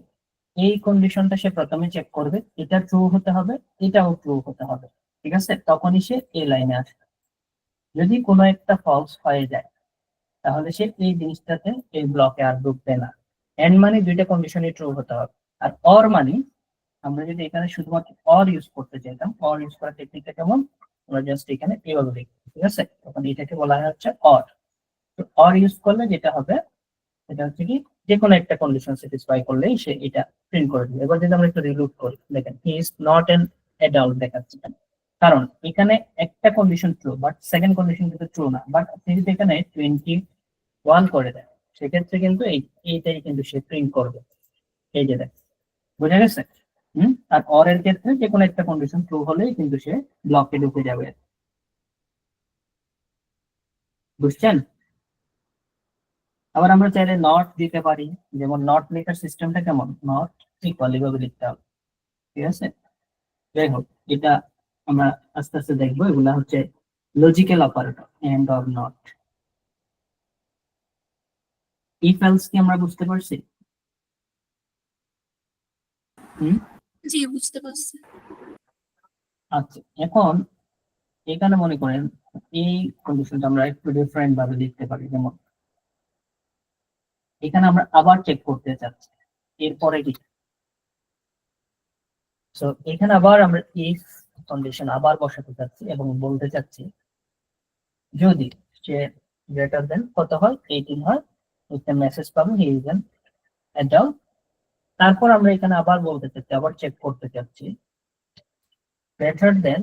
এই কন্ডিশনটা সে প্রথমে চেক করবে, এটা ট্রু হতে হবে, এটাও ট্রু হতে হবে, ঠিক আছে, তখনই সে এই লাইনে আসবে। যদি কোনো একটা ফলস হয়ে যায় তাহলে সে এই জিনিসটাতে এই ব্লকে আর ঢুকবে না। এন্ড মানে দুইটা কন্ডিশনই ট্রু হতে হবে। আর অর মানে আমরা যদি এখানে শুধুমাত্র অর ইউজ করতে চাইতাম, অর ইউজ করার টেকনিকটা কেমন, আমরা জাস্ট এখানে এইভাবে লিখি, ঠিক আছে, তখন এটাকে বলা হয় হচ্ছে অর। তো অর ইউজ করলে যেটা হবে সেটা হচ্ছে কি যে কোনো একটা কন্ডিশন স্যাটিসফাই করলেই সে এটা প্রিন্ট করে দিবে। এবার যদি আমরা একটু রিলুট করি, দেখেন he is not an adult দেখাচ্ছে, কারণ এখানে একটা condition true but second condition কিন্তু ট্রু না। বাট আপনি যদি এখানে 21 করে দেন সেক্ষেত্রে কিন্তু এইটাই কিন্তু সে প্রিন্ট করবে, এই যে দেখ, বুঝা গেছে। আর অর এর ক্ষেত্রে যে কোনো একটা কন্ডিশন ট্রু হলেই কিন্তু সে ব্লকে ঢুকে যাবে, বুঝছেন। আবার আমরা চাইলে নট দিতে পারি, যেমন নট লেখার সিস্টেমটা কেমন, নট ইকুয়াল এভাবে লিখতে হবে, ঠিক আছে। যাই হোক, এটা আমরা আস্তে আস্তে দেখবো। এগুলা হচ্ছে logical operator, and, or, not. If else কি আমরা বুঝতে পারছি? জি, বুঝতে পারছি। আচ্ছা, এখন এখানে মনে করেন এই কন্ডিশনটা আমরা একটু ডিফারেন্ট ভাবে লিখতে পারি। যেমন এখানে আমরা আবার চেক করতে চাচ্ছি এরপরে কি, সো এখানে আবার আমরা ইফ কন্ডিশন আবার বসাতে চাচ্ছি এবং বলতে চাচ্ছি যদি সে গ্রেটার দেন কত হয়, 18 হয়, একটা মেসেজ পাবো হি ইজ অ্যান অ্যাডাল্ট। তারপর আমরা এখানে আবার বলতে চাচ্ছি, আবার চেক করতে চাচ্ছি গ্রেটার দেন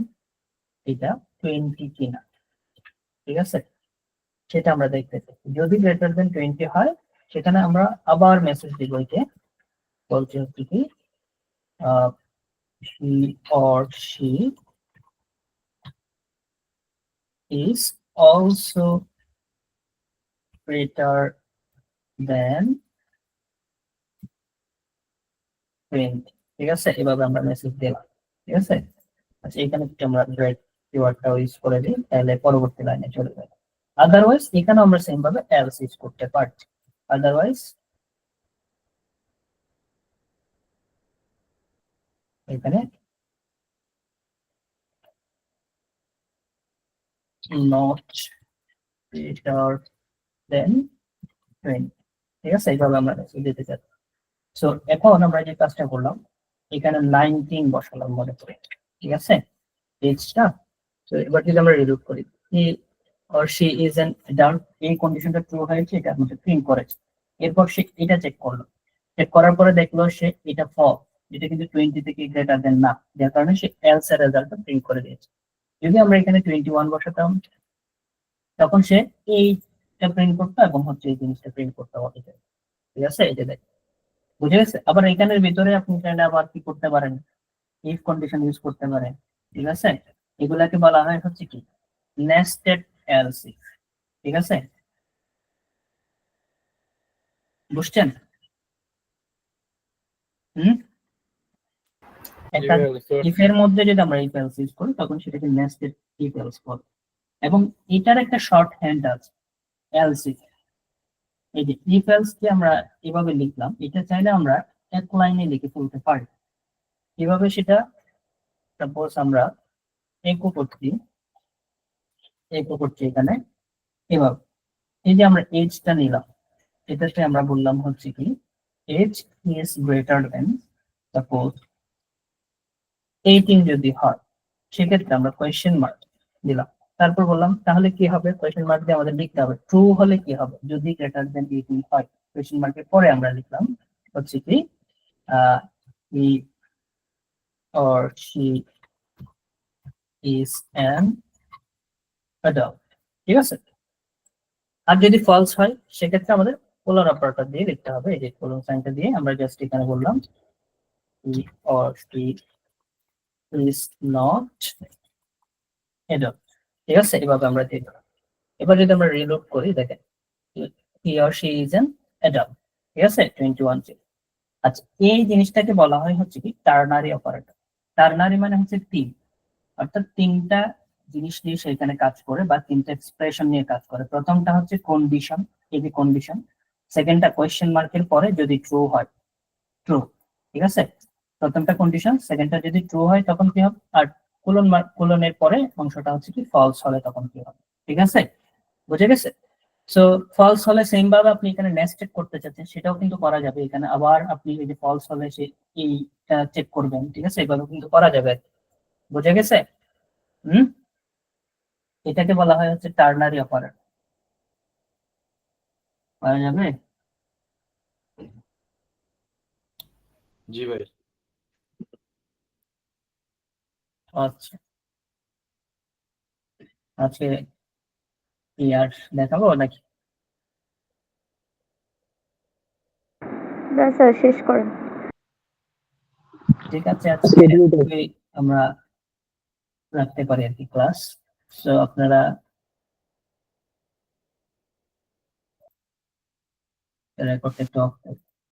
এটা 20 কিনা, ঠিক আছে, সেটা আমরা দেখতে চাই। যদি গ্রেটার দেন 20 হয় সেখানে আমরা আবার মেসেজ দিব, এতে বলছে হচ্ছে কি he or she is also greater than 20, ঠিক আছে, এভাবে আমরা মেসেজ দিলাম, ঠিক আছে। আচ্ছা, এখানে একটু আমরা গ্রেট কিওয়ার্ডটা ইউজ করে দিই, তাহলে পরবর্তী লাইনে চলে যাবে। আদারওয়াইজ এখানে আমরা সেম ভাবে এলস ইউজ করতে পারছি। আদারওয়াইজ এখানে নট গ্রেটার দেন 20, ঠিক আছে, এইভাবে আমরা মেসেজ দিতে চাই। সো এখন আমরা যে কাজটা করলাম এখানে 19 বসালাম মনে করে, ঠিক আছে, এজটা। তো এবার যদি আমরা রিলুট করি he or she is an adult, এই কন্ডিশনটা ট্রু হয়েছে, এটা আমাদের প্রিন্ট করেছে। এরপর সে এটা চেক করলো, চেক করার পরে দেখলো সে এটা ফলস, এটা কিন্তু 20 থেকে গ্রেটার দেন না, যার কারণে সে এলস এর রেজাল্টটা প্রিন্ট করে দিয়েছে। যদি আমরা এখানে 21 বসাতাম তখন সে এইটা প্রিন্ট করতো এবং হচ্ছে এই জিনিসটা প্রিন্ট করতে হবে, ঠিক আছে, এই যে দেখ, বুঝে গেছে। আবার এখানের ভিতরে আপনি চাইলে আবার কি করতে পারেন, ইফ কন্ডিশন ইউজ করতে পারেন, ঠিক আছে। এগুলাকে বলা হয় হচ্ছে কি নেস্টেড এলস ইফ, ঠিক আছে, বুঝছেন। একটা ইফ এর মধ্যে যদি আমরা ইফ এলস ইউজ করি তখন সেটাকে নেস্টেড ইফ এলস বলে। এবং এটার একটা শর্ট হ্যান্ড আছে এলস ইফ। এই যে ইফ এলস কে আমরা এভাবে লিখলাম, এটা চাইলে আমরা এক লাইনে লিখে ফেলতে পারি। কিভাবে সেটা, সাপোজ আমরা একো করছি এখানে এভাবে, এই যে আমরা এজটা নিলাম, এটাতে আমরা বললাম হচ্ছে কি age is greater than suppose 18 যদি হয় সেক্ষেত্রে আমরা কোয়েশ্চেন মার্ক দিলাম, তারপর বললাম তাহলে কি হবে, কোয়েশ্চেন মার্ক দিয়ে আমাদের লিখতে হবে ট্রু হলে কি হবে, যদি গ্রেটার দেন 18 হয়। কোয়েশ্চেন মার্কের পরে আমরা লিখলাম হচ্ছে কি he or she is an adult, ঠিক আছে। আর যদি ফলস হয় সেক্ষেত্রে আমাদের কোলন অপারেটর দিয়ে লিখতে হবে, এই যে কোলন সাইনটা দিয়ে আমরা জাস্ট এখানে বললাম he or she is not adult, ঠিক আছে, এভাবে আমরা দিয়ে দেবো। এবার যদি আমরা রিলোড করি দেখেন he or she is an adult, ঠিক আছে 21 জি। আচ্ছা, এই জিনিসটাকে বলা হয় হচ্ছে কি টার্নারি অপারেটর। টার্নারি মানে হচ্ছে তিন, অর্থাৎ তিনটা জিনিস নিয়ে সেখানে কাজ করে বা তিনটা এক্সপ্রেশন নিয়ে কাজ করে। প্রথমটা হচ্ছে কন্ডিশন, এই যে কন্ডিশন। সেকেন্ডটা কোয়েশ্চেন মার্কের পরে যদি ট্রু হয়, ট্রু, ঠিক আছে, প্রথমটা কন্ডিশন, সেকেন্ডটা যদি ট্রু হয় তখন কি হবে, আর কোলনের পরে অংশটা হচ্ছে কি ফলস হলে তখন কি হবে, ঠিক আছে, বুঝে গেছে। সো ফলস হলে সেম ভাবে আপনি এখানে নেস্টেড করতে চাচ্ছেন সেটাও কিন্তু করা যাবে, এখানে আবার আপনি এই যে ফলস হলে সে এইটা চেক করবেন, ঠিক আছে, এভাবে কিন্তু করা যাবে, বুঝে গেছে। এটাকে বলা হয় হচ্ছে টার্নারি অপারেটর, করা যাবে। জি ভাই। আচ্ছা, আজকে কি আর দেখাবো নাকি? না স্যার, শেষ করেন। ঠিক আছে, আজকে আমরা রাখতে পারি আর কি ক্লাস। তো আপনারা রেকর্ডটা একটু অফ